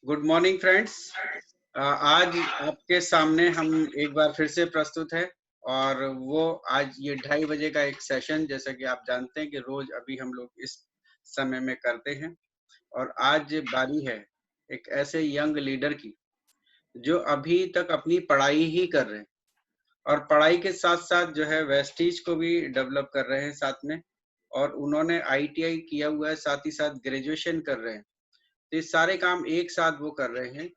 Good morning friends. आज आपके सामने हम एक बार फिर से प्रस्तुत है और वो आज ये 2:30 बजे का एक सेशन, जैसा कि आप जानते हैं कि रोज अभी हम लोग इस समय में करते हैं। और आज बारी है एक ऐसे यंग लीडर की जो अभी तक अपनी पढ़ाई ही कर रहे हैं और पढ़ाई के साथ साथ जो है वेस्टीज को भी डेवलप कर रहे हैं साथ में। और उन्होंने आईटीआई किया हुआ है, साथ ही साथ ग्रेजुएशन कर रहे हैं। तो ये सारे काम एक साथ वो कर रहे हैं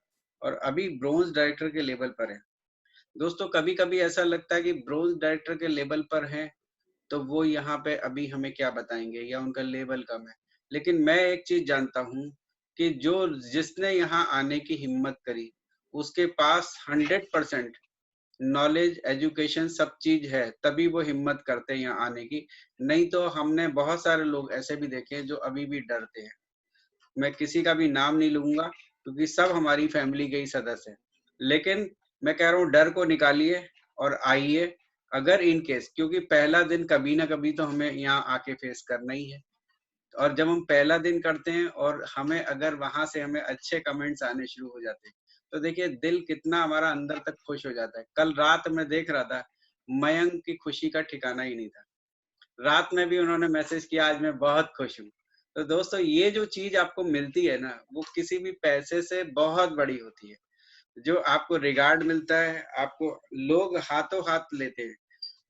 और अभी ब्रोंज डायरेक्टर के लेवल पर है। दोस्तों, कभी-कभी ऐसा लगता है कि ब्रोंज डायरेक्टर के लेवल पर हैं, तो वो यहाँ पे अभी हमें क्या बताएँगे या उनका लेवल कम है। लेकिन मैं एक चीज़ जानता हूँ कि जो जिसने यहाँ आने की हिम्मत करी, उसके पास 100% नॉलेज, एजुकेशन सब चीज़ है, तभी वो हिम्मत करते हैं यहाँ आने की। नहीं तो हमने बहुत सारे लोग ऐसे भी देखे हैं जो अभी भी डरते हैं। मैं किसी का भी नाम नहीं लूँगा क्योंकि सब हमारी फैमिली के ही सदस्य हैं। लेकिन मैं कह रहा हूँ डर को निकालिए और आइए, अगर इन केस, क्योंकि पहला दिन कभी ना कभी तो हमें यहाँ आके फेस करना ही है। और जब हम पहला दिन करते हैं और हमें अगर वहाँ से हमें अच्छे कमेंट्स आने शुरू हो जाते हैं, तो देखिए दिल कितना हमारा अंदर तक खुश हो जाता है। कल रात मैं देख रहा था, मयंक की खुशी का ठिकाना ही नहीं था। रात में भी उन्होंने मैसेज किया, आज मैं बहुत खुश हूँ। तो दोस्तों, ये जो चीज़ आपको मिलती है ना, वो किसी भी पैसे से बहुत बड़ी होती है। जो आपको रिगार्ड मिलता है, आपको लोग हाथों-हाथ लेते हैं।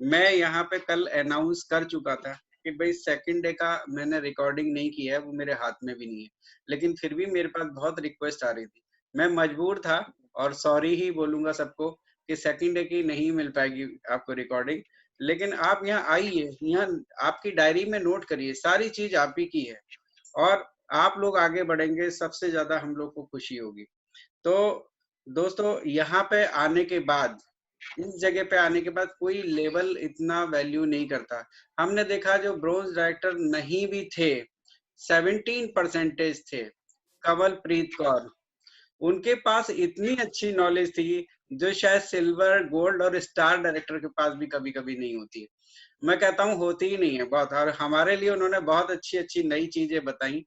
मैं यहाँ पे कल अनाउंस कर चुका था कि भई सेकंड डे का मैंने रिकॉर्डिंग नहीं किया है, वो मेरे हाथ में भी नहीं है। लेकिन फिर भी मेरे पास बहुत रिक्वेस्ट आ रही थी। मैं मजबूर था और सॉरी ही बोलूँगा सबको कि सेकंड डे की नहीं मिल पाएगी आपको रिकॉर्डिंग। लेकिन आप यहाँ आइए, यहाँ आपकी डायरी में नोट करिए, सारी चीज़ आप ही की है और आप लोग आगे बढ़ेंगे, सबसे ज़्यादा हम लोग को खुशी होगी। तो दोस्तों, यहाँ पे आने के बाद, इस जगह पे आने के बाद कोई लेवल इतना वैल्यू नहीं करता। हमने देखा जो ब्रोंज डायरेक्टर नहीं भी थे, 17% थे, कंवलप्रीत कौर, उनके पास इतनी अच्छी नॉलेज थी जो शायद सिल्वर, गोल्ड और स्टार डायरेक्टर के पास भी कभी-कभी नहीं होती है। मैं कहता हूँ होती ही नहीं है बहुत, और हमारे लिए उन्होंने बहुत अच्छी-अच्छी नई चीजें बताई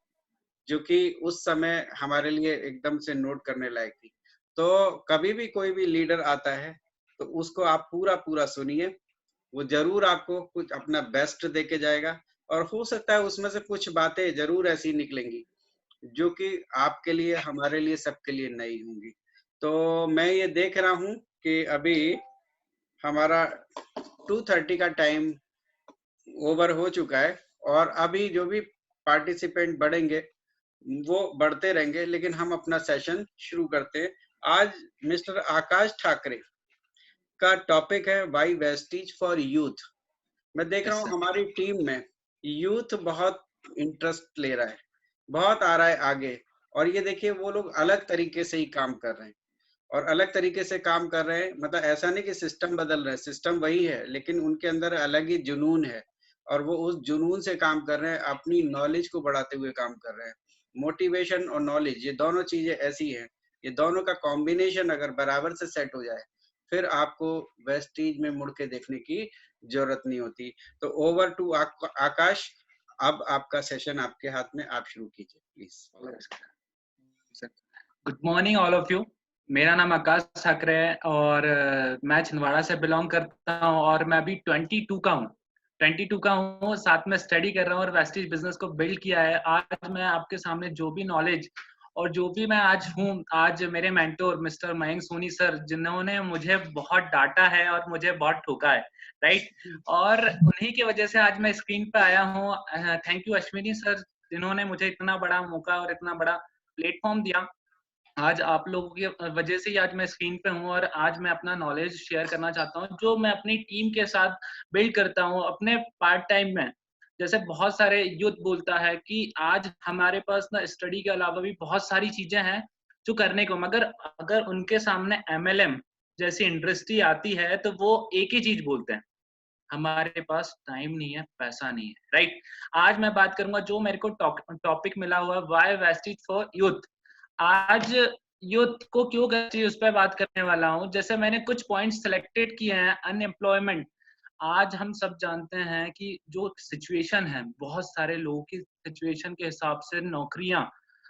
जो कि उस समय हमारे लिए एकदम से नोट करने लायक थी। तो कभी भी कोई भी लीडर आता है तो उसको आप पूरा-पूरा सुनिए, वो ज़रूर आपको कुछ अपना बेस्ट दे के जाएगा और हो सकता है उसमें से कुछ बातें ज़रूर ऐसी निकलेंगी जो कि आपके लिए, हमारे लिए, सबके लिए नई होंगी। तो मैं ये देख रहा हूँ कि अभी हमारा 2:30 का टाइम ओवर हो चुका है और अभी जो भी पार्टिसिपेंट बढ़ेंगे वो बढ़ते रहेंगे, लेकिन हम अपना सेशन शुरू करते हैं। आज मिस्टर आकाश ठाकरे का टॉपिक है व्हाई वेस्टीज फॉर यूथ। मैं देख रहा यस हूँ सर। हमारी टीम में यूथ बहुत इंटरेस्ट ले रहा है, बहुत आ रहा है आगे। और ये देखिए वो लोग अलग तरीके से ही काम कर रहे हैं और अलग तरीके से काम कर रहे हैं, मतलब ऐसा नहीं कि सिस्टम बदल रहा है, सिस्टम वही है, लेकिन उनके अंदर अलग ही जुनून है और वो उस जुनून से काम कर रहे हैं, अपनी नॉलेज को बढ़ाते हुए काम कर रहे हैं। मोटिवेशन और नॉलेज, ये दोनों चीजें ऐसी हैं, ये दोनों का कॉम्बिनेशन अगर बराबर से सेट हो जाए, फिर आपको वेस्टीज में मुड़ के देखने की जरूरत नहीं होती। तो ओवर टू आकाश, अब आपका सेशन आपके हाथ में, आप शुरू कीजिए please. Good morning all of you. मेरा नाम आकाश ठाकरे है और मैं छिंदवाड़ा से बिलोंग करता हूँ और मैं अभी 22 का हूँ। साथ में स्टडी कर रहा हूँ और वेस्टीज बिजनेस को बिल्ड किया है। आज मैं आपके सामने जो भी नॉलेज और जो भी मैं आज हूँ, आज मेरे mentor mister Mayank Soni sir, जिन्होंने मुझे बहुत डांटा है और मुझे बहुत ठोका है, राइट, और उन्हीं की वजह से आज मैं स्क्रीन पे आया हूँ। थैंक यू अश्विनी सर, जिन्होंने मुझे इतना बड़ा मौका और इतना बड़ा प्लेटफॉर्म दिया। आज आप लोगों की वजह से ही आज मैं स्क्रीन पे हूँ और आज मैं अपना नॉलेज शेयर करना चाहता हूँ जो मैं अपनी टीम के साथ बिल्ड करता हूँ अपने पार्ट टाइम में। जैसे बहुत सारे यूथ बोलता है कि आज हमारे पास ना स्टडी के अलावा भी बहुत सारी चीजें हैं जो करने को, मगर अगर उनके सामने एमएलएम जैसी इंडस्ट्री आती है तो वो एक ही चीज बोलते हैं, हमारे पास टाइम नहीं है, पैसा नहीं है, राइट। आज मैं बात करूंगा जो मेरे को टॉपिक मिला हुआ है, व्हाई वेस्टेज फॉर यूथ। आज यूथ को क्यों करती है उस पर बात करने वाला हूँ। जैसे मैंने कुछ पॉइंट्स सिलेक्टेड किए हैं। अनएम्प्लॉयमेंट, आज हम सब जानते हैं कि जो सिचुएशन है, बहुत सारे लोगों की सिचुएशन के हिसाब से नौकरियां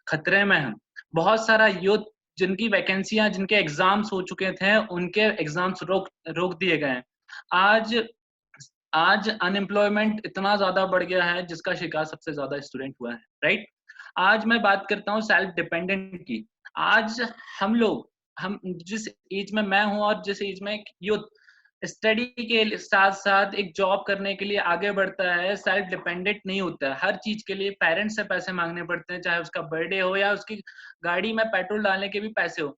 खतरे में हैं। बहुत सारा यूथ जिनकी वैकेंसियां, जिनके एग्जाम्स हो चुके थे, उनके एग्जाम्स रोक दिए गए हैं। आज आज अनएम्प्लॉयमेंट इतना ज्यादा बढ़ गया है जिसका शिकार सबसे ज्यादा स्टूडेंट हुआ है, राइट। आज मैं बात करता हूँ सेल्फ डिपेंडेंट की। आज हम जिस एज में मैं हूँ और जिस एज में यूथ स्टडी के साथ साथ एक जॉब करने के लिए आगे बढ़ता है, सेल्फ डिपेंडेंट नहीं होता है। हर चीज के लिए पेरेंट्स से पैसे मांगने पड़ते हैं, चाहे उसका बर्थडे हो या उसकी गाड़ी में पेट्रोल डालने के भी पैसे हो,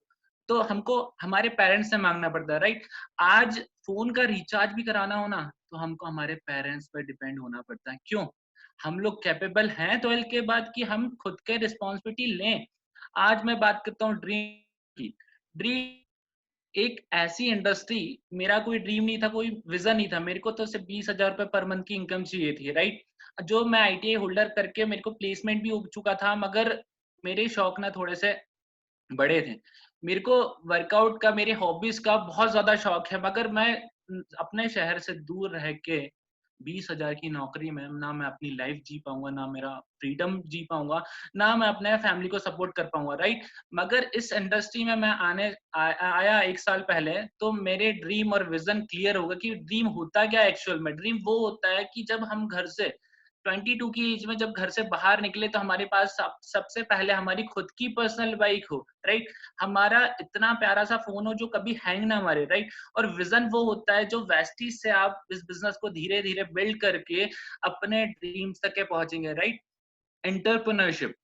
तो हमको हमारे पेरेंट्स से मांगना पड़ता है, राइट। आज फोन का रिचार्ज भी कराना हो ना, तो हमको हमारे पेरेंट्स पर डिपेंड होना पड़ता है। क्यों? हम लोग कैपेबल हैं 12 के बाद कि हम खुद के रिस्पॉन्सिबिलिटी लें। आज मैं बात करता हूँ ड्रीम की। ड्रीम एक ऐसी इंडस्ट्री, मेरा कोई ड्रीम नहीं था, कोई विजन नहीं था। मेरे को तो सिर्फ 20,000 रुपए पर मंथ की इनकम चाहिए थी, राइट। जो मैं ITI होल्डर करके मेरे को प्लेसमेंट भी हो चुका था, मगर मेरे शौक ना थोड़े से बड़े थे। मेरे को वर्कआउट का, मेरे हॉबीज का बहुत ज्यादा शौक है, मगर मैं अपने शहर से दूर रह के 20,000 की नौकरी में ना मैं अपनी लाइफ जी पाऊंगा, ना मेरा फ्रीडम जी पाऊंगा, ना मैं अपने फैमिली को सपोर्ट कर पाऊंगा, राइट। मगर इस इंडस्ट्री में मैं आया 1 साल पहले, तो मेरे ड्रीम और विजन क्लियर होगा कि ड्रीम होता क्या है। एक्चुअल में ड्रीम वो होता है कि जब हम घर से 22 की एज में जब घर से बाहर निकले, तो हमारे पास सबसे पहले हमारी खुद की पर्सनल बाइक हो, राइट। हमारा इतना प्यारा सा फोन हो जो कभी हैंग ना मारे, राइट। और विजन वो होता है जो वेस्टीज से आप इस बिजनेस को धीरे धीरे बिल्ड करके अपने ड्रीम्स तक के पहुंचेंगे, राइट। एंटरप्रेन्योरशिप,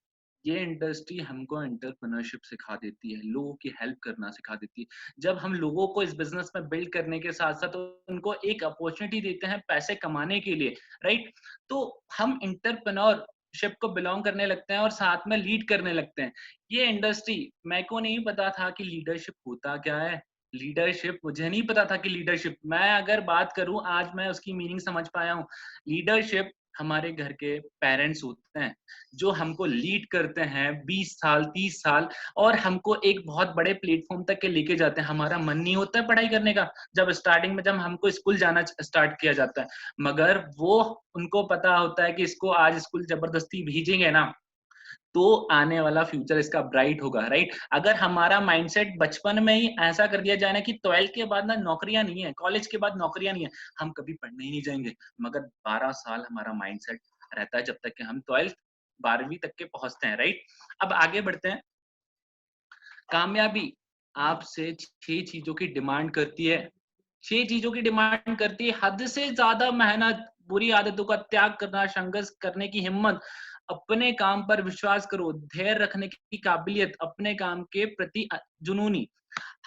ये इंडस्ट्री हमको एंटरप्रेन्योरशिप सिखा देती है, लोगों की हेल्प करना सिखा देती है। जब हम लोगों को इस बिजनेस में बिल्ड करने के साथ साथ उनको एक अपॉर्चुनिटी देते हैं पैसे कमाने के लिए, राइट, तो हम एंटरप्रेन्योरशिप को बिलोंग करने लगते हैं और साथ में लीड करने लगते हैं। ये इंडस्ट्री, मेरे को नहीं पता था कि लीडरशिप होता क्या है। लीडरशिप मुझे नहीं पता था कि लीडरशिप, मैं अगर बात करूं आज मैं उसकी मीनिंग समझ पाया हूं। लीडरशिप हमारे घर के पेरेंट्स होते हैं जो हमको लीड करते हैं 20 साल 30 साल, और हमको एक बहुत बड़े प्लेटफॉर्म तक के लेके जाते हैं। हमारा मन नहीं होता है पढ़ाई करने का, जब स्टार्टिंग में जब हमको स्कूल जाना स्टार्ट किया जाता है, मगर वो उनको पता होता है कि इसको आज स्कूल जबरदस्ती भेजेंगे ना, तो आने वाला फ्यूचर इसका ब्राइट होगा, राइट। अगर हमारा माइंडसेट बचपन में ही ऐसा कर दिया जाए ना कि 12 के बाद ना नौकरियां नहीं है, कॉलेज के बाद नौकरियां नहीं है, हम कभी पढ़ने ही नहीं जाएंगे। मगर 12 साल हमारा माइंडसेट रहता है जब तक कि हम 12वीं तक के पहुंचते हैं, राइट। अब आगे बढ़ते हैं। कामयाबी आपसे 6 चीजों की डिमांड करती है। 6 चीजों की डिमांड करती है। हद से ज्यादा मेहनत, बुरी आदतों का त्याग करना, संघर्ष करने की हिम्मत, अपने काम पर विश्वास करो, धैर्य रखने की काबिलियत, अपने काम के प्रति जुनूनी।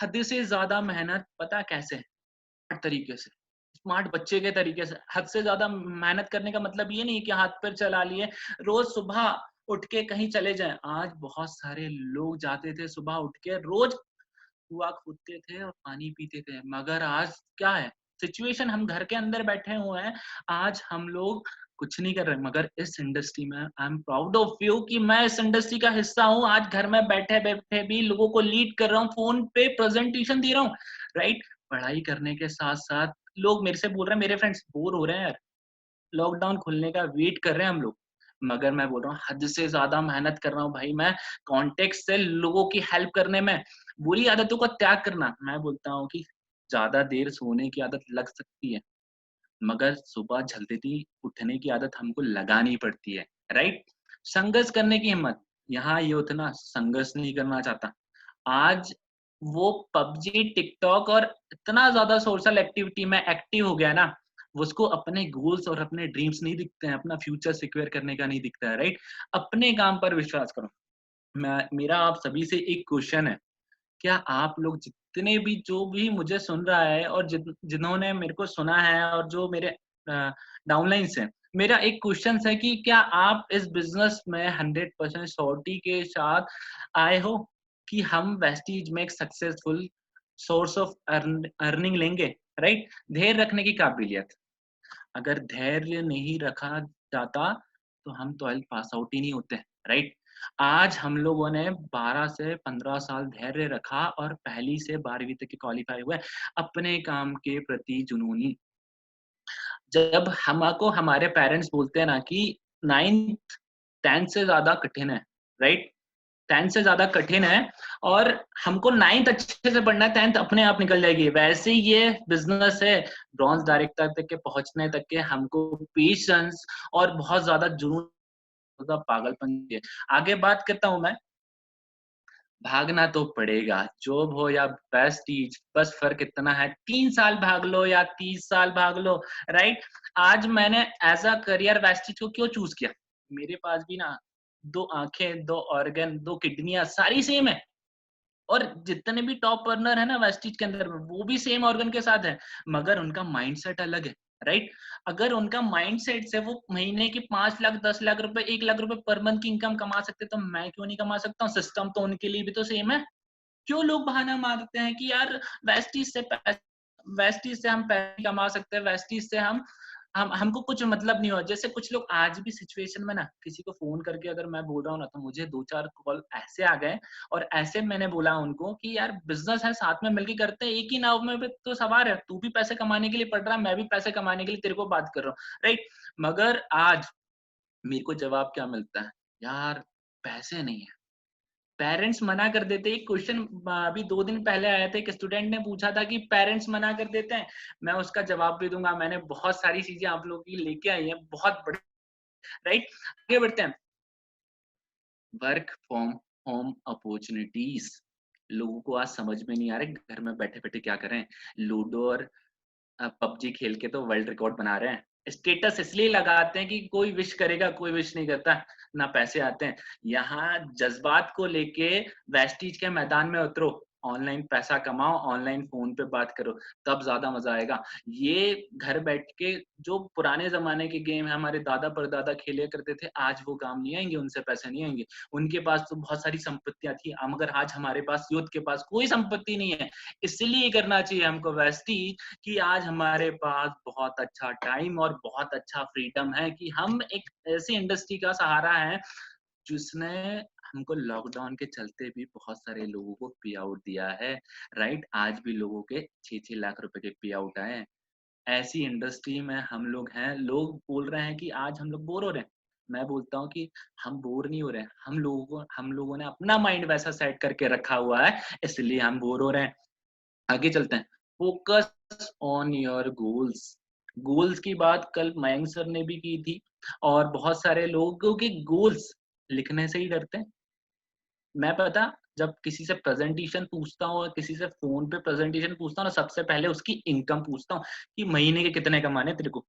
हद से ज्यादा मेहनत पता कैसे है? स्मार्ट तरीके से, स्मार्ट बच्चे के तरीके से। हद से ज्यादा मेहनत करने का मतलब ये नहीं कि हाथ पैर चला लिए, रोज सुबह उठ के कहीं चले जाएं। आज बहुत सारे लोग जाते थे सुबह उठ के, रोज कुआं खोदते थे और पानी पीते थे, मगर आज क्या है सिचुएशन? हम घर के अंदर बैठे हुए हैं, आज हम लोग कुछ नहीं कर रहे। मगर इस इंडस्ट्री में I am proud of you कि मैं इस इंडस्ट्री का हिस्सा हूँ। आज घर में बैठे बैठे भी लोगों को लीड कर रहा हूँ, फोन पे प्रेजेंटेशन दे रहा हूँ, राइट। पढ़ाई करने के साथ साथ लोग मेरे से बोल रहे हैं, मेरे फ्रेंड्स बोर हो रहे हैं यार, लॉकडाउन खुलने का वेट कर रहे हैं हम लोग, मगर मैं बोल रहा हूँ हद से ज्यादा मेहनत कर रहा हूँ भाई। मैं कॉन्टेक्ट से लोगों की हेल्प करने में, बुरी आदतों का त्याग करना। मैं बोलता हूँ कि ज्यादा देर सोने की आदत लग सकती है, मगर सुबह जल्दी उठने की आदत हमको लगानी पड़ती है, राइट। संघर्ष करने की हिम्मत, यहाँ ये उतना संघर्ष नहीं करना चाहता। आज वो पबजी, टिकटॉक और इतना ज्यादा सोशल एक्टिविटी में एक्टिव हो गया ना, वो उसको अपने गोल्स और अपने ड्रीम्स नहीं दिखते हैं, अपना फ्यूचर सिक्योर करने का नहीं दिखता है, राइट। अपने काम पर विश्वास करो। मेरा आप सभी से एक क्वेश्चन है, क्या आप लोग जितने भी, जो भी मुझे सुन रहा है और जिन्होंने मेरे को सुना है और जो मेरे डाउनलाइंस हैं, मेरा एक क्वेश्चन है कि क्या आप इस बिजनेस में 100% श्योरिटी के साथ आए हो कि हम वेस्टीज में एक सक्सेसफुल सोर्स ऑफ अर्निंग लेंगे, राइट। धैर्य रखने की काबिलियत, अगर धैर्य नहीं रखा जाता तो हम 12th पास आउट ही नहीं होते, राइट। आज हम लोगों ने 12 से 15 साल धैर्य रखा और पहली से 12वीं तक के क्वालिफाई हुए, अपने काम के प्रति जुनूनी। जब हमको हमारे पेरेंट्स बोलते हैं ना कि 9th 10th से ज्यादा कठिन है, राइट, 10th से ज्यादा कठिन है, और हमको 9th अच्छे से पढ़ना है, 10th अपने आप निकल जाएगी। वैसे ही ये बिजनेस है, ब्रॉन्ज डायरेक्टर तक के पहुंचने तक के हमको पेशेंस और बहुत ज्यादा जुनून, पागलपन है। आगे बात करता हूं मैं, भागना तो पड़ेगा, जॉब हो या प्रेस्टीज, बस फर्क इतना है 3 साल भाग लो या 30 साल भाग लो, राइट। आज मैंने एज अ करियर वेस्टीज को क्यों चूज किया, मेरे पास भी ना 2 आंखें, 2 ऑर्गन, 2 किडनियां सारी सेम है, और जितने भी टॉप अर्नर है ना वेस्टीज के अंदर में, वो भी सेम ऑर्गन के साथ है, मगर उनका माइंडसेट अलग है, राइट। अगर उनका माइंडसेट से वो महीने की 5 लाख 10 लाख रुपए 1 लाख रुपए पर मंथ की इनकम कमा सकते, तो मैं क्यों नहीं कमा सकता हूँ? सिस्टम तो उनके लिए भी तो सेम है। क्यों लोग बहाना मारते हैं कि यार वेस्टीज से हम पैसे कमा सकते हैं, वेस्टीज से हम हमको कुछ मतलब नहीं हो। जैसे कुछ लोग आज भी सिचुएशन में ना किसी को फोन करके अगर मैं बोल रहा हूँ ना, तो मुझे 2-4 कॉल ऐसे आ गए, और ऐसे मैंने बोला उनको कि यार बिजनेस है, साथ में मिलके करते हैं, एक ही नाव में भी तो सवार है, तू भी पैसे कमाने के लिए पढ़ रहा है, मैं भी पैसे कमाने के लिए तेरे को बात कर रहा हूँ, राइट। मगर आज मेरे को जवाब क्या मिलता है, यार पैसे नहीं है, पेरेंट्स मना कर देते। एक क्वेश्चन अभी 2 दिन पहले आया था, एक स्टूडेंट ने पूछा था कि पेरेंट्स मना कर देते हैं, मैं उसका जवाब भी दूंगा। मैंने बहुत सारी चीजें आप लोगों की लेके आई हैं, बहुत बड़ी, राइट। आगे बढ़ते हैं, वर्क फ्रॉम होम अपॉर्चुनिटीज, लोगों को आज समझ में नहीं आ रहा घर में बैठे बैठे क्या करें, लूडो और पबजी खेल के तो वर्ल्ड रिकॉर्ड बना रहे हैं। स्टेटस इसलिए लगाते हैं कि कोई विश करेगा, कोई विश नहीं करता, ना पैसे आते हैं। यहाँ जज्बात को लेके वेस्टीज के मैदान में उतरो, ऑनलाइन पैसा कमाओ, ऑनलाइन फोन पे बात करो, तब ज्यादा मजा आएगा। ये घर बैठ के जो पुराने जमाने के गेम है हमारे दादा परदादा खेले करते थे, आज वो काम नहीं आएंगे, उनसे पैसे नहीं आएंगे। उनके पास तो बहुत सारी संपत्तियां थी, मगर आज हमारे पास, यूथ के पास कोई संपत्ति नहीं है। इसलिए करना चाहिए हमको वेस्टीज कि आज हमारे पास बहुत अच्छा टाइम और बहुत अच्छा फ्रीडम है, कि हम एक ऐसी इंडस्ट्री का सहारा है जिसने हमको लॉकडाउन के चलते भी बहुत सारे लोगों को पे आउट दिया है, राइट। आज भी लोगों के 6-6 लाख रुपए के पे आउट आए। ऐसी इंडस्ट्री में हम लोग हैं, लोग बोल रहे हैं कि आज हम लोग बोर हो रहे हैं। मैं बोलता हूँ कि हम बोर नहीं हो रहे हैं, हम लोगों ने अपना माइंड वैसा सेट करके रखा हुआ है, इसलिए हम बोर हो रहे हैं। आगे चलते हैं, focus on your goals. Goals की बात कल मयंक सर ने भी की थी, और बहुत सारे लोगों के गोल्स लिखने से ही डरते हैं। मैं पता, जब किसी से प्रेजेंटेशन पूछता हूँ, किसी से फोन पे प्रेजेंटेशन पूछता हूँ ना, सबसे पहले उसकी इनकम पूछता हूँ कि महीने के कितने कमाने तेरे को।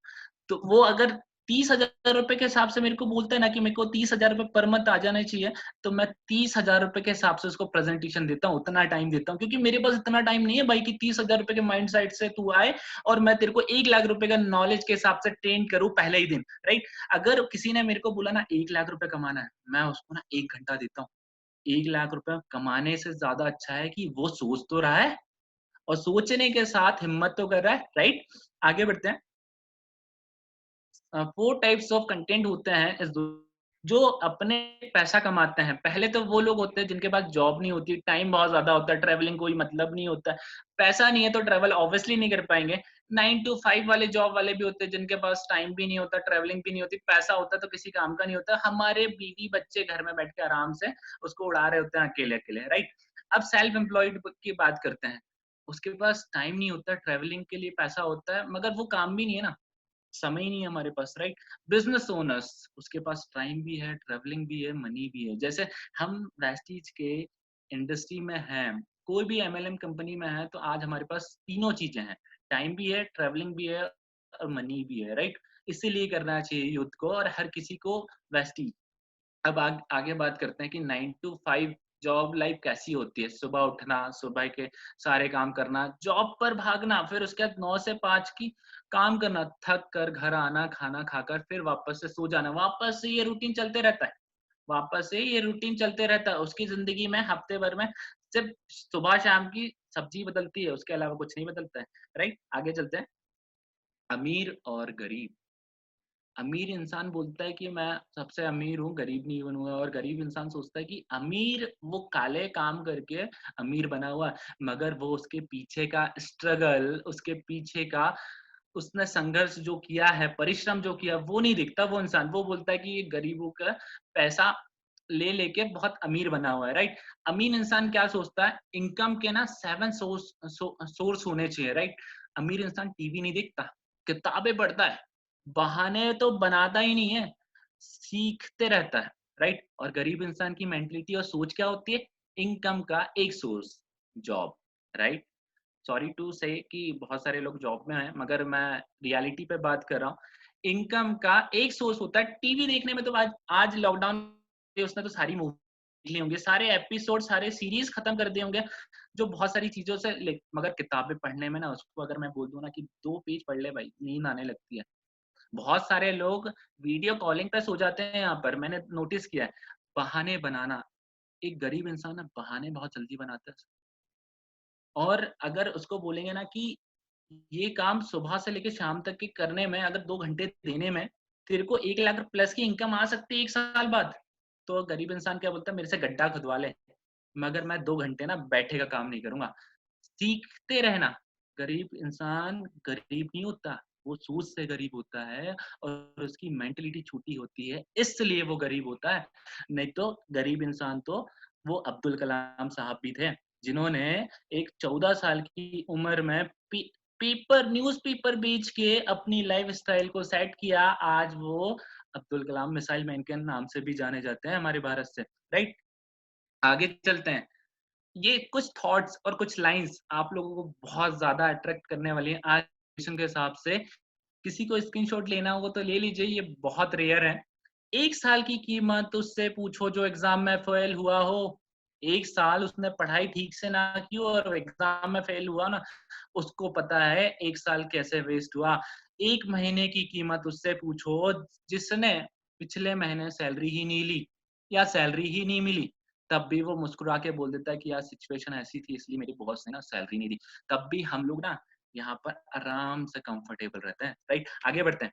तो वो अगर 30,000 रुपए के हिसाब से मेरे को बोलता है ना कि मेरे को 30,000 रुपए पर मंथ आ जाना चाहिए, तो मैं 30,000 रुपए के हिसाब से उसको प्रेजेंटेशन देता हूँ, उतना टाइम देता हूँ, क्योंकि मेरे पास इतना टाइम नहीं है भाई कि 30,000 रुपए के माइंड सेट से तू आए और मैं तेरे को 1 लाख रुपए का नॉलेज के हिसाब से ट्रेन करूँ पहले ही दिन, राइट। अगर किसी ने मेरे को बोला ना 1 लाख रुपए कमाना है, मैं उसको ना 1 घंटा देता हूँ। 1 लाख रुपए कमाने से ज्यादा अच्छा है कि वो सोच तो रहा है, और सोचने के साथ हिम्मत तो कर रहा है, राइट। आगे बढ़ते हैं। 4 टाइप्स ऑफ कंटेंट होते हैं जो अपने पैसा कमाते हैं। पहले तो वो लोग होते हैं जिनके पास जॉब नहीं होती, टाइम बहुत ज्यादा होता है, ट्रेवलिंग कोई मतलब नहीं होता, पैसा नहीं है तो ट्रेवल ऑब्वियसली नहीं कर पाएंगे। 9 to 5 वाले जॉब वाले भी होते हैं जिनके पास टाइम भी नहीं होता, ट्रेवलिंग भी नहीं होती, पैसा होता है तो किसी काम का नहीं होता। हमारे बीवी बच्चे घर में बैठ के आराम से उसको उड़ा रहे होते हैं अकेले अकेले, राइट। अब सेल्फ एम्प्लॉयड की बात करते हैं, उसके पास टाइम नहीं होता, ट्रेवलिंग के लिए पैसा होता है, मगर वो काम भी नहीं है ना, समय ही नहीं है हमारे पास, राइट। बिजनेस ओनर्स, उसके पास टाइम भी है, ट्रेवलिंग भी है, मनी भी है। जैसे हम वेस्टीज के इंडस्ट्री में हैं, कोई भी एमएलएम कंपनी में है, तो आज हमारे पास तीनों चीजें हैं, टाइम भी है, ट्रेवलिंग भी है, और मनी भी है, राइट। इसीलिए करना चाहिए यूथ को और हर किसी को वेस्टी। अब आगे बात करते हैं कि 9 to 5 जॉब लाइफ कैसी होती है। सुबह उठना, सुबह के सारे काम करना, जॉब पर भागना, फिर उसके बाद 9 से 5 की काम करना, थक कर घर आना, खाना खाकर फिर वापस से सो जाना, वापस से ये रूटीन चलते रहता है, वापस से ये रूटीन चलते रहता है। उसकी जिंदगी में हफ्ते भर में सिर्फ सुबह शाम की सब्जी बदलती है, उसके अलावा कुछ नहीं बदलता है, राइट। आगे चलते हैं, अमीर और गरीब। अमीर इंसान बोलता है कि मैं सबसे अमीर हूँ, गरीब नहीं बनूंगा, और गरीब इंसान सोचता है कि अमीर वो काले काम करके अमीर बना हुआ है, मगर वो उसके पीछे का स्ट्रगल, उसके पीछे का उसने संघर्ष जो किया है, परिश्रम जो किया, वो नहीं दिखता। वो इंसान वो बोलता है कि ये गरीबों का पैसा ले लेके बहुत अमीर बना हुआ है, राइट। अमीर इंसान क्या सोचता है, इनकम के ना 7 सोर्स होने चाहिए, राइट। अमीर इंसान टीवी नहीं देखता, किताबें पढ़ता है, बहाने तो बनाता ही नहीं है, सीखते रहता है, राइट। और गरीब इंसान की मेंटलिटी और सोच क्या होती है, इनकम का एक source, job, right. Sorry to say कि बहुत सारे लोग जॉब में हैं, मगर मैं रियलिटी पे बात कर रहा हूँ। इनकम का एक सोर्स होता है टीवी देखने में। तो आज लॉकडाउन में उसने तो सारी मूवी देख ली होंगी, सारे एपिसोड, सारे सीरीज खत्म कर दिए होंगे, जो बहुत सारी चीजों से मगर किताबें पढ़ने में ना, उसको अगर मैं बोल दूं ना कि 2 पेज पढ़ ले भाई, नींद आने लगती है। बहुत सारे लोग वीडियो कॉलिंग पे सो जाते हैं, यहाँ पर मैंने नोटिस किया है। बहाने बनाना, एक गरीब इंसान ना बहाने बहुत जल्दी बनाता है। और अगर उसको बोलेंगे ना कि ये काम सुबह से लेके शाम तक के करने में अगर 2 घंटे देने में तेरे को 1 लाख प्लस की इनकम आ सकती है 1 साल बाद, तो गरीब इंसान क्या बोलता है, मेरे से गड्ढा खुदवा ले, मगर मैं 2 घंटे ना बैठे का काम नहीं करूंगा। सीखते रहना। गरीब इंसान गरीब नहीं होता, वो सोच से गरीब होता है और उसकी मेंटलिटी छोटी होती है, इसलिए वो गरीब होता है। नहीं तो गरीब इंसान तो वो अब्दुल कलाम साहब भी थे, जिन्होंने एक 14 साल की उम्र में न्यूज़पेपर बेच के अपनी लाइफस्टाइल को सेट किया। आज वो अब्दुल कलाम मिसाइल मैन के नाम से भी जाने जाते हैं हमारे भारत से, राइट। आगे चलते हैं। ये कुछ थॉट्स और कुछ लाइंस आप लोगों को बहुत ज्यादा अट्रैक्ट करने वाली हैं आज के हिसाब से। किसी को स्क्रीनशॉट लेना होगा तो ले लीजिए, ये बहुत रेयर है। 1 साल की कीमत उससे पूछो जो एग्जाम में फेल हुआ हो। 1 साल उसने पढ़ाई ठीक से ना की हो और एग्जाम में फेल हुआ ना, उसको पता है 1 साल कैसे वेस्ट हुआ। 1 महीने की कीमत उससे पूछो जिसने पिछले महीने सैलरी ही नहीं ली या सैलरी ही नहीं मिली, तब भी वो मुस्कुरा के बोल देता है कि यार सिचुएशन ऐसी थी इसलिए मेरे बॉस ने ना सैलरी नहीं दी। तब भी हम लोग ना यहाँ पर आराम से कंफर्टेबल रहते हैं, राइट। आगे बढ़ते हैं।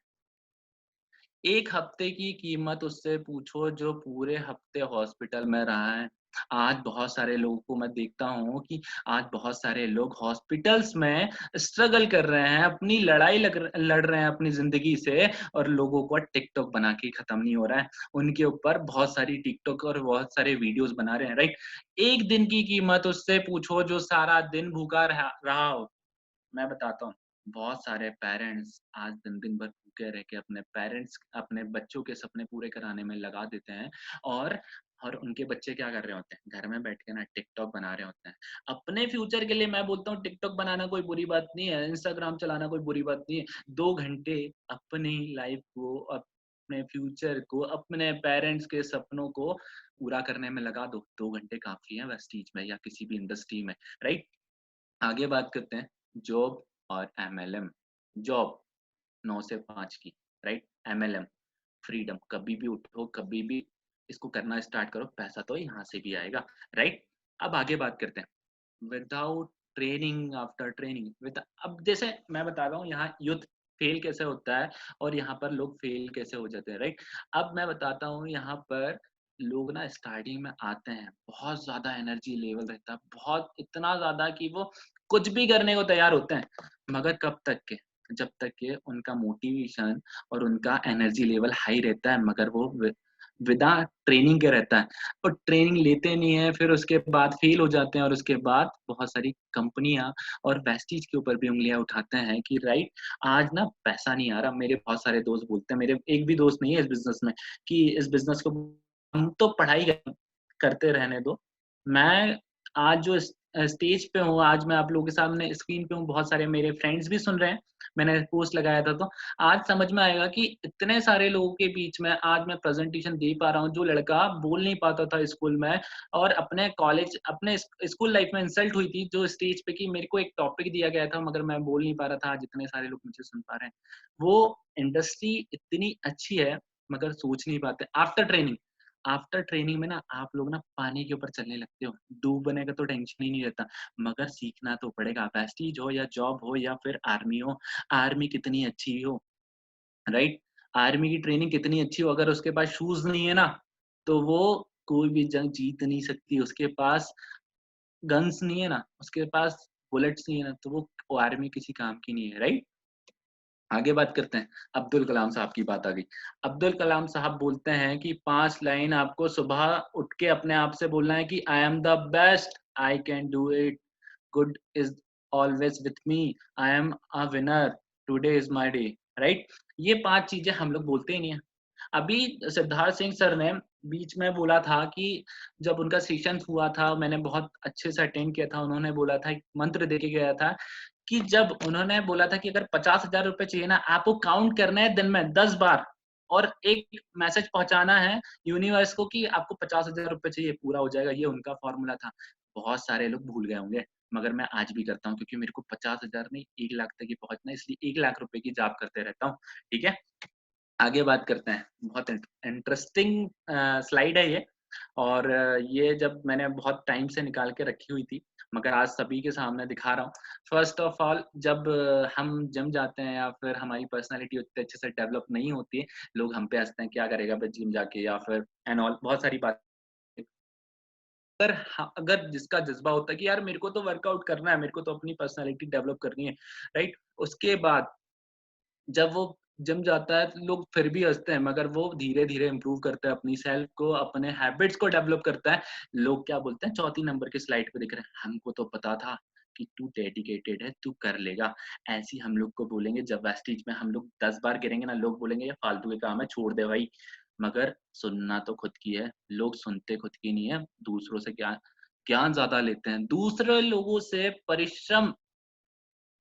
1 हफ्ते की कीमत उससे पूछो जो पूरे हफ्ते हॉस्पिटल में रहा है। आज बहुत सारे लोगों को मैं देखता हूँ कि आज बहुत सारे लोग हॉस्पिटल्स में स्ट्रगल कर रहे हैं, अपनी लड़ाई लड़ रहे हैं अपनी जिंदगी से, और लोगों को टिकटॉक बना के खत्म नहीं हो रहा है। उनके ऊपर बहुत सारी टिकटॉक और बहुत सारे वीडियोस बना रहे हैं, राइट। 1 दिन की कीमत उससे पूछो जो सारा दिन भूखा रहा हो। मैं बताता हूँ, बहुत सारे पेरेंट्स आज दिन भर भूखे रह के अपने बच्चों के सपने पूरे कराने में लगा देते हैं। और उनके बच्चे क्या कर रहे होते हैं, घर में बैठ के ना टिकटॉक बना रहे होते हैं। अपने फ्यूचर के लिए मैं बोलता हूँ टिकटॉक बनाना कोई बुरी बात नहीं है, इंस्टाग्राम चलाना कोई बुरी बात नहीं है। 2 घंटे अपनी लाइफ को, अपने फ्यूचर को, अपने पेरेंट्स के सपनों को पूरा करने में लगा दो। 2 घंटे काफी है वेस्टीज में या किसी भी इंडस्ट्री में, राइट। आगे बात करते हैं जॉब और एमएलएम। जॉब 9 से 5 की, राइट। एमएलएम फ्रीडम, कभी भी उठो कभी भी इसको करना स्टार्ट करो, पैसा तो यहाँ से भी आएगा, राइट। अब आगे बात करते हैं without training after training with. अब जैसे मैं बता रहा हूँ यहाँ यूथ फेल कैसे होता है और यहाँ पर लोग फेल कैसे हो जाते हैं, राइट। अब मैं बताता हूँ यहाँ पर लोग ना स्टार्टिंग में आते हैं, बहुत ज्यादा एनर्जी लेवल रहता है, बहुत इतना ज्यादा कि वो कुछ भी करने को तैयार होते हैं, मगर कब तक के, जब तक के उनका मोटिवेशन और उनका एनर्जी लेवल हाई रहता है, मगर वो विदा ट्रेनिंग के रहता है। और ट्रेनिंग लेते नहीं है, फिर उसके बाद फेल हो जाते हैं और उसके बाद बहुत सारी कंपनियां और वेस्टीज के ऊपर भी उंगलियां उठाते हैं कि राइट आज ना पैसा नहीं आ रहा। मेरे बहुत सारे दोस्त बोलते हैं, मेरे एक भी दोस्त नहीं है इस बिजनेस में, कि इस बिजनेस को हम तो पढ़ाई करते रहने दो। मैं आज जो स्टेज पे हूँ, आज मैं आप लोगों के सामने स्क्रीन पे हूँ, बहुत सारे मेरे फ्रेंड्स भी सुन रहे हैं, मैंने पोस्ट लगाया था, तो आज समझ में आएगा कि इतने सारे लोगों के बीच में आज मैं प्रेजेंटेशन दे पा रहा हूँ। जो लड़का बोल नहीं पाता था स्कूल में और अपने कॉलेज अपने स्कूल लाइफ में इंसल्ट हुई थी जो स्टेज पे, कि मेरे को एक टॉपिक दिया गया था मगर मैं बोल नहीं पा रहा था, आज इतने सारे लोग मुझे सुन पा रहे हैं। वो इंडस्ट्री इतनी अच्छी है, मगर सोच नहीं पाते। आफ्टर ट्रेनिंग में ना आप लोग ना पानी के ऊपर चलने लगते हो, डूबने का तो टेंशन ही नहीं रहता। मगर सीखना तो पड़ेगा, वेस्टीज हो या जॉब हो या फिर आर्मी हो। आर्मी कितनी अच्छी हो, राइट। आर्मी की ट्रेनिंग कितनी अच्छी हो, अगर उसके पास शूज नहीं है ना, तो वो कोई भी जंग जीत नहीं सकती। उसके पास गन्स नहीं है ना, उसके पास बुलेट्स नहीं है ना, तो वो आर्मी किसी काम की नहीं है, राइट। आगे बात करते हैं। अब्दुल कलाम साहब की बात आ गई। अब्दुल कलाम साहब बोलते हैं कि 5 लाइन आपको सुबह उठ के अपने आप से बोलना है कि I am the best, I can do it, good is always with me, I am a winner, today is my day, right? ये 5 चीज़ें हम लोग बोलते ही नहीं हैं। अभी सिद्धार्थ सिंह सर ने बीच में बोला था कि जब उनका सेशन हुआ था, मैंने बहुत अच्छे से अटेंड किया था, उन्होंने बोला था, एक मंत्र देके गया था कि जब उन्होंने बोला था कि अगर 50,000 रुपए चाहिए ना, आपको काउंट करना है दिन में 10 बार और एक मैसेज पहुंचाना है यूनिवर्स को कि आपको 50,000 रुपए चाहिए, पूरा हो जाएगा। ये उनका फॉर्मूला था। बहुत सारे लोग भूल गए होंगे, मगर मैं आज भी करता हूँ क्योंकि मेरे को 50,000 नहीं 1 लाख तक ही पहुंचना है, इसलिए 1 लाख रुपए की जाप करते रहता हूँ। ठीक है, आगे बात करते हैं। बहुत इंटरेस्टिंग स्लाइड है ये, और ये जब मैंने बहुत टाइम से निकाल के रखी हुई थी, मगर आज सभी के सामने दिखा रहा हूँ। फर्स्ट ऑफ ऑल, जब हम जिम जाते हैं या फिर हमारी पर्सनैलिटी उतने अच्छे से डेवलप नहीं होती है, लोग हम पे हँसते हैं, क्या करेगा बस जिम जाके, या फिर एंड ऑल बहुत सारी बातें। अगर अगर जिसका जज़्बा होता है कि यार मेरे को तो वर्कआउट करना है, मेरे को तो अपनी पर्सनैलिटी डेवलप करनी है, राइट? उसके बाद जब वो जिम जाता है तो लोग फिर भी हँसते हैं, मगर वो धीरे-धीरे इम्प्रूव करता है अपनी सेल्फ को, अपने हैबिट्स को डेवलप करता है। लोग क्या बोलते हैं, चौथी नंबर की स्लाइड पे दिख रहे हैं, हमको तो पता था कि तू डेडिकेटेड है, तू कर लेगा। ऐसे ही हम लोग को बोलेंगे, जब वेस्टेज में हम लोग 10 बार गिरेंगे ना, लोग बोलेंगे ये फालतू के काम है, छोड़ दे भाई। मगर सुनना तो खुद की है, लोग सुनते खुद की नहीं है, दूसरों से ज्ञान ज्ञान ज़्यादा लेते हैं। दूसरे लोगों से परिश्रम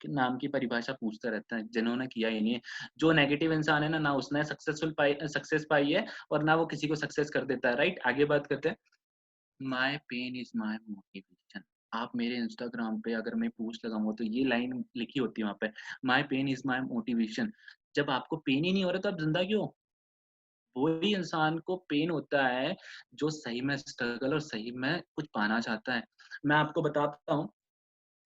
के नाम की परिभाषा पूछते रहते हैं, जिन्होंने किया ही नहीं है। जो नेगेटिव इंसान है ना, ना उसने सक्सेस पाई है और ना वो किसी को सक्सेस कर देता है, राइट? आगे बात करते हैं। My pain is my motivation. आप मेरे इंस्टाग्राम पे अगर मैं पोस्ट लगाऊँगा तो ये लाइन लिखी होती है वहाँ पे, my pain is my motivation. जब आपको पेन ही नहीं हो रहा तो आप ज़िंदा क्यों हो? वही इंसान को पेन होता है जो सही में स्ट्रगल और सही में कुछ पाना चाहता है। मैं आपको बताता हूँ,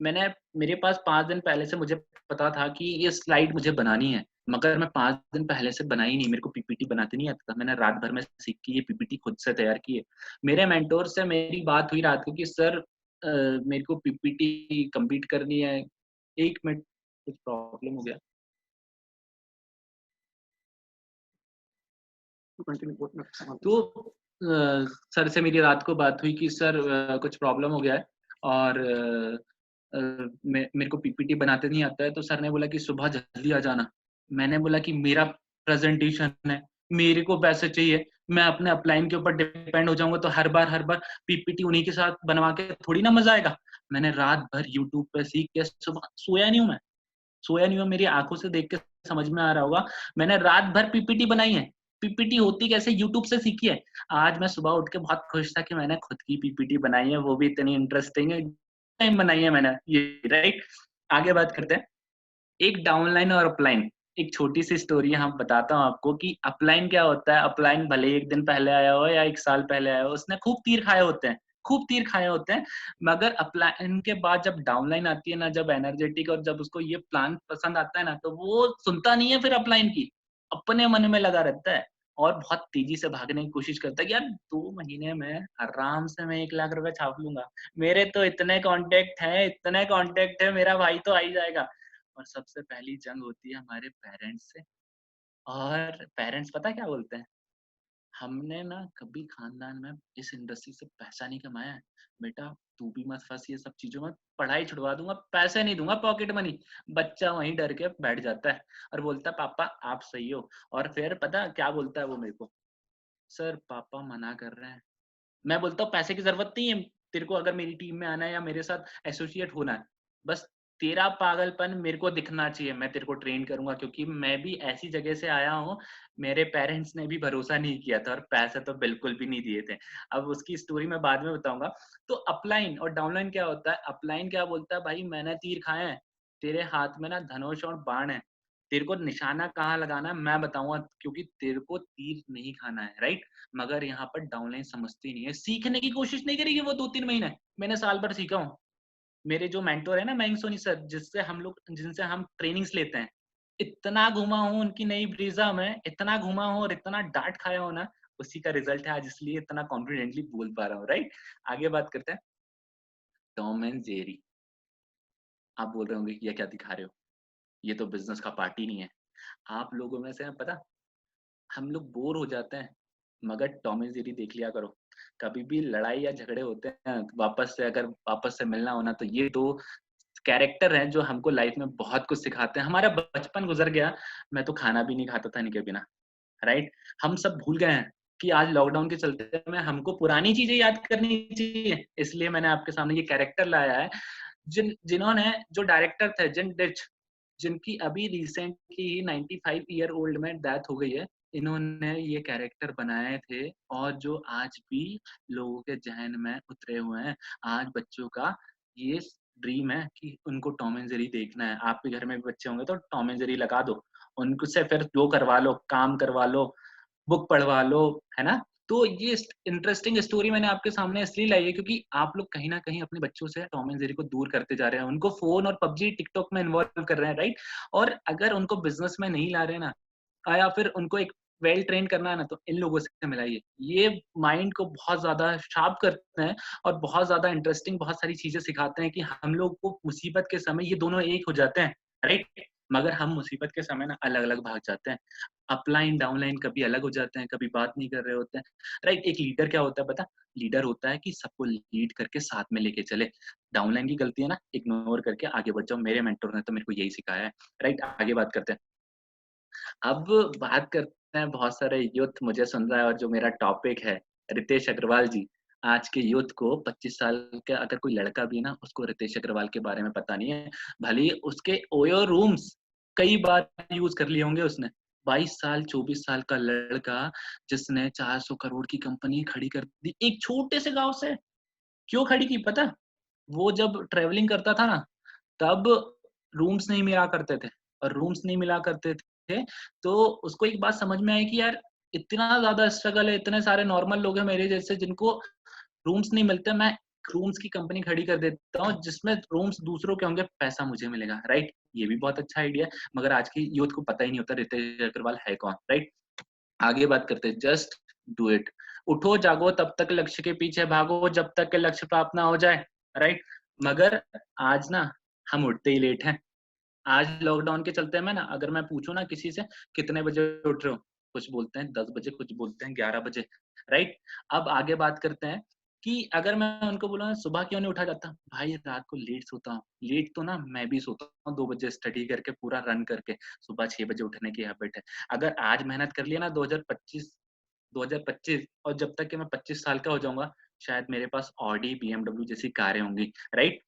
मैंने मेरे पास 5 दिन पहले से मुझे पता था कि ये स्लाइड मुझे बनानी है, मगर मैं 5 दिन पहले से बनाई नहीं, मेरे को पीपीटी बनाते नहीं आता था। मैंने रात भर में सीख के ये पीपीटी खुद से तैयार की है। मेरे मेंटर से मेरी बात हुई रात को कि सर मेरे को पीपीटी कंप्लीट करनी है। 1 मिनट, कुछ प्रॉब्लम हो गया। तो सर से मेरी रात को बात हुई कि सर कुछ प्रॉब्लम हो गया है और मेरे को पीपीटी बनाते नहीं आता है, तो सर ने बोला कि सुबह जल्दी आ जाना। मैंने बोला कि मेरा प्रेजेंटेशन है, मेरे को पैसे चाहिए, मैं अपने अपलाइन के ऊपर डिपेंड हो जाऊंगा तो हर बार पीपीटी उन्हीं के साथ बनवा के थोड़ी ना मजा आएगा। मैंने रात भर यूट्यूब पे सीख के सुबह सोया नहीं हूँ, मेरी आंखों से देख के समझ में आ रहा होगा। मैंने रात भर पीपीटी बनाई है। पीपीटी होती कैसे, यूट्यूब से सीखी है। आज मैं सुबह उठ के बहुत खुश था कि मैंने खुद की पीपीटी बनाई है, वो भी इतनी इंटरेस्टिंग है, टाइम बनाई है मैंने ये, राइट? आगे बात करते हैं। एक डाउनलाइन और अपलाइन, एक छोटी सी स्टोरी यहाँ बताता हूँ आपको कि अपलाइन क्या होता है। अपलाइन भले ही 1 दिन पहले आया हो या 1 साल पहले आया हो, उसने खूब तीर खाए होते हैं, मगर अपलाइन के बाद जब डाउनलाइन आती है ना, जब एनर्जेटिक, और जब उसको ये प्लान पसंद आता है ना, तो वो सुनता नहीं है फिर अपलाइन की, अपने मन में लगा रहता है और बहुत तेजी से भागने की कोशिश करता है कि यार 2 महीने में आराम से मैं 1 लाख रुपए छाप लूंगा, मेरे तो इतने कॉन्टेक्ट है, मेरा भाई तो आ ही जाएगा। और सबसे पहली जंग होती है हमारे पेरेंट्स से। और पेरेंट्स पता क्या बोलते हैं, हमने ना कभी खानदान में इस इंडस्ट्री से पैसा नहीं कमाया है, बेटा तू भी मत फंस ये सब चीजों में, पढ़ाई छुड़वा दूंगा, पैसे नहीं दूंगा पॉकेट मनी। बच्चा वहीं डर के बैठ जाता है और बोलता है पापा आप सही हो। और फिर पता क्या बोलता है वो मेरे को, सर पापा मना कर रहे हैं। मैं बोलता हूँ पैसे की जरूरत नहीं है तेरे को, अगर मेरी टीम में आना है या मेरे साथ एसोसिएट होना है, बस तेरा पागलपन मेरे को दिखना चाहिए, मैं तेरे को ट्रेन करूंगा, क्योंकि मैं भी ऐसी जगह से आया हूँ। मेरे पेरेंट्स ने भी भरोसा नहीं किया था और पैसे तो बिल्कुल भी नहीं दिए थे। अब उसकी स्टोरी मैं बाद में बताऊंगा। तो अपलाइन और डाउनलाइन क्या होता है, अपलाइन क्या बोलता है, भाई मैंने तीर खाए हैं, तेरे हाथ में ना धनुष और बाण है, तेरे को निशाना कहाँ लगाना है मैं बताऊंगा, क्योंकि तेरे को तीर नहीं खाना है, राइट? मगर यहाँ पर डाउनलाइन समझती नहीं है, सीखने की कोशिश नहीं करेगी वो 2-3 महीने। मैंने साल भर सीखा हूँ। मेरे जो मेंटोर है ना मयंक सोनी सर, जिनसे हम ट्रेनिंग्स लेते हैं, इतना घुमा हूँ उनकी नई ब्रीजा में, इतना घुमा हूँ और इतना डांट खाया हूँ ना, उसी का रिजल्ट है आज, इसलिए इतना कॉन्फिडेंटली बोल पा रहा हूँ, राइट? आगे बात करते हैं। Tom and Jerry. आप बोल रहे होंगे कि ये क्या दिखा रहे हो, ये तो बिजनेस का पार्ट ही नहीं है। आप लोगों में से पता, हम लोग बोर हो जाते हैं, मगर टॉम एंड जेरी देख लिया करो। कभी भी लड़ाई या झगड़े होते हैं, अगर वापस से मिलना होना, तो ये 2 कैरेक्टर हैं जो हमको लाइफ में बहुत कुछ सिखाते हैं। हमारा बचपन गुजर गया, मैं तो खाना भी नहीं खाता था इनके बिना, राइट? हम सब भूल गए हैं कि आज लॉकडाउन के चलते में हमको पुरानी चीजें याद करनी चाहिए। इसलिए मैंने आपके सामने ये कैरेक्टर लाया है, जिन्होंने, जो डायरेक्टर थे जिन डिच, जिनकी अभी रिसेंटली 95 ईयर ओल्ड में डेथ हो गई है, इन्होंने ये कैरेक्टर बनाए थे और जो आज भी लोगों के जहन में उतरे हुए हैं। आज बच्चों का ये ड्रीम है कि उनको टॉम एंड जेरी देखना है। आपके घर में भी बच्चे होंगे तो टॉम एंड जेरी लगा दो, उनसे फिर जो करवा लो, काम करवा लो, बुक पढ़वा लो, है ना? तो ये इंटरेस्टिंग स्टोरी मैंने आपके सामने इसलिए लाई है क्योंकि आप लोग कहीं ना कहीं अपने बच्चों से टॉम एंड जेरी को दूर करते जा रहे हैं, उनको फोन और पबजी टिकटॉक में इन्वॉल्व कर रहे हैं, राइट? और अगर उनको बिजनेस में नहीं ला रहे ना, या फिर उनको एक वेल ट्रेन करना है ना, तो इन लोगों से मिलाइए। ये माइंड को बहुत ज्यादा शार्प करते हैं और बहुत ज्यादा इंटरेस्टिंग बहुत सारी चीजें सिखाते हैं कि हम लोग को मुसीबत के समय ये दोनों एक हो जाते हैं, राइट? मगर हम मुसीबत के समय ना अलग अलग भाग जाते हैं, अपलाइन डाउनलाइन कभी अलग हो जाते हैं, कभी बात नहीं कर रहे होते हैं, राइट? एक लीडर क्या होता है पता? लीडर होता है कि सबको लीड करके साथ में लेके चले। डाउनलाइन की गलती है ना, इग्नोर करके आगे बढ़ जाओ। मेरे मेंटर ने तो मेरे को यही सिखाया है, राइट? आगे बात करते हैं। अब बात करते हैं, बहुत सारे यूथ मुझे सुन रहा है और जो मेरा टॉपिक है, रितेश अग्रवाल जी। आज के यूथ को 25 साल का अगर कोई लड़का भी है ना, उसको रितेश अग्रवाल के बारे में पता नहीं है। भले ही उसके ओयो रूम्स कई बार यूज कर लिए होंगे उसने। 22 साल 24 साल का लड़का जिसने 400 करोड़ की कंपनी खड़ी कर दी एक छोटे से गांव से। क्यों खड़ी की पता? वो जब ट्रेवलिंग करता था ना, तब रूम्स नहीं मिला करते थे, और रूम्स नहीं मिला करते थे तो उसको एक बात समझ में आई कि यार इतना ज्यादा स्ट्रगल है, इतने सारे नॉर्मल लोग हैं मेरे जैसे जिनको रूम्स नहीं मिलते, मैं रूम्स की कंपनी खड़ी कर देता हूँ जिसमें रूम्स दूसरों के होंगे, पैसा मुझे मिलेगा, राइट? ये भी बहुत अच्छा आइडिया है, मगर आज की यूथ को पता ही नहीं होता रितेश अग्रवाल है कौन, राइट? आगे बात करते हैं, जस्ट डू इट। उठो जागो तब तक लक्ष्य के पीछे भागो जब तक के लक्ष्य प्राप्त ना हो जाए, राइट? मगर आज ना हम उठते ही लेट हैं। आज लॉकडाउन के चलते में ना, अगर मैं पूछूं ना किसी से कितने बजे उठ रहे हो, कुछ बोलते हैं 10 बजे, कुछ बोलते हैं 11 बजे, राइट? अब आगे बात करते हैं कि अगर मैं उनको बोला सुबह क्यों नहीं उठा जाता, भाई रात को लेट सोता हूँ। लेट तो ना मैं भी सोता हूँ, 2 बजे स्टडी करके पूरा रन करके सुबह 6 बजे उठने की हैबिट है। अगर आज मेहनत कर लिया ना 2025 और जब तक कि मैं 25 साल का हो जाऊंगा, शायद मेरे पास ऑडी बीएमडब्ल्यू जैसी कारें होंगी, राइट?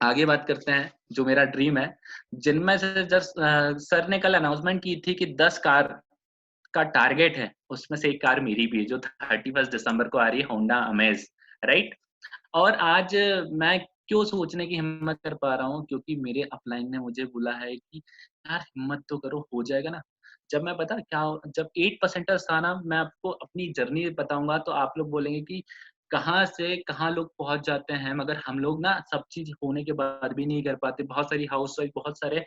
आगे बात करते हैं, जो मेरा ड्रीम है, जिनमें से जस्ट सर ने कल अनाउंसमेंट की थी कि 10 कार का टारगेट है, उसमें से एक कार मेरी भी है जो 31 दिसंबर को आ रही है, होंडा अमेज, राइट? और आज मैं क्यों सोचने की हिम्मत कर पा रहा हूँ, क्योंकि मेरे अपलाइन ने मुझे बोला है कि यार हिम्मत तो करो, हो जाएगा ना। जब मैं पता क्या, जब 8% था ना, मैं आपको अपनी जर्नी बताऊंगा तो आप लोग बोलेंगे कि कहाँ से कहाँ लोग पहुंच जाते हैं, मगर हम लोग ना सब चीज होने के बाद भी नहीं कर पाते। बहुत सारी हाउस वाइफ, बहुत सारे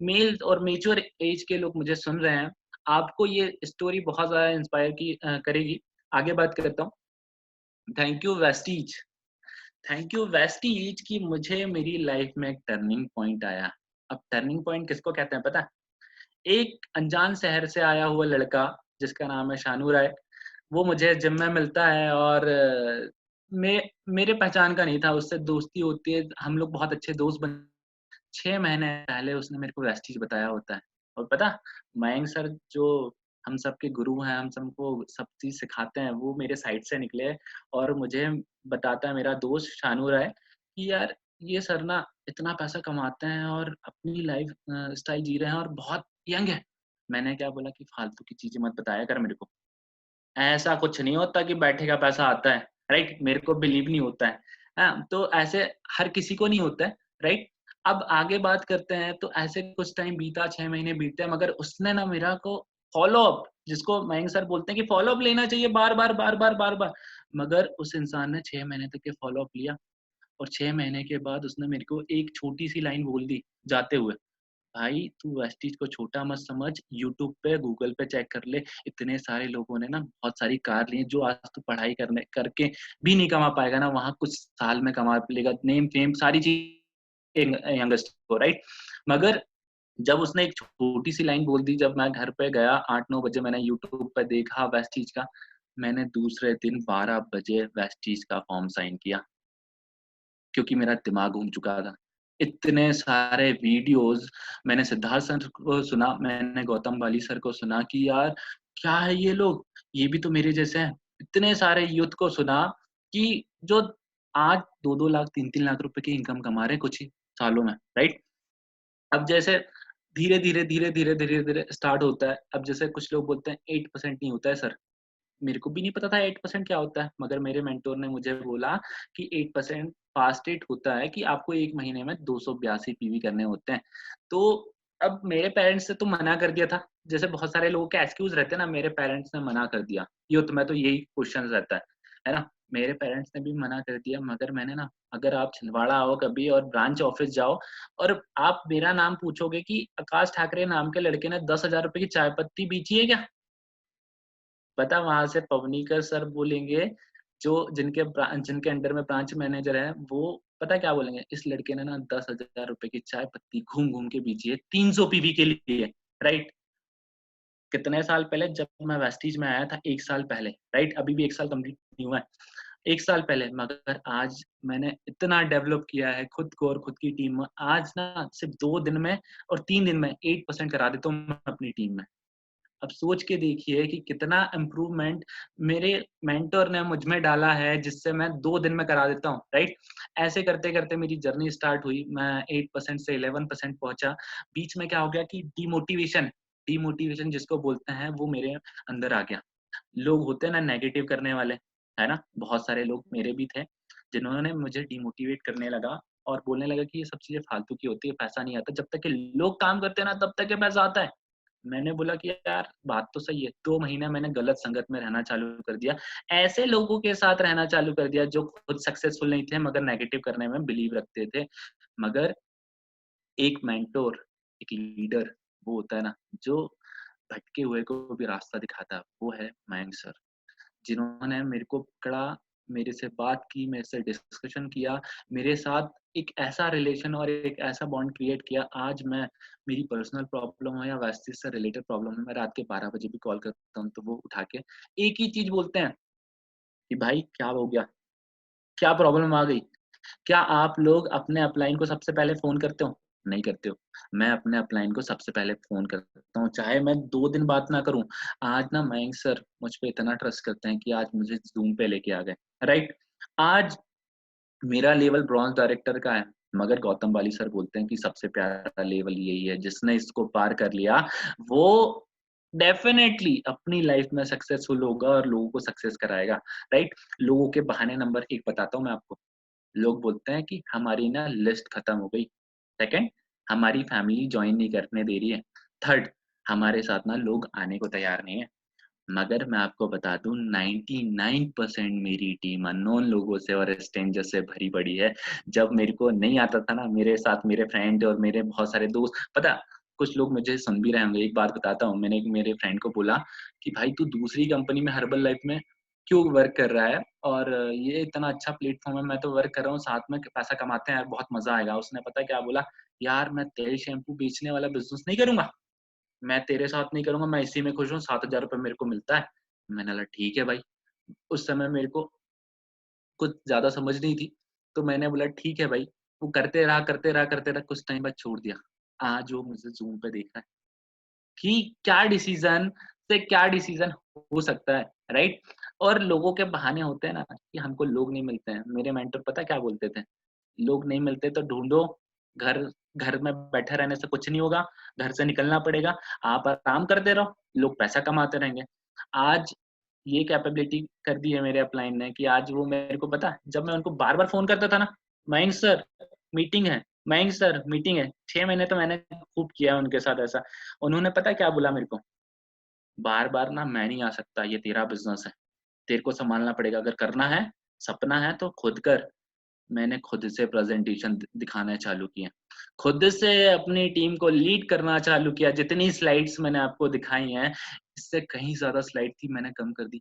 मेल और मेच्योर एज के लोग मुझे सुन रहे हैं, आपको ये स्टोरी बहुत ज्यादा इंस्पायर करेगी। आगे बात करता हूँ। Thank you Vestige, thank you Vestige कि मुझे मेरी लाइफ में एक टर्निंग पॉइंट आया। अब टर्निंग पॉइंट किसको कहते हैं पता? एक अनजान शहर से आया हुआ लड़का जिसका नाम है शानू राय, वो मुझे जिम में मिलता है और मेरे पहचान का नहीं था, उससे दोस्ती होती है, हम लोग बहुत अच्छे दोस्त बन। 6 महीने पहले उसने मेरे को वेस्टीज बताया होता है। और पता, मयंक सर जो हम सबके गुरु हैं, हम सबको सब चीज सिखाते हैं, वो मेरे साइड से निकले और मुझे बताता है मेरा दोस्त शानू राय कि यार ये सर ना इतना पैसा कमाते हैं और अपनी लाइफ स्टाइल जी रहे हैं और बहुत यंग है। मैंने क्या बोला कि फालतू की चीजें मत बताया कर मेरे को, ऐसा कुछ नहीं होता कि बैठे का पैसा आता है, राइट? मेरे को बिलीव नहीं होता है। हाँ, तो ऐसे हर किसी को नहीं होता है, राइट? अब आगे बात करते हैं, तो ऐसे कुछ टाइम बीता, 6 महीने बीते, मगर उसने ना मेरा को फॉलो अप, जिसको मयंक सर बोलते हैं कि फॉलो अप लेना चाहिए बार बार बार बार बार बार, मगर उस इंसान ने 6 महीने तक के फॉलो अप लिया। और 6 महीने के बाद उसने मेरे को एक छोटी सी लाइन बोल दी जाते हुए, भाई तू वेस्टीज को छोटा मत समझ, यूट्यूब पे गूगल पे चेक कर ले, इतने सारे लोगों ने ना बहुत सारी कार ली है, जो आज तू पढ़ाई करने करके भी नहीं कमा पाएगा ना, वहां कुछ साल में कमा लेगा, नेम फेम सारी चीज यंगस्ट को, राइट? मगर जब उसने एक छोटी सी लाइन बोल दी, जब मैं घर पे गया 8-9 बजे, मैंने यूट्यूब पे देखा वेस्टीज का, मैंने दूसरे दिन 12 बजे वेस्टीज का फॉर्म साइन किया, क्योंकि मेरा दिमाग घूम चुका था। इतने सारे वीडियोज़ मैंने सिद्धार्थ सर को सुना, मैंने गौतम बाली सर को सुना कि यार क्या है ये लोग? ये भी तो मेरे जैसे हैं। इतने सारे यूथ को सुना कि जो आज 2-2 लाख, 3-3 लाख रुपए की इनकम कमा रहे हैं कुछ ही सालों में, राइट? अब जैसे धीरे-धीरे, धीरे-धीरे, धीरे-धीरे स्टार्ट होता है। अब जैसे कुछ लोग बोलते हैं 8% नहीं होता है सर। मेरे को भी नहीं पता था 8% क्या होता है, मगर मेरे मेंटर ने मुझे बोला कि 8% फास्ट रेट होता है कि आपको 1 महीने में 282 पीवी करने होते हैं। तो अब मेरे पेरेंट्स ने तो मना कर दिया था। जैसे बहुत सारे लोगों के एक्सक्यूज़ रहते हैं ना, मेरे पेरेंट्स ने मना कर दिया। यूथ में तो यही क्वेश्चन रहता है ना? मेरे पेरेंट्स ने भी मना कर दिया, मगर मैंने ना, अगर आप छिंदवाड़ा आओ कभी और ब्रांच ऑफिस जाओ और आप मेरा नाम पूछोगे कि आकाश ठाकरे नाम के लड़के ने 10,000 रुपए की चाय पत्ती बेची है क्या? पता वहाँ से पवनीकर सर बोलेंगे, जो जिनके अंडर में ब्रांच मैनेजर है, वो पता है क्या बोलेंगे? इस लड़के ने ना 10,000 रुपए की चाय पत्ती घूम-घूम के बेची है 300 पीवी के लिए, राइट? कितने साल पहले, जब मैं वेस्टीज में आया था 1 साल पहले, राइट? अभी भी 1 साल कंप्लीट नहीं हुआ है। 1 साल पहले, मगर आज मैंने इतना डेवलप किया है खुद को और खुद की टीम में। आज ना सिर्फ 2 दिन में और 3 दिन में 8% करा देता हूँ मैं अपनी टीम में। अब सोच के देखिए कि कितना इम्प्रूवमेंट मेरे मेंटर ने मुझ में डाला है, जिससे मैं 2 दिन में करा देता हूँ, राइट? ऐसे करते-करते मेरी जर्नी स्टार्ट हुई, मैं 8% से 11% पहुँचा। बीच में क्या हो गया कि डिमोटिवेशन डिमोटिवेशन जिसको बोलते हैं, वो मेरे अंदर आ गया। लोग होते हैं ना नेगेटिव करने वाले, है ना? बहुत सारे लोग मेरे भी थे, जिन्होंने मुझे डिमोटिवेट करने लगा और बोलने लगा कि ये सब चीज़ें फालतू की होती है, पैसा नहीं आता। जब तक कि लोग काम करते हैं ना, तब तक के पैसा आता है। मैंने बोला कि यार बात तो सही है। 2 महीने मैंने गलत संगत में रहना चालू कर दिया। ऐसे लोगों के साथ रहना चालू कर दिया जो खुद सक्सेसफुल नहीं थे, मगर नेगेटिव करने में बिलीव रखते थे। मगर एक मेंटर, एक लीडर वो होता है ना, जो भटके हुए को भी रास्ता दिखाता है, वो है मयंक सर। जिन्होंने मेरे को पकड़ा, मेरे से बात की, मेरे से डिस्कशन किया, मेरे साथ एक ऐसा रिलेशन और एक ऐसा बॉन्ड क्रिएट किया। आज मैं, मेरी पर्सनल प्रॉब्लम हो या वास्तिक से रिलेटेड प्रॉब्लम है, मैं रात के 12 बजे भी कॉल करता हूँ, तो वो उठा के एक ही चीज़ बोलते हैं कि भाई क्या हो गया? क्या प्रॉब्लम आ गई? क्या आप लोग अपने अपलाइन को सबसे पहले फ़ोन करते हो? नहीं करते हो। मैं अपने अपलाइन को सबसे पहले फ़ोन करता हूँ, चाहे मैं 2 दिन बात ना करूँ। आज ना मयंक सर मुझ पे इतना ट्रस्ट करते हैं कि आज मुझे ज़ूम पे लेके आ गए, राइट? आज मेरा लेवल ब्रॉन्ज़ डायरेक्टर का है, मगर गौतम बाली सर बोलते हैं कि सबसे प्यारा लेवल यही है, जिसने इसको पार कर लिया, वो डेफ़िनेटली अपनी लाइफ़ में सक्सेसफुल होगा और लोगों को सक्सेस कराएगा, राइट? लोगों के बहाने नंबर 1 बताता हूँ मैं आपको। लोग बोलते हैं कि हमारी ना लिस्ट खत्म हो गई। सेकंड, हमारी फैमिली जॉइन नहीं करने दे रही है। थर्ड, हमारे साथ ना लोग आने को तैयार नहीं है। मगर मैं आपको बता दूँ 99% मेरी टीम अननोन लोगों से और स्ट्रेंजर से भरी पड़ी है। जब मेरे को नहीं आता था ना, मेरे साथ मेरे फ्रेंड और मेरे बहुत सारे दोस्त, पता कुछ लोग मुझे सुन भी रहे होंगे, एक बात बताता हूँ। मैंने एक मेरे फ्रेंड को बोला कि भाई तू दूसरी कंपनी में हर्बल लाइफ में क्यों वर्क कर रहा है? और ये इतना अच्छा प्लेटफ़ॉर्म है, मैं तो वर्क कर रहा हूँ, साथ में पैसा कमाते हैं यार, बहुत मज़ा आएगा। उसने पता है क्या बोला? यार मैं तेल शैम्पू बेचने वाला बिज़नेस नहीं करूँगा। मैं तेरे साथ नहीं करूँगा, मैं इसी में खुश हूँ, 7,000 रुपए मेरे को मिलता है। मैंने बोला ठीक है भाई। उस समय मेरे को कुछ ज़्यादा समझ नहीं थी, तो मैंने बोला ठीक है भाई। वो करते रहा, करते रहा, करते रहा, कुछ टाइम बाद छोड़ दिया। आज वो मुझे ज़ूम पे देख रहा है कि क्या डिसीज़न हो सकता है, राइट? और लोगों के बहाने होते हैं ना कि हमको लोग नहीं मिलते हैं। मेरे मेंटर पता है क्या बोलते थे? लोग नहीं मिलते तो ढूँढो, घर घर में बैठे रहने से कुछ नहीं होगा, घर से निकलना पड़ेगा, आप आराम करते रहो, लोग पैसा कमाते रहेंगे। आज ये कैपेबिलिटी कर दी है मेरे अपलाइन ने कि आज वो मेरे को पता है, जब मैं उनको बार-बार फ़ोन करता था ना, मयंक सर मीटिंग है, मयंक सर मीटिंग है, 6 महीने तो मैंने खूब किया है उनके साथ ऐसा। उन्होंने पता है क्या बोला मेरे को? बार-बार ना मैं नहीं आ सकता, ये तेरा बिज़नेस है, तेरे को सँभालना पड़ेगा, अगर करना है, सपना है तो खुद कर। मैंने खुद से प्रेज़ेंटेशन दिखाने चालू किए। खुद से अपनी टीम को लीड करना चालू किया। जितनी स्लाइड्स मैंने आपको दिखाई हैं, इससे कहीं ज़्यादा स्लाइड थी, मैंने कम कर दी।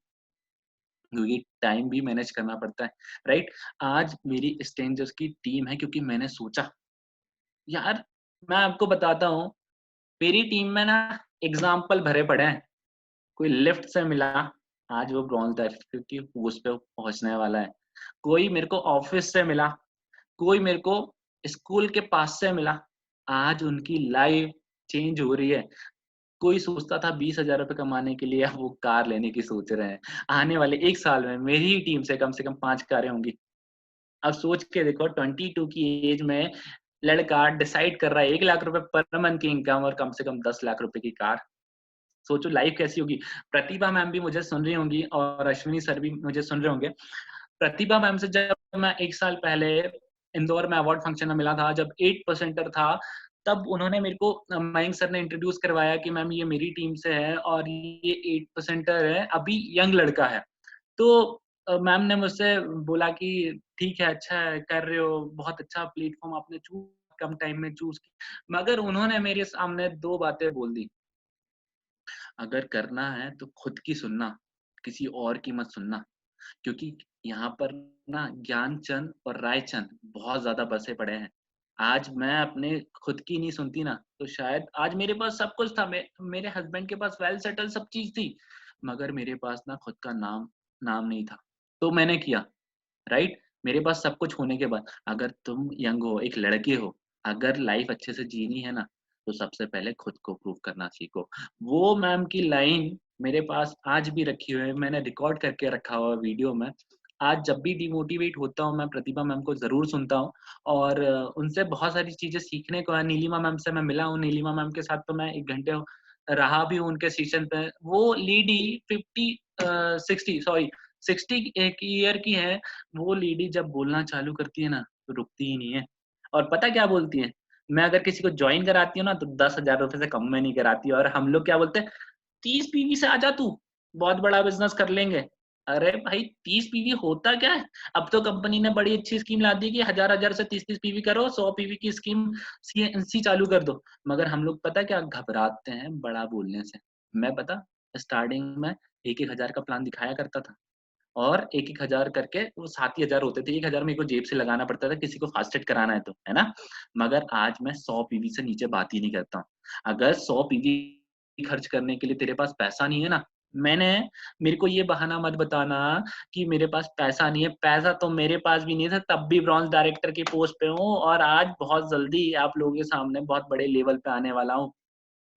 क्योंकि टाइम भी मैनेज करना पड़ता है, राइट? आज मेरी स्ट्रेंजर्स की टीम है क्योंकि मैंने सोचा, यार मैं आपको बताता हूँ, मेरी टीम में ना एग्जाम्पल भरे पड़े हैं। कोई लिफ्ट से मिला, आज वो ब्रॉन्ज डायरेक्टर क्योंकि उस पे पहुंचने वाला है। कोई मेरे को ऑफिस से मिला, कोई मेरे को स्कूल के पास से मिला, आज उनकी लाइफ चेंज हो रही है। कोई सोचता था 20,000 रुपए कमाने के लिए, अब वो कार लेने की सोच रहे हैं। आने वाले 1 साल में मेरी ही टीम से कम 5 कारें होंगी। अब सोच के देखो 22 की एज में लड़का डिसाइड कर रहा है 1 लाख रुपए पर मंथ की इनकम और कम से कम 10 लाख रुपए की कार। सोचो लाइफ कैसी होगी। प्रतिभा मैम भी मुझे सुन रही होंगी और अश्विनी सर भी मुझे सुन रहे होंगे। प्रतिभा मैम से जब मैं 1 साल पहले इंदौर में अवार्ड फंक्शन में मिला था, जब 8% था, तब उन्होंने मेरे को मयंक सर ने इंट्रोड्यूस करवाया कि मैम ये मेरी टीम से है और ये 8% है, अभी यंग लड़का है। तो मैम ने मुझसे बोला कि ठीक है, अच्छा है, कर रहे हो, बहुत अच्छा प्लेटफॉर्म आपने चूज कम टाइम में चूज किया। मगर उन्होंने मेरे सामने 2 बातें बोल दी, अगर करना है तो खुद की सुनना, किसी और की मत सुनना। क्योंकि यहाँ पर ना ज्ञानचंद और रायचंद बहुत ज्यादा बसे पड़े हैं। आज मैं अपने खुद की नहीं सुनती ना, तो शायद आज मेरे पास सब कुछ था, मेरे हस्बैंड के पास वेल सेटल सब चीज थी, मगर मेरे पास ना खुद का नाम नाम नहीं था। तो मैंने किया, राइट। मेरे पास सब कुछ होने के बाद, अगर तुम यंग हो, एक लड़के हो, अगर लाइफ अच्छे से जीनी है ना, तो सबसे पहले खुद को प्रूव करना सीखो। वो मैम की लाइन मेरे पास आज भी रखी हुई है, मैंने रिकॉर्ड करके रखा हुआ है वीडियो में। आज जब भी डिमोटिवेट होता हूँ, मैं प्रतिभा मैम को जरूर सुनता हूँ और उनसे बहुत सारी चीजें सीखने को है। नीलिमा मैम से मैं मिला हूँ, नीलिमा मैम के साथ तो मैं 1 घंटे रहा भी हूँ उनके सेशन पे। वो लेडी 60 एक ईयर की है। वो लेडी जब बोलना चालू करती है ना, तो रुकती ही नहीं है। और पता क्या बोलती है, मैं अगर किसी को ज्वाइन कराती हूँ ना, तो 10,000 रुपए से कम में नहीं कराती। और हम लोग क्या बोलते हैं, 30 पीवी से आ जा तू, बहुत बड़ा बिजनेस कर लेंगे। अरे भाई 30 पीवी होता क्या है? अब तो कंपनी ने बड़ी अच्छी स्कीम ला दी कि 1000 से 30 पीवी करो, 100 पीवी की स्कीम सीएनसी चालू कर दो। मगर हम लोग पता क्या घबराते हैं बड़ा बोलने से। मैं पता स्टार्टिंग में 1-1 हजार का प्लान दिखाया करता था, और 1-1 हजार करके वो 7 ही हजार होते थे। 1 हजार मेरे को जेब से लगाना पड़ता था किसी को फास्टेड कराना है तो, है ना। मगर आज मैं 100 पीवी से नीचे बात ही नहीं करता हूँ। अगर 100 पीवी खर्च करने के लिए तेरे पास पैसा नहीं है ना, मैंने मेरे को ये बहाना मत बताना कि मेरे पास पैसा नहीं है। पैसा तो मेरे पास भी नहीं था, तब भी ब्रॉन्ज डायरेक्टर की पोस्ट पे हूँ और आज बहुत जल्दी आप लोगों के सामने बहुत बड़े लेवल पे आने वाला हूँ।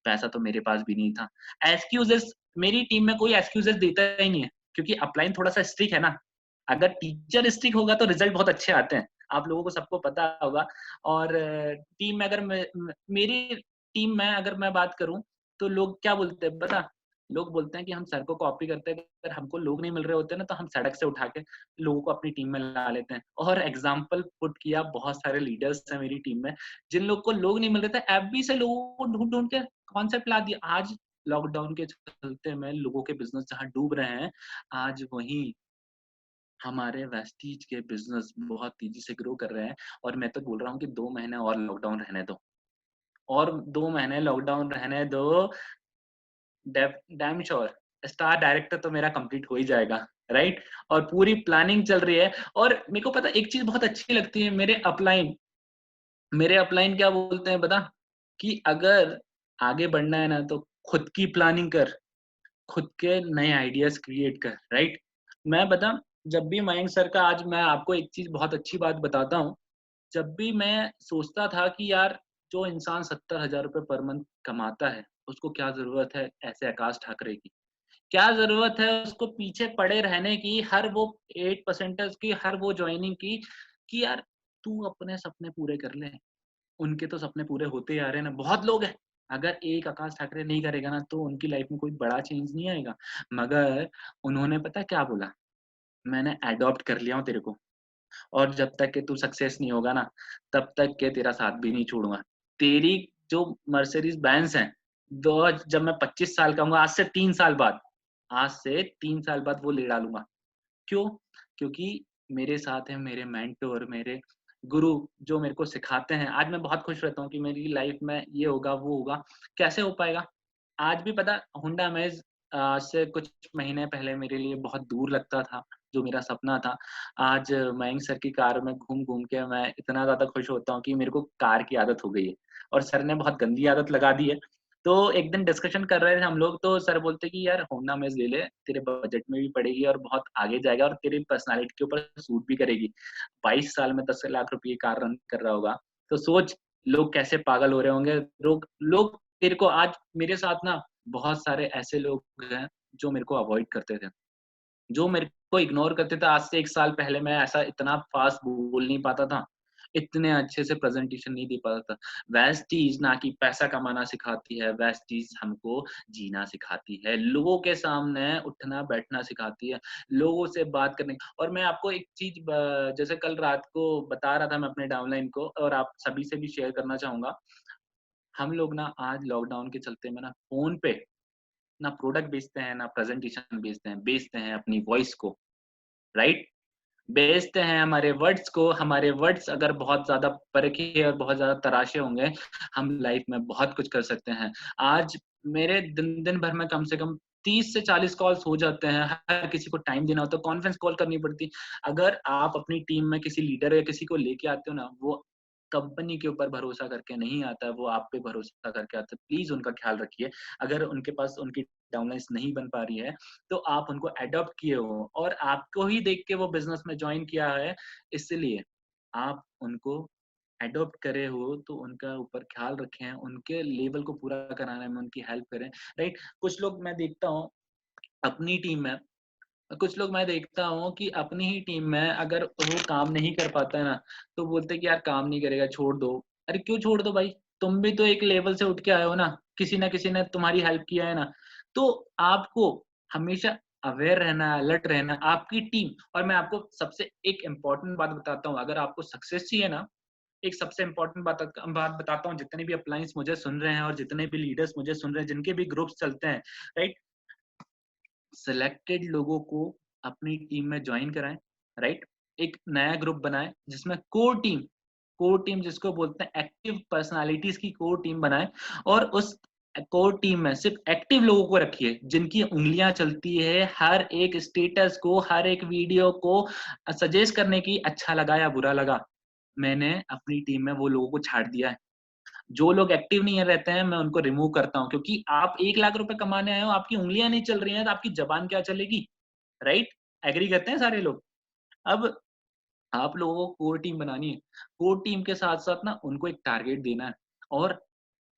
पैसा तो मेरे पास भी नहीं था। एक्सक्यूजेस, मेरी टीम में कोई एक्सक्यूजेस देता ही नहीं है, क्योंकि अपलाइन थोड़ा सा स्ट्रिक्ट है ना। अगर टीचर स्ट्रिक्ट होगा तो रिजल्ट बहुत अच्छे आते हैं, आप लोगों को सबको पता होगा। और टीम में अगर मेरी टीम में अगर मैं बात करूं, तो लोग क्या बोलते हैं पता, लोग बोलते हैं कि हम सर को कॉपी करते हैं, अगर हमको लोग नहीं मिल रहे होते ना, तो हम सड़क से उठा के लोगों को अपनी टीम में ला लेते हैं। और एग्जाम्पल पुट किया, बहुत सारे लीडर्स हैं मेरी टीम में, जिन लोग को लोग नहीं मिल रहे थे, एफबी से लोगों को ढूंढ ढूंढ के कॉन्सेप्ट ला दिया। आज लॉकडाउन के चलते में लोगों के बिजनेस जहाँ डूब रहे हैं, आज वहीं हमारे वेस्टीज के बिजनेस बहुत तेजी से ग्रो कर रहे हैं। और मैं तो बोल रहा हूँ कि 2 महीने और लॉकडाउन रहने दो, और 2 महीने लॉकडाउन रहने दो, डैम श्योर स्टार डायरेक्टर तो मेरा कंप्लीट हो ही जाएगा, राइट। और पूरी प्लानिंग चल रही है। और मेरे को पता एक चीज बहुत अच्छी लगती है, मेरे अपलाइन क्या बोलते हैं बता, कि अगर आगे बढ़ना है ना, तो खुद की प्लानिंग कर, खुद के नए आइडियाज क्रिएट कर, राइट। मैं बता, जब भी मयंक सर का, आज मैं आपको एक चीज बहुत अच्छी बात बताता हूँ। जब भी मैं सोचता था कि यार, जो इंसान 70,000 रुपए पर मंथ कमाता है, उसको क्या जरूरत है ऐसे आकाश ठाकरे की, क्या जरूरत है उसको पीछे पड़े रहने की, हर वो 8% की, हर वो ज्वाइनिंग की, कि यार तू अपने सपने पूरे कर ले। उनके तो सपने पूरे होते ही आ रहे हैं ना, बहुत लोग हैं। अगर एक आकाश ठाकरे नहीं करेगा ना, तो उनकी लाइफ में कोई बड़ा चेंज नहीं आएगा। मगर उन्होंने पता क्या बोला, मैंने अडॉप्ट कर लिया हूँ तेरे को, और जब तक के तू सक्सेस नहीं होगा ना, तब तक के तेरा साथ भी नहीं छोड़ूंगा। तेरी जो मर्सिडीज बेंज है, दो जब मैं 25 साल का हूँ, आज से 3 साल बाद वो ले डालूंगा। क्यों? क्योंकि मेरे साथ है मेरे मेंटोर, मेरे गुरु, जो मेरे को सिखाते हैं। आज मैं बहुत खुश रहता हूँ कि मेरी लाइफ में ये होगा वो होगा। कैसे हो पाएगा? आज भी पता, हुंडा अमेज आज से कुछ महीने पहले मेरे लिए बहुत दूर लगता था, जो मेरा सपना था। आज मयंक सर की कार में घूम घूम के मैं इतना ज्यादा खुश होता हूँ कि मेरे को कार की आदत हो गई है, और सर ने बहुत गंदी आदत लगा दी है। तो एक दिन डिस्कशन कर रहे थे हम लोग, तो सर बोलते कि यार होंडा अमेज ले ले, तेरे बजट में भी पड़ेगी और बहुत आगे जाएगा और तेरी पर्सनैलिटी के ऊपर सूट भी करेगी। 22 साल में 10 लाख रुपए की कार रन कर रहा होगा, तो सोच लोग कैसे पागल हो रहे होंगे। लोग लोग तेरे को आज मेरे साथ ना बहुत सारे ऐसे लोग हैं जो मेरे को अवॉइड करते थे, जो मेरे को इग्नोर करते थे। आज से 1 साल पहले मैं ऐसा इतना फास्ट बोल नहीं पाता था, इतने अच्छे से प्रेज़ेंटेशन नहीं दे पाता था। वेस्टीज़ ना कि पैसा कमाना सिखाती है, वेस्टीज़ हमको जीना सिखाती है, लोगों के सामने उठना-बैठना सिखाती है, लोगों से बात करने। और मैं आपको एक चीज़ ब जैसे कल रात को बता रहा था मैं अपने डाउनलाइन को, और आप सभी से भी शेयर करना चाहूँगा। हम लोग ना आज लॉकडाउन के चलते में ना फ़ोन पे ना प्रोडक्ट बेचते हैं, ना प्रेज़ेंटेशन बेचते हैं अपनी वॉइस को, राइट? बेचते हैं हमारे वर्ड्स को। हमारे वर्ड्स अगर बहुत ज़्यादा परखे और बहुत ज़्यादा तराशे होंगे, हम लाइफ में बहुत कुछ कर सकते हैं। आज मेरे दिन भर में कम से कम 30 से 40 कॉल्स हो जाते हैं। हर किसी को टाइम देना होता है, कॉन्फ्रेंस कॉल करनी पड़ती है। अगर आप अपनी टीम में किसी लीडर या किसी को लेके आते हो ना, वो कंपनी के ऊपर भरोसा करके नहीं आता है, वो आप पे भरोसा करके आता है। प्लीज़ उनका ख़्याल रखिए। अगर उनके पास उनकी डाउनलाइन्स नहीं बन पा रही है, तो आप उनको एडॉप्ट किए हो और आपको ही देख के वो बिज़नेस में जॉइन किया है, इसलिए आप उनको एडॉप्ट करे हो, तो उनका ऊपर ख़्याल रखें, उनके लेवल को पूरा कराने में उनकी हेल्प करें, राइट? कुछ लोग मैं देखता हूँ अपनी टीम में, कुछ लोग मैं देखता हूँ कि अपनी ही टीम में अगर वो काम नहीं कर पाता है ना, तो बोलते हैं कि यार काम नहीं करेगा, छोड़ दो। अरे क्यों छोड़ दो भाई? तुम भी तो एक लेवल से उठ के आए हो ना, किसी न किसी ने तुम्हारी हेल्प किया है ना। तो आपको हमेशा अवेयर रहना है, अलर्ट रहना है, आपकी टीम। और मैं आपको सबसे एक इम्पोर्टेंट बात बताता हूँ, अगर आपको सक्सेस चाहिए ना, एक सबसे इम्पोर्टेंट बात बताता हूँ, जितने भी अपलायंस मुझे सुन रहे हैं और जितने भी लीडर्स मुझे सुन रहे हैं, जिनके भी ग्रुप्स चलते हैं, राइट? सिलेक्टेड लोगों को अपनी टीम में जॉइन कराएं, राइट? एक नया ग्रुप बनाएं जिसमें कोर टीम जिसको बोलते हैं एक्टिव पर्सनालिटीज की कोर टीम बनाएं, और उस कोर टीम में सिर्फ एक्टिव लोगों को रखिए जिनकी उंगलियां चलती है हर एक स्टेटस को, हर एक वीडियो को सजेस्ट करने की, अच्छा लगा या बुरा लगा। मैंने अपनी टीम में वो लोगों को छाड़ दिया है। जो लोग एक्टिव नहीं रहते हैं, मैं उनको रिमूव करता हूँ, क्योंकि आप 1 लाख रुपए कमाने आए हो, आपकी उँगलियाँ नहीं चल रही हैं, तो आपकी ज़बान क्या चलेगी, राइट? एग्री करते हैं सारे लोग। अब आप लोगों को कोर टीम बनानी है। कोर टीम के साथ-साथ ना उनको एक टारगेट देना है, और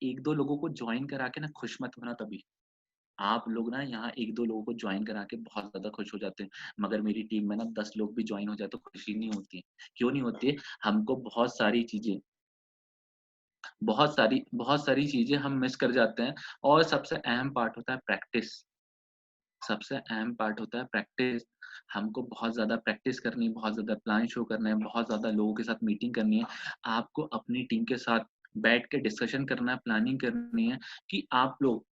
1-2 लोगों को जॉइन करा के ना खुश मत होना तभी। आप लोग ना यहाँ 1-2 लोगों को जॉइन करा के बहुत ज़्यादा खुश हो जाते हैं, मगर मेरी टीम में ना 10 लोग भी जॉइन हो जाए तो खुशी नहीं होती है। क्यों नहीं होती है? हमको बहुत सारी चीज़ें हम मिस कर जाते हैं, और सबसे अहम पार्ट होता है प्रैक्टिस। सबसे अहम पार्ट होता है प्रैक्टिस। हमको बहुत ज़्यादा प्रैक्टिस करनी है, बहुत ज़्यादा प्लान शो करना है, बहुत ज़्यादा लोगों के साथ मीटिंग करनी है। आपको अपनी टीम के साथ बैठ के डिस्कशन करना है, प्लानिंग करनी है कि आप लोग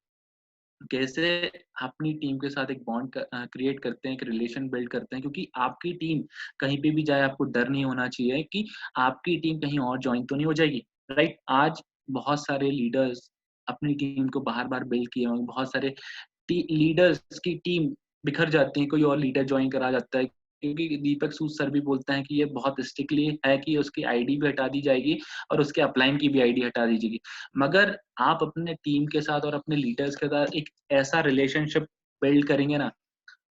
कैसे अपनी टीम के साथ एक बॉन्ड क्रिएट करते हैं, एक रिलेशन बिल्ड करते हैं, क्योंकि आपकी टीम कहीं पे भी जाए आपको डर नहीं होना चाहिए कि आपकी टीम कहीं और जॉइन तो नहीं हो जाएगी, राइट? आज बहुत सारे लीडर्स अपनी टीम को बार-बार बिल्ड किए होंगे, बहुत सारे लीडर्स की टीम बिखर जाती है, कोई और लीडर ज्वाइन करा जाता है, क्योंकि दीपक सूद सर भी बोलते हैं कि ये बहुत स्ट्रिक्टली है कि उसकी आईडी भी हटा दी जाएगी और उसके अपलाइन की भी आईडी हटा दी जाएगी। मगर आप अपने टीम के साथ और अपने लीडर्स के साथ एक ऐसा रिलेशनशिप बिल्ड करेंगे ना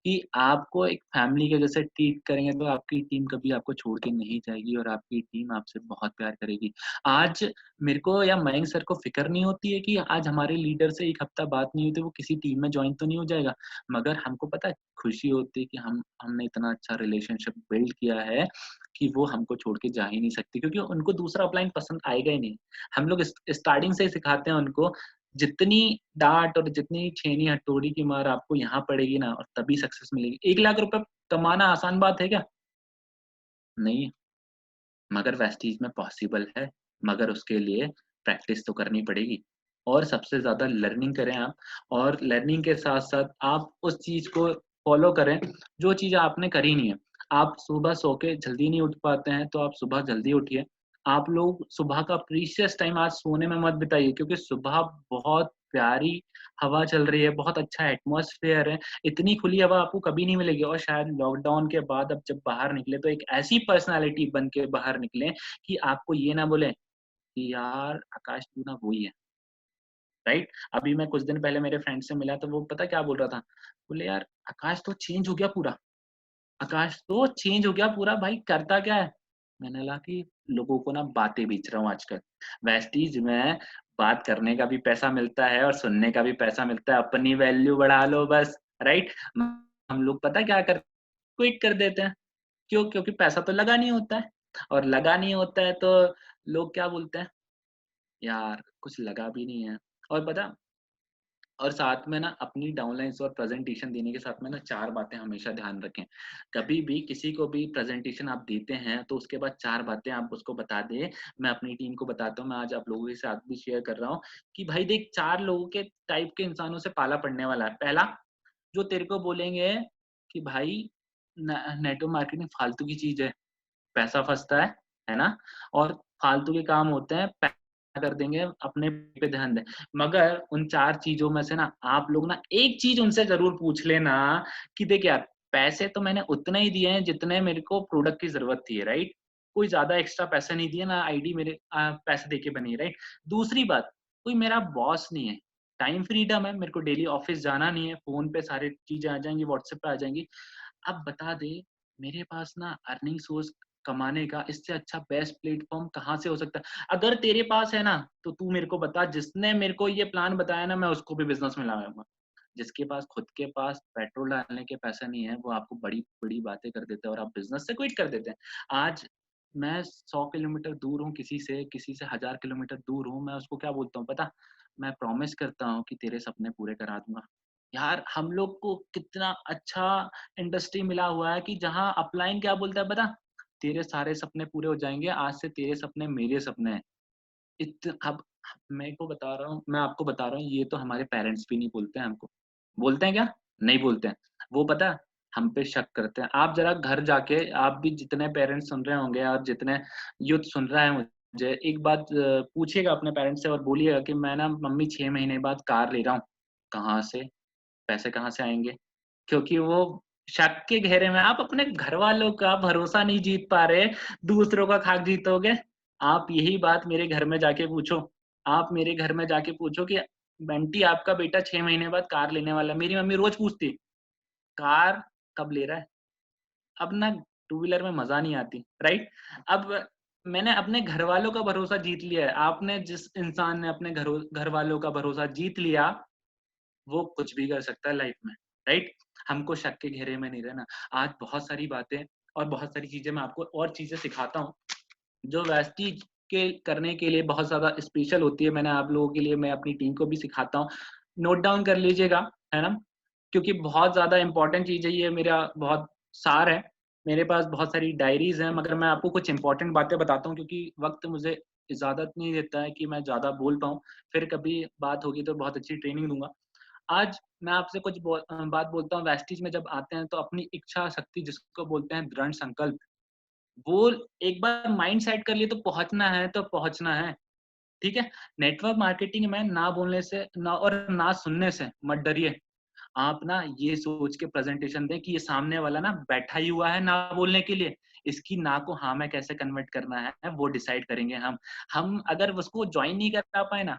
कि आपको एक फैमिली के जैसे ट्रीट करेंगे, तो आपकी टीम कभी आपको छोड़ के नहीं जाएगी और आपकी टीम आपसे बहुत प्यार करेगी। आज मेरे को या मयंक सर को फ़िक्र नहीं होती है कि आज हमारे लीडर से 1 हफ्ता बात नहीं हुई, तो वो किसी टीम में जॉइन तो नहीं हो जाएगा। मगर हमको पता है, खुशी होती है कि हमने इतना अच्छा रिलेशनशिप बिल्ड किया है कि वो हमको छोड़ के जा ही नहीं सकती, क्योंकि उनको दूसरा अपलाइन पसंद आएगा ही नहीं। हम लोग स्टार्टिंग से ही सिखाते हैं उनको, जितनी डाँट और जितनी छेनी हथौड़ी की मार आपको यहाँ पड़ेगी ना, और तभी सक्सेस मिलेगी। 1 लाख रुपए कमाना आसान बात है क्या? नहीं है, मगर वेस्टीज में पॉसिबल है, मगर उसके लिए प्रैक्टिस तो करनी पड़ेगी। और सबसे ज़्यादा लर्निंग करें आप, और लर्निंग के साथ-साथ आप उस चीज़ को फ़ॉलो करें, जो चीज़ आपने करी नहीं है। आप सुबह सो के जल्दी नहीं उठ पाते हैं, तो आप सुबह जल्दी उठिए। आप लोग सुबह का प्रीशियस टाइम आज सोने में मत बिताइए, क्योंकि सुबह बहुत प्यारी हवा चल रही है, बहुत अच्छा एटमॉस्फेयर है। इतनी खुली हवा आपको कभी नहीं मिलेगी, और शायद लॉकडाउन के बाद अब जब बाहर निकले, तो एक ऐसी पर्सनैलिटी बन के बाहर निकलें कि आपको ये ना बोलें कि यार आकाश तू ना वो ही है। राइट। अभी मैं कुछ दिन पहले मेरे फ्रेंड से मिला तो वो पता क्या बोल रहा था, बोले यार आकाश तो चेंज हो गया पूरा, आकाश तो चेंज हो गया पूरा, भाई करता क्या है? मैंने कहा कि लोगों को ना बातें बेच रहा हूँ आजकल। वेस्टीज में बात करने का भी पैसा मिलता है और सुनने का भी पैसा मिलता है, अपनी वैल्यू बढ़ा लो बस, राइट। हम लोग पता क्या कर क्विट कर देते हैं, क्यों? क्योंकि पैसा तो लगा नहीं होता है, और लगा नहीं होता है तो लोग क्या बोलते हैं, यार कुछ लगा भी नहीं है। और पता, और साथ में ना अपनी डाउनलाइंस और प्रेजेंटेशन देने के साथ में ना 4 बातें हमेशा ध्यान रखें। कभी भी किसी को भी प्रेजेंटेशन आप देते हैं तो उसके बाद 4 बातें आप उसको बता दें। मैं अपनी टीम को बताता हूँ, मैं आज आप लोगों के साथ भी शेयर कर रहा हूँ कि भाई देख 4 लोगों के टाइप के इंसानों से पाला पड़ने वाला है। पहला, जो तेरे को बोलेंगे कि भाई नेटवर्क मार्केटिंग फालतू की चीज़ है, पैसा फँसता है ना? और फालतू के काम होते हैं, कर देंगे, अपने पे ध्यान दें। मगर उन 4 चीज़ों में से ना आप लोग ना एक चीज़ उनसे ज़रूर पूछ लेना कि देख यार, पैसे तो मैंने उतने ही दिए हैं जितने मेरे को प्रोडक्ट की ज़रूरत थी, राइट? कोई ज़्यादा एक्स्ट्रा पैसे नहीं दिए, ना आईडी मेरे पैसे देके बनी है, राइट? दूसरी बात, कोई मेरा बॉस नहीं है, टाइम फ्रीडम है, मेरे को डेली ऑफ़िस जाना नहीं है, फ़ोन पे सारी चीज़ें आ जाएँगी, व्हाट्सएप पे आ जाएँगी। अब बता दे, मेरे पास ना अर्निंग सोर्स कमाने का इससे अच्छा बेस्ट प्लेटफ़ॉर्म कहाँ से हो सकता है? अगर तेरे पास है ना, तो तू मेरे को बता, जिसने मेरे को ये प्लान बताया ना, मैं उसको भी बिज़नेस में लगाऊँगा। जिसके पास खुद के पास पेट्रोल डालने के पैसे नहीं है, वो आपको बड़ी-बड़ी बातें कर देते हैं और आप बिज़नेस से क्विट कर देते हैं। आज मैं 100 किलोमीटर दूर हूँ किसी से 1000 किलोमीटर दूर हूँ, मैं उसको क्या बोलता हूँ पता? मैं प्रॉमिस करता हूँ कि तेरे सपने पूरे करा दूँगा। यार हम लोग को कितना अच्छा इंडस्ट्री मिला हुआ है कि जहाँ अपलाइन क्या बोलता है पता? तेरे सारे सपने पूरे हो जाएँगे, आज से तेरे सपने मेरे सपने हैं। अब मैं आपको बता रहा हूँ, ये तो हमारे पेरेंट्स भी नहीं बोलते हैं हमको। बोलते हैं क्या? नहीं बोलते हैं। वो पता है, हम पे शक करते हैं। आप ज़रा घर जाके आप भी जितने पेरेंट्स सुन रहे होंगे और जितने यूथ सुन रहा है मुझे, एक बात पूछिएगा अपने पेरेंट्स से और बोलिएगा कि मैं ना मम्मी 6 महीने बाद कार ले रहा हूँ। कहाँ से? पैसे कहाँ से आएँगे? क्योंकि वो शक के घेरे में आप अपने घरवालों का भरोसा नहीं जीत पा रहे, दूसरों का खाक जीतोगे? आप यही बात मेरे घर में जाके पूछो। आप मेरे घर में जाके पूछो कि बंटी आपका बेटा 6 महीने बाद कार लेने वाला है। मेरी मम्मी रोज़ पूछती, "कार कब ले रहा है?" अब ना टू व्हीलर में मज़ा नहीं आती, राइट? अब मैंने अपने घरवालों का भरोसा जीत लिया है। आपने जिस इंसान ने अपने घरवालों का भरोसा जीत लिया, वो कुछ भी कर सकता है लाइफ में, राइट? हमको शक के घेरे में नहीं रहना। आज बहुत सारी बातें और बहुत सारी चीज़ें मैं आपको और चीज़ें सिखाता हूँ, जो वेस्टीज के करने के लिए बहुत ज़्यादा स्पेशल होती है। मैंने आप लोगों के लिए मैं अपनी टीम को भी सिखाता हूँ। नोट डाउन कर लीजिएगा, है ना? क्योंकि बहुत ज़्यादा इम्पोर्टेंट चीज़ है ये, मेरा बहुत सार है। मेरे पास बहुत सारी डायरीज़ हैं, मगर मैं आपको कुछ इम्पोर्टेंट बातें बताता हूँ क्योंकि वक़्त मुझे इजाज़त नहीं देता है कि मैं ज़्यादा बोल पाऊँ। फिर कभी बात होगी तो बहुत अच्छी ट्रेनिंग दूँगा। आज मैं आपसे कुछ बात बोलता हूँ, वेस्टीज में जब आते हैं तो अपनी इच्छा शक्ति जिसको बोलते हैं दृढ़ संकल्प, वो एक बार माइंड सेट कर लिए तो पहुँचना है तो पहुँचना है, ठीक है? नेटवर्क मार्केटिंग में ना बोलने से ना और ना सुनने से मत डरिए। आप ना ये सोच के प्रेजेंटेशन दें कि ये सामने वाला ना बैठा ही हुआ है ना बोलने के लिए, इसकी ना को हाँ में कैसे कन्वर्ट करना है वो डिसाइड करेंगे हम। हम अगर उसको जॉइन नहीं करा पाए ना,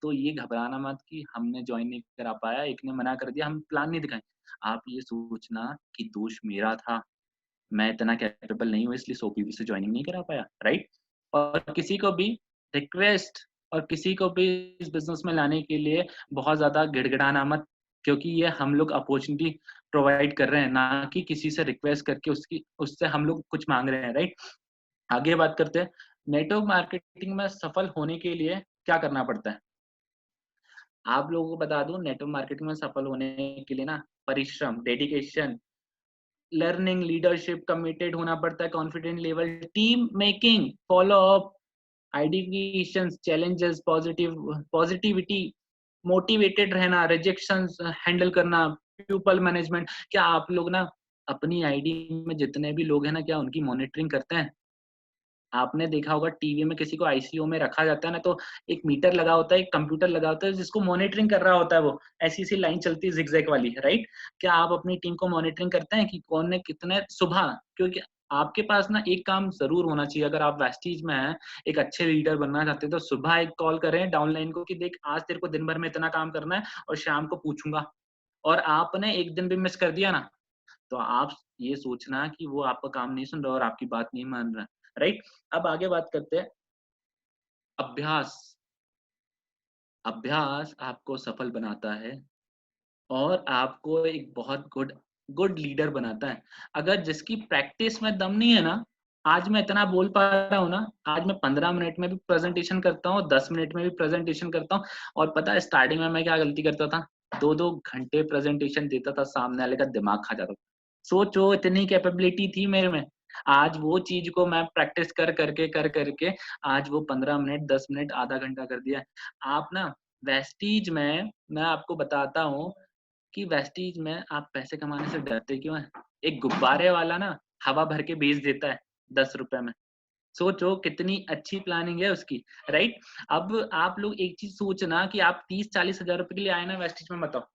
तो ये घबराना मत कि हमने जॉइन नहीं करा पाया, एक ने मना कर दिया, हम प्लान नहीं दिखाए। आप ये सोचना कि दोष मेरा था, मैं इतना कैपेबल नहीं हूँ इसलिए सोपीवी से जॉइनिंग नहीं करा पाया, राइट? और किसी को भी रिक्वेस्ट और किसी को भी इस बिज़नेस में लाने के लिए बहुत ज़्यादा गिड़गिड़ाना मत, क्योंकि ये हम लोग अपॉर्च्युनिटी प्रोवाइड कर रहे हैं, ना कि किसी से रिक्वेस्ट करके उससे हम लोग कुछ माँग रहे हैं, राइट? आगे बात करते हैं, नेटवर्क मार्केटिंग में सफल होने के लिए क्या करना पड़ता है? आप लोगों को बता दूँ, नेटवर्क मार्केटिंग में सफल होने के लिए ना परिश्रम, डेडिकेशन, लर्निंग, लीडरशिप, कमिटेड होना पड़ता है, confident level, team making, follow up, identifications, challenges, positivity, motivated रहना, रिजेक्शंस हैंडल करना, पीपल मैनेजमेंट। क्या आप लोग ना अपनी आईडी में जितने भी लोग हैं ना, क्या उनकी मॉनिटरिंग करते हैं? आपने देखा होगा टीवी में किसी को आईसीयू में रखा जाता है ना, तो एक मीटर लगा होता है, एक कंप्यूटर लगा होता है जिसको मॉनिटरिंग कर रहा होता है, वो ऐसी-ऐसी लाइन चलती है ज़िगज़ैग वाली, राइट? क्या आप अपनी टीम को मॉनिटरिंग करते हैं कि कौन ने कितने सुबह, क्योंकि आपके पास ना एक काम जरूर होना चाहिए, अगर आप वेस्टीज में हैं, एक अच्छे लीडर बनना चाहते हैं, तो सुबह एक कॉल करें डाउनलाइन को कि देख आज तेरे को दिन भर में इतना काम करना है और शाम को पूछूंगा। और आपने एक दिन भी मिस कर दिया ना, तो आप ये सोचना कि वो आपका काम नहीं सुन रहा और आपकी बात नहीं मान रहा। राइट। अब आगे बात करते हैं। अभ्यास। अभ्यास आपको सफल बनाता है और आपको एक बहुत गुड गुड लीडर बनाता है। अगर जिसकी प्रैक्टिस में दम नहीं है ना, आज मैं इतना बोल पा रहा हूँ ना, आज मैं 15 मिनट में भी प्रेजेंटेशन करता हूँ, 10 मिनट में भी प्रेजेंटेशन करता हूँ। और पता है स्टार्टिंग में मैं क्या गलती करता था, 2-2 घंटे प्रेजेंटेशन देता था, सामने वाले का दिमाग खा जाता था। सोचो इतनी कैपेबिलिटी थी मेरे में। आज वो चीज को मैं प्रैक्टिस कर करके आज वो 15 मिनट, 10 मिनट, आधा घंटा कर दिया है। आप ना वेस्टीज में, मैं आपको बताता हूँ कि वेस्टीज में आप पैसे कमाने से डरते क्यों हैं? एक गुब्बारे वाला ना हवा भर के बेच देता है 10 रुपए में। सोचो कितनी अच्छी प्लानिंग है उसकी। राइट। अब आप लोग एक चीज सोचना कि आप 30-40 हजार रुपए के लिए आए ना वेस्टीज में, बताओ।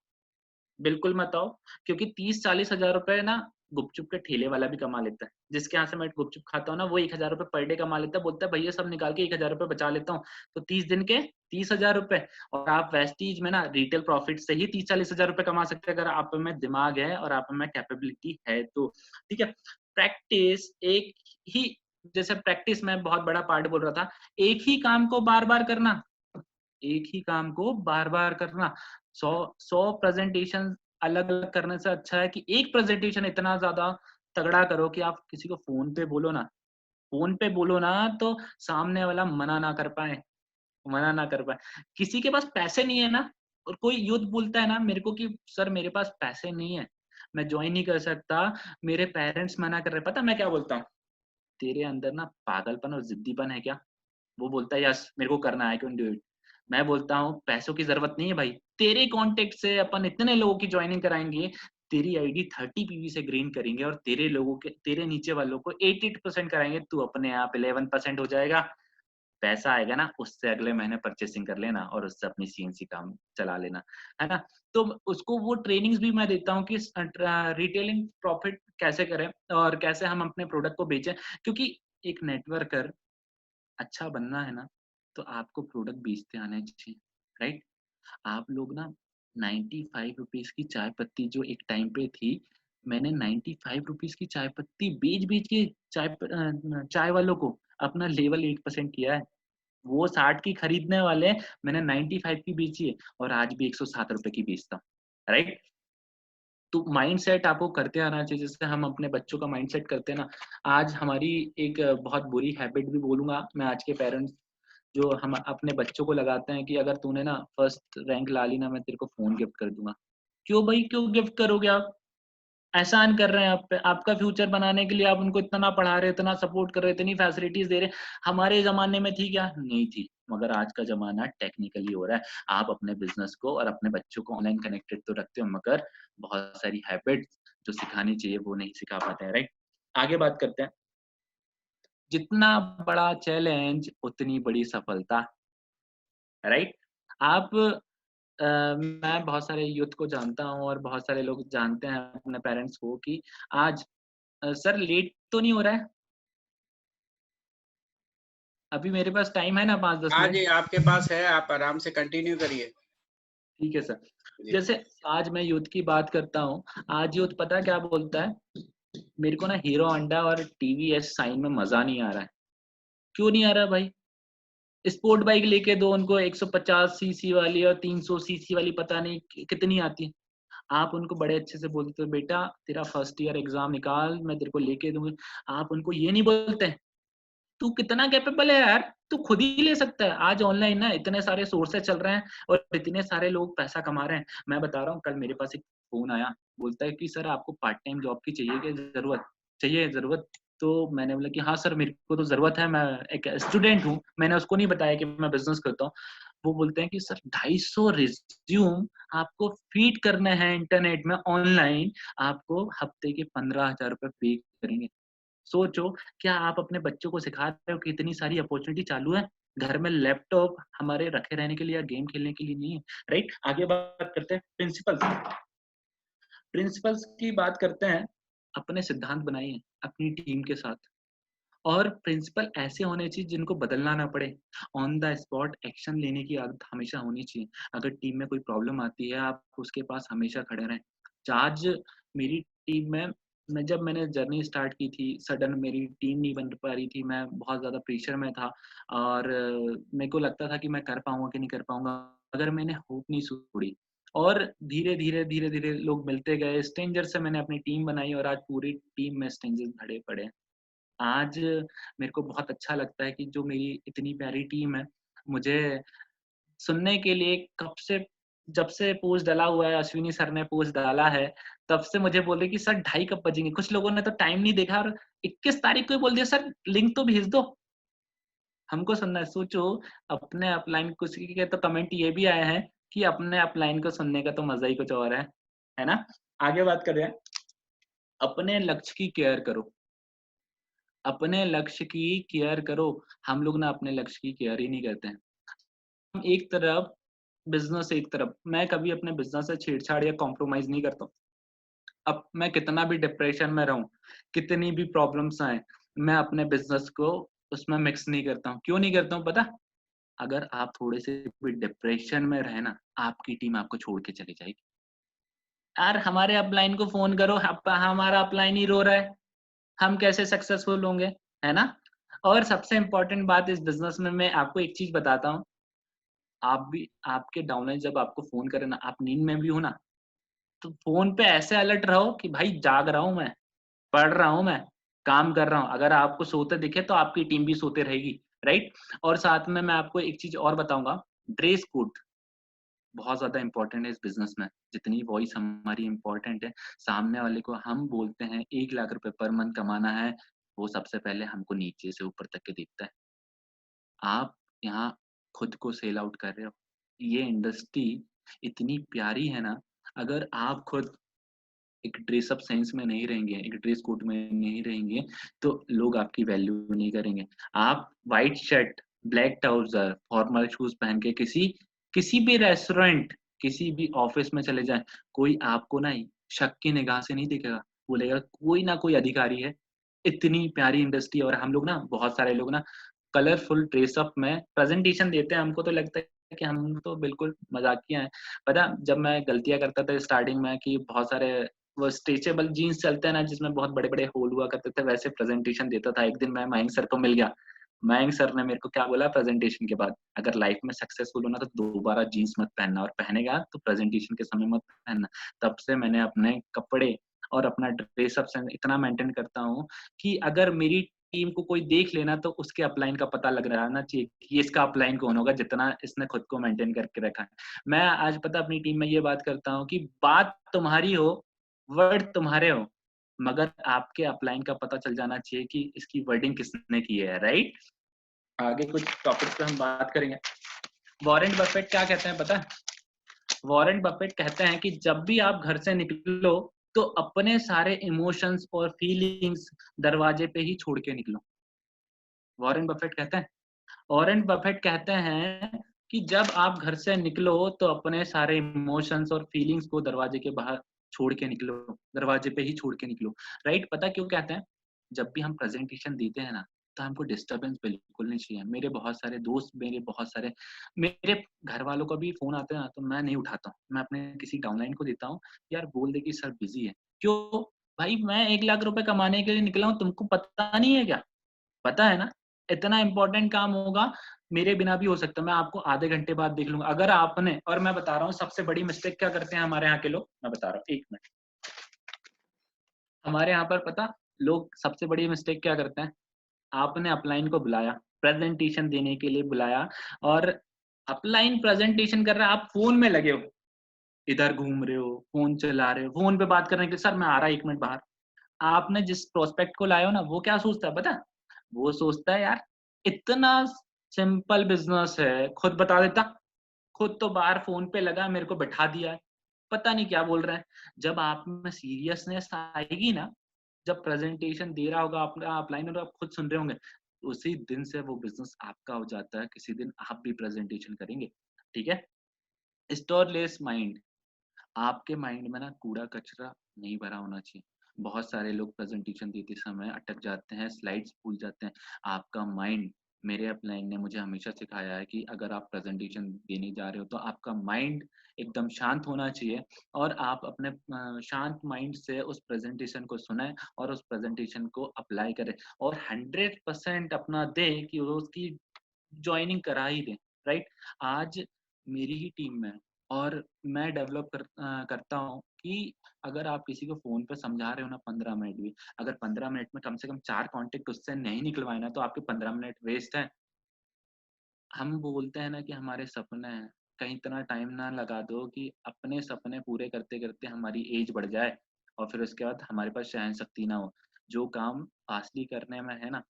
बिल्कुल मत आओ। क्योंकि 30-40 हजार रुपए ना गुपचुप के ठेले वाला भी कमा लेता है। जिसके यहाँ से मैं गुपचुप खाता हूँ ना, वो 1 हजार रुपए पर डे कमा लेता है। बोलता है भैया सब निकाल के 1 हजार रुपए बचा लेता हूँ, तो 30 दिन के 30 हजार रुपए। और आप वेस्टीज में ना रिटेल प्रॉफिट से ही 30-40 हजार रुपए कमा सकते हैं, अगर आप में दिमाग है और आप में कैपेबिलिटी है तो। ठीक है। प्रैक्टिस एक ही, जैसे प्रैक्टिस में बहुत बड़ा पार्ट बोल रहा था, एक ही काम को बार बार करना। एक ही काम को बार बार करना। 100 प्रेजेंटेशन अलग अलग करने से अच्छा है कि एक प्रेजेंटेशन इतना ज्यादा तगड़ा करो कि आप किसी को फोन पे बोलो ना, फोन पे बोलो ना तो सामने वाला मना ना कर पाए, मना ना कर पाए। किसी के पास पैसे नहीं है ना, और कोई यूथ बोलता है ना मेरे को कि सर मेरे पास पैसे नहीं है, मैं ज्वाइन नहीं कर सकता, मेरे पेरेंट्स मना कर रहे, पता मैं क्या बोलता हूँ? तेरे अंदर ना पागलपन और जिद्दीपन है क्या? वो बोलता है यस मेरे को करना है, आई कैन डू इट। मैं बोलता हूँ पैसों की जरूरत नहीं है भाई, तेरे कॉन्टेक्ट से अपन इतने लोगों की ज्वाइनिंग कराएंगे, तेरी आईडी 30 PV से ग्रीन करेंगे और तेरे लोगों के, तेरे नीचे वालों को 88% कराएंगे, तू अपने आप 11% हो जाएगा। पैसा आएगा ना, उससे अगले महीने परचेसिंग कर लेना और उससे अपनी सीएनसी काम चला लेना, है ना। तो उसको वो ट्रेनिंग्स भी मैं देता हूँ कि रिटेलिंग प्रॉफिट कैसे करें और कैसे हम अपने प्रोडक्ट को बेचें। क्योंकि एक नेटवर्कर अच्छा बनना है ना, तो आपको प्रोडक्ट बेचते आने चाहिए। राइट। आप लोग ना 95 रुपीज की चाय पत्ती जो एक टाइम पे थी, मैंने 95 रुपीज की चाय पत्ती बेच बेच के चाय वालों को अपना लेवल 8% किया है। वो 60 की खरीदने वाले, मैंने 95 की बेची है और आज भी 107 रुपए की बेचता हूँ। राइट। तो माइंडसेट आपको करते आना चाहिए, जैसे हम अपने बच्चों का माइंडसेट करते हैं ना। आज हमारी एक बहुत बुरी हैबिट भी बोलूंगा मैं, आज के पेरेंट्स जो हम अपने बच्चों को लगाते हैं कि अगर तूने ना फर्स्ट रैंक ला ली ना, मैं तेरे को फोन गिफ्ट कर दूंगा। क्यों भाई, क्यों गिफ्ट करोगे आप? एहसान कर रहे हैं आप पे, आपका फ्यूचर बनाने के लिए आप उनको इतना पढ़ा रहे, इतना सपोर्ट कर रहे, इतनी फैसिलिटीज दे रहे। हमारे जमाने में थी क्या? नहीं थी। मगर आज का जमाना टेक्निकली हो रहा है। आप अपने बिजनेस को और अपने बच्चों को ऑनलाइन कनेक्टेड तो रखते हो, मगर बहुत सारी हैबिट्स जो सिखानी चाहिए वो नहीं सिखा पाते हैं। राइट। आगे बात करते हैं। जितना बड़ा चैलेंज उतनी बड़ी सफलता। राइट। आप मैं बहुत सारे यूथ को जानता हूँ और बहुत सारे लोग जानते हैं अपने पेरेंट्स को कि आज सर लेट तो नहीं हो रहा है? अभी मेरे पास टाइम है ना 5-10 हाँ मिनट? जी, आपके पास है, आप आराम से कंटिन्यू करिए। ठीक है सर। जी। जैसे आज मैं यूथ की बात करता हूँ, आज यूथ पता क्या बोलता है? मेरे को ना हीरो होंडा और टीवीएस साइन में मजा नहीं आ रहा है। क्यों नहीं आ रहा भाई? स्पोर्ट बाइक लेके दो उनको, 150 सीसी वाली और 300 सीसी वाली, पता नहीं कितनी आती है। आप उनको बड़े अच्छे से बोलते हो बेटा तेरा फर्स्ट ईयर एग्जाम निकाल, मैं तेरे को लेके दूंगा। आप उनको ये नहीं बोलते तू कितना कैपेबल है यार, तू खुद ही ले सकता है। आज ऑनलाइन ना इतने सारे सोर्सेज चल रहे हैं और इतने सारे लोग पैसा कमा रहे हैं। मैं बता रहा हूँ, कल मेरे पास एक फोन आया, बोलता है कि सर आपको पार्ट टाइम जॉब की चाहिए क्या, जरूरत चाहिए जरूरत? तो मैंने बोला कि हाँ सर मेरे को तो जरूरत है, मैं एक स्टूडेंट हूँ। मैंने उसको नहीं बताया कि मैं बिजनेस करता हूँ। वो बोलते हैं कि सर 250 रिज्यूम आपको फीड करने हैं इंटरनेट में ऑनलाइन, आपको हफ्ते के 15,000 रुपए पे करेंगे। सोचो, क्या आप अपने बच्चों को सिखा रहे हो कि इतनी सारी अपॉर्चुनिटी चालू है? घर में लैपटॉप हमारे रखे रहने के लिए या गेम खेलने के लिए नहीं है। राइट। आगे बात करते हैं प्रिंसिपल्स। प्रिंसिपल्स की बात करते हैं। अपने सिद्धांत बनाइए अपनी टीम के साथ, और प्रिंसिपल ऐसे होने चाहिए जिनको बदलना ना पड़े। ऑन द स्पॉट एक्शन लेने की आदत हमेशा होनी चाहिए। अगर टीम में कोई प्रॉब्लम आती है, आप उसके पास हमेशा खड़े रहें। आज मेरी टीम में, जब मैंने जर्नी स्टार्ट की थी, सडन मेरी टीम नहीं बन पा रही थी, मैं बहुत ज़्यादा प्रेशर में था और मेरे को लगता था कि मैं कर पाऊँगा कि नहीं कर पाऊँगा, मगर मैंने होप नहीं छोड़ी और धीरे-धीरे लोग मिलते गए। स्ट्रेंजर से मैंने अपनी टीम बनाई और आज पूरी टीम में स्ट्रेंजर्स भरे पड़े हैं। आज मेरे को बहुत अच्छा लगता है कि जो मेरी इतनी प्यारी टीम है, मुझे सुनने के लिए कब से, जब से पोस्ट डाला हुआ है, अश्विनी सर ने पोस्ट डाला है, तब से मुझे बोल रहे कि सर ढाई कब बजेंगे? कुछ लोगों ने तो टाइम नहीं देखा और 21 तारीख को ही बोल दिया सर लिंक तो भेज दो। हमको सुनना है। सोचो, अपने अपलाइन कुछ के तो कमेंट ये भी आए हैं कि अपने अपलाइन को सुनने का तो मज़ा ही कुछ और है ना? आगे बात करें, अपने लक्ष्य की केयर करो। अपने लक्ष्य की केयर करो। हम लोग ना अपने लक्ष्य की केयर ही नहीं करते हैं। हम एक तरफ बिज़नेस, एक तरफ मैं कभी अपने बिज़नेस से छेड़छाड़ या कॉम्प्रोमाइज़ नहीं करता हूँ। अब मैं कितना भी डिप्रेशन में रहूँ, कितनी भी प्रॉब्लम्स आएँ, मैं अपने बिज़नेस को उसमें मिक्स नहीं करता हूँ। क्यों नहीं करता हूँ पता? अगर आप थोड़े से भी डिप्रेशन में रहे ना, आपकी टीम आपको छोड़ के चली जाएगी। यार हमारे अपलाइन को फ़ोन करो, हप हमारा अपलाइन ही रो रहा है, हम कैसे सक्सेसफुल होंगे, है ना? और सबसे इम्पोर्टेंट बात इस बिज़नेस में मैं आपको एक चीज़ बताता हूँ, आप भी आपके डाउनलाइन जब आपको फ़ोन करे ना, आप नींद में भी हो ना, तो फ़ोन पे ऐसे अलर्ट रहो कि भाई जाग रहा हूँ मैं, पढ़ रहा हूँ मैं, काम कर रहा हूँ। अगर आपको सोते दिखे तो आपकी टीम भी सोते रहेगी, राइट? और साथ में मैं आपको एक चीज़ और बताऊँगा, ड्रेस कोड बहुत ज़्यादा इम्पोर्टेंट है इस बिज़नेस में। जितनी वॉइस हमारी इम्पोर्टेंट है, सामने वाले को हम बोलते हैं 1 लाख रुपए पर मंथ कमाना है, वो सबसे पहले हमको नीचे से ऊपर तक के देखता है। आप यहाँ खुद को सेल आउट कर रहे हो। ये इंडस्ट्री इतनी प्यारी है ना, अगर आप खुद एक ड्रेस अप सेंस में नहीं रहेंगे, एक ड्रेस कोड में नहीं रहेंगे, तो लोग आपकी वैल्यू नहीं करेंगे। आप white shirt, black trouser, formal shoes पहन के किसी किसी भी रेस्टोरेंट, किसी भी ऑफ़िस में चले जाएँ, कोई आपको ना शक की निगाह से नहीं देखेगा। बोलेगा कोई ना कोई अधिकारी है। इतनी प्यारी इंडस्ट्री, और हम लोग ना बहुत सारे लोग ना कलरफुल ड्रेस अप में प्रेज़ेंटेशन देते हैं, हमको तो लगता है कि हम तो बिल्कुल मज़ाकिया हैं। पता है जब मैं गलतियाँ करता था स्टार्टिंग में कि बहुत सारे वो स्ट्रेचेबल जीन्स चलते हैं ना जिसमें बहुत बड़े-बड़े होल हुआ करते थे, वैसे प्रेज़ेंटेशन देता था। एक दिन मैं मयंक सर को मिल गया। मयंक सर ने मेरे को क्या बोला प्रेज़ेंटेशन के बाद, "अगर लाइफ़ में सक्सेसफुल होना तो दोबारा जीन्स मत पहनना और पहनेगा तो प्रेज़ेंटेशन के समय मत पहनना।" तब से मैंने अपने कपड़े और अपना ड्रेस अप सेंस इतना मेंटेन करता हूँ कि अगर मेरी टीम को कोई देख लेना तो उसके अपलाइन का पता लग रहना चाहिए कि ये इसका अपलाइन कौन होगा जितना इसने खुद को मेंटेन करके रखा है। मैं आज पता अपनी टीम में ये बात करता हूँ कि बात तुम्हारी हो, वर्ड तुम्हारे हो, मगर आपके अपलाइन का पता चल जाना चाहिए कि इसकी वर्डिंग किसने की है, राइट? आगे कुछ टॉपिक्स पे हम बात करेंगे। वॉरेन बफेट क्या कहते हैं पता है? वॉरेन बफेट कहते हैं कि जब भी आप घर से निकलो तो अपने सारे इमोशंस और फीलिंग्स दरवाजे पे ही छोड़ के निकलो। वॉरेन बफेट कहते हैं। वॉरेन बफेट कहते हैं कि जब आप घर से निकलो तो अपने सारे इमोशंस और फीलिंग्स को दरवाजे के बाहर छोड़ के निकलो, दरवाजे पे ही छोड़ के निकलो, राइट? पता क्यों कहते हैं? जब भी हम प्रेजेंटेशन देते हैं ना, तो हमको डिस्टरबेंस बिल्कुल नहीं चाहिए। मेरे बहुत सारे दोस्त, मेरे घर वालों का भी फोन आता है ना, तो मैं नहीं उठाता हूँ। मैं अपने किसी डाउनलाइन को देता हूँ, यार बोल दे कि सर बिजी है। क्यों? भाई मैं 1 लाख रुपए कमाने के लिए निकला हूँ, तुमको पता नहीं है क्या? पता है ना? इतना इम्पोर्टेंट काम होगा, मेरे बिना भी हो सकता है, मैं आपको आधे घंटे बाद देख लूँगा। अगर आपने, और मैं बता रहा हूँ सबसे बड़ी मिस्टेक क्या करते हैं हमारे यहाँ के लोग, मैं बता रहा हूँ 1 मिनट। हमारे यहाँ पर पता लोग सबसे बड़ी मिस्टेक क्या करते हैं? आपने अपलाइन को बुलाया, प्रेज़ेंटेशन देने के लिए बुलाया और अपलाइन प्रेज़ेंटेशन कर रहा है, आप फ़ोन में लगे हो, इधर घूम रहे हो, फ़ोन चला रहे हो, फ़ोन पे बात करने के लिए, "सर मैं आ रहा 1 मिनट बाहर।" आपने जिस प्रोस्पेक्ट को लाए हो ना, वो क्या सोचता है पता है? वो सोचता है यार इतना सिंपल बिज़नेस है, खुद बता देता, खुद तो बाहर फ़ोन पे लगा मेरे को बैठा दिया है, पता नहीं क्या बोल रहा है। जब आप में सीरियसनेस आएगी ना, जब प्रेज़ेंटेशन दे रहा होगा अपना अपलाइन और आप खुद सुन रहे होंगे, उसी दिन से वो बिज़नेस आपका हो जाता है, किसी दिन आप भी प्रेज़ेंटेशन करेंगे, ठीक है? स्टोरलेस माइंड, आपके माइंड में ना कूड़ा-कचरा नहीं भरा होना चाहिए। बहुत सारे लोग प्रेजेंटेशन देते समय अटक जाते हैं, स्लाइड्स भूल जाते हैं। आपका माइंड, मेरे अपलाइन ने मुझे हमेशा सिखाया है कि अगर आप प्रेजेंटेशन देने जा रहे हो तो आपका माइंड एकदम शांत होना चाहिए और आप अपने शांत माइंड से उस प्रेजेंटेशन को सुनें और उस प्रेजेंटेशन को अप्लाई करें और 100% अपना दें कि वो उसकी जॉइनिंग करा ही दें, राइट? आज मेरी ही टीम में और मैं डेवलप करता हूँ कि अगर आप किसी को फ़ोन पे समझा रहे हो ना 15 मिनट भी, अगर 15 मिनट में कम से कम 4 कॉन्टैक्ट उससे नहीं निकलवाए ना, तो आपके 15 मिनट वेस्ट हैं। हम बोलते हैं ना कि हमारे सपने हैं, कहीं इतना टाइम ना लगा दो कि अपने सपने पूरे करते-करते हमारी एज बढ़ जाए और फिर उसके बाद हमारे पास सहनशक्ति ना हो। जो काम फास्टली करने में है ना,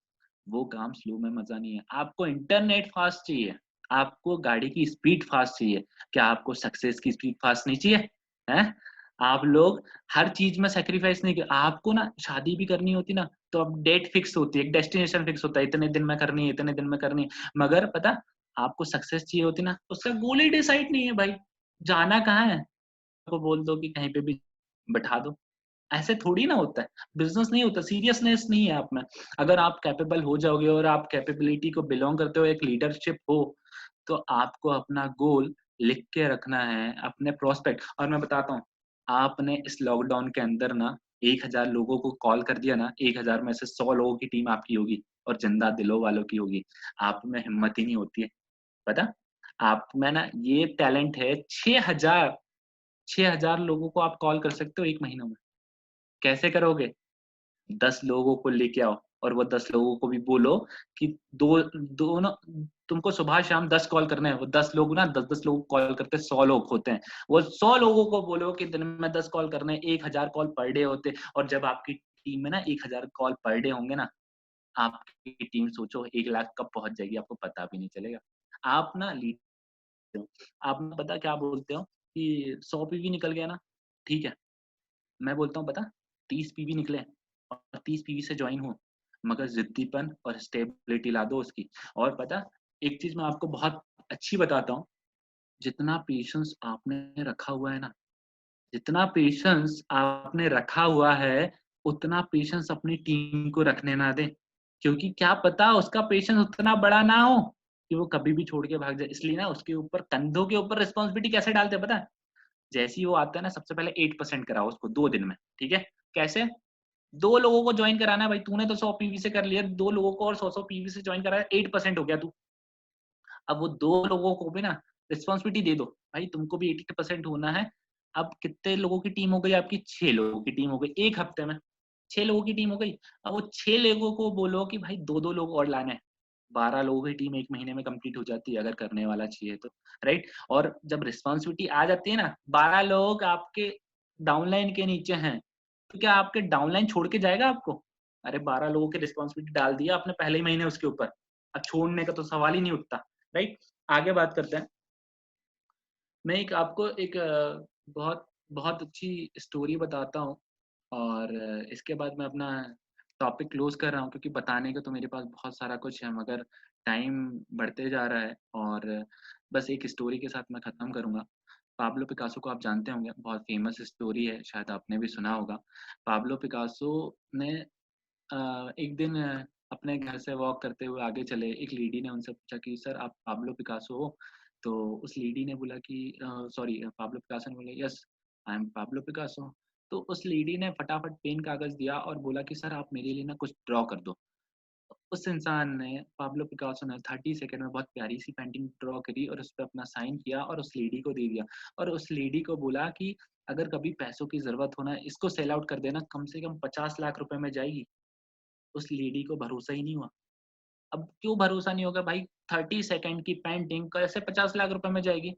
वो काम स्लो में मज़ा नहीं है। आपको इंटरनेट फास्ट चाहिए, आपको गाड़ी की स्पीड फास्ट चाहिए, क्या आपको सक्सेस की स्पीड फास्ट नहीं चाहिए? हैं? आप लोग हर चीज़ में सैक्रिफाइस नहीं आपको ना शादी भी करनी होती ना, तो अब डेट फिक्स होती है, एक डेस्टिनेशन फिक्स होता है, इतने दिन में करनी है, इतने दिन में करनी है। मगर पता आपको सक्सेस चाहिए होती ना, उसका गोल ही डिसाइड नहीं है भाई, जाना कहाँ है? को बोल दो कि कहीं पे भी बैठा दो। ऐसे थोड़ी ना होता है, बिज़नेस नहीं होता, सीरियसनेस नहीं है आप में। अगर आप कैपेबल हो जाओगे और आप कैपेबिलिटी को बिलॉन्ग करते हो, एक लीडरशिप हो, तो आपको अपना गोल लिख के रखना है, अपने प्रोस्पेक्ट और मैं बताता हूँ, आपने इस लॉकडाउन के अंदर ना 1000 लोगों को कॉल कर दिया ना, 1000 में से 100 लोगों की टीम आपकी होगी और जिंदा दिलों वालों की होगी। आप में हिम्मत ही नहीं होती है, पता? आप में ना ये टैलेंट है 6000 लोगों को आप कॉल कर सकते हो 1 महीने में। कैसे करोगे? 10 लोगों को लेके आओ और वो 10 लोगों को भी बोलो कि दो दोनों तुमको सुबह-शाम 10 कॉल करने हैं। वो 10 लोग ना 10-10 लोग कॉल करते हैं, 100 लोग होते हैं। वो 100 लोगों को बोलो कि दिन में 10 कॉल करने हैं, 1000 कॉल पर डे होते हैं और जब आपकी टीम में ना 1000 कॉल पर डे होंगे ना, आपकी टीम सोचो 1 लाख कब पहुँच जाएगी, आपको पता भी नहीं चलेगा। आप ना लीड हो, आप ना पता क्या बोलते हो कि 100 पीवी निकल गया ना, ठीक है। मैं बोलता हूँ पता 30 पीवी निकले और 30 पीवी से जॉइन हो, मगर ज़िद्दीपन और स्टेबिलिटी ला दो उसकी। और पता एक चीज़ मैं आपको बहुत अच्छी बताता हूँ, जितना पेशेंस आपने रखा हुआ है ना, जितना पेशेंस आपने रखा हुआ है, उतना पेशेंस अपनी टीम को रखने ना दें। क्योंकि क्या पता उसका पेशेंस उतना बड़ा ना हो कि वो कभी भी छोड़ के भाग जाए। इसलिए ना उसके ऊपर कंधों के ऊपर रिस्पॉन्सिबिलिटी कैसे डालते हैं पता है? जैसे ही वो आता है ना सबसे पहले 8% कराओ उसको 2 दिन में, ठीक है? कैसे? 2 लोगों को जॉइन कराना है भाई, तूने तो 100 पीवी से कर लिया, 2 लोगों को और 100-100 पीवी से जॉइन कराया, 8% हो गया तू। अब वो 2 लोगों को भी ना रिस्पॉन्सिबिलिटी दे दो, भाई तुमको भी 80% होना है। अब कितने लोगों की टीम हो गई आपकी? 6 लोगों की टीम हो गई, 1 हफ्ते में 6 लोगों की टीम हो गई। अब वो 6 लोगों को बोलो कि भाई 2-2 लोग और लाने हैं। 12 लोगों की टीम 1 महीने में कंप्लीट हो जाती है अगर करने वाला चाहिए तो, राइट? और जब रिस्पॉन्सिबिलिटी आ जाती है ना, 12 लोग आपके डाउनलाइन के नीचे हैं, तो क्या आपके डाउनलाइन छोड़ के जाएगा आपको? अरे 12 लोगों की रिस्पॉन्सिबिलिटी डाल दिया आपने पहले ही महीने उसके ऊपर, अब छोड़ने का तो सवाल ही नहीं उठता, राइट? आगे बात करते हैं। मैं एक आपको एक बहुत बहुत अच्छी स्टोरी बताता हूँ और इसके बाद मैं अपना टॉपिक क्लोज कर रहा हूँ क्योंकि बताने का तो मेरे पास बहुत सारा कुछ है मगर टाइम बढ़ते जा रहा है और बस एक स्टोरी के साथ मैं ख़त्म करूँगा। पाब्लो पिकासो को आप जानते होंगे, बहुत फेमस स्टोरी है, शायद आपने भी सुना होगा। पाब्लो पिकासो ने एक दिन अपने घर से वॉक करते हुए आगे चले, एक लेडी ने उनसे पूछा कि सर आप पाब्लो पिकासो हो? तो उस लेडी ने बोला कि सॉरी पाब्लो पिकासो ने बोला yes I am Pablo Picasso. तो उस लेडी ने फटाफट पेन कागज़ दिया और बोला कि सर आप मेरे लिए ना कुछ ड्रॉ कर दो। उस इंसान ने पाब्लो पिकासो ने 30 सेकंड में बहुत प्यारी-सी पेंटिंग ड्रॉ करी और उस पे अपना साइन किया और उस लेडी को दे दिया और उस लेडी को बोला कि अगर कभी पैसों की ज़रूरत हो ना, इसको सेल आउट कर देना, कम से कम 50 लाख रुपए में जाएगी। उस लेडी को भरोसा ही नहीं हुआ। अब क्यों भरोसा नहीं होगा भाई 30 सेकंड की पेंटिंग कैसे 50 लाख रुपए में जाएगी?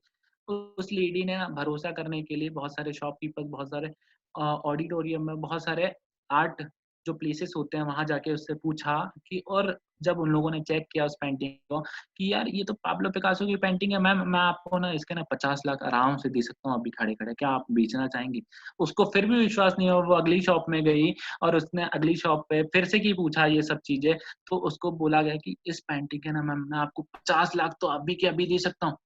उस लेडी ने ना भरोसा करने के लिए बहुत सारे शॉपकीपर्स, बहुत सारे ऑडिटोरियम में बहुत सारे आर्ट जो प्लेसेस होते हैं वहाँ जाके उससे पूछा कि और जब उन लोगों ने चेक किया उस पेंटिंग को कि यार ये तो पाब्लो पिकासो की पेंटिंग है मैम, मैं आपको ना इसके ना 50 लाख आराम से दे सकता हूँ अभी खड़े-खड़े, क्या आप बेचना चाहेंगी? उसको फिर भी विश्वास नहीं हुआ, वो अगली शॉप में गई और उसने अगली शॉप पे फिर से की पूछा ये सब चीज़ें, तो उसको बोला गया कि इस पेंटिंग के ना मैम मैं आपको 50 लाख तो अभी के अभी दे सकता हूँ।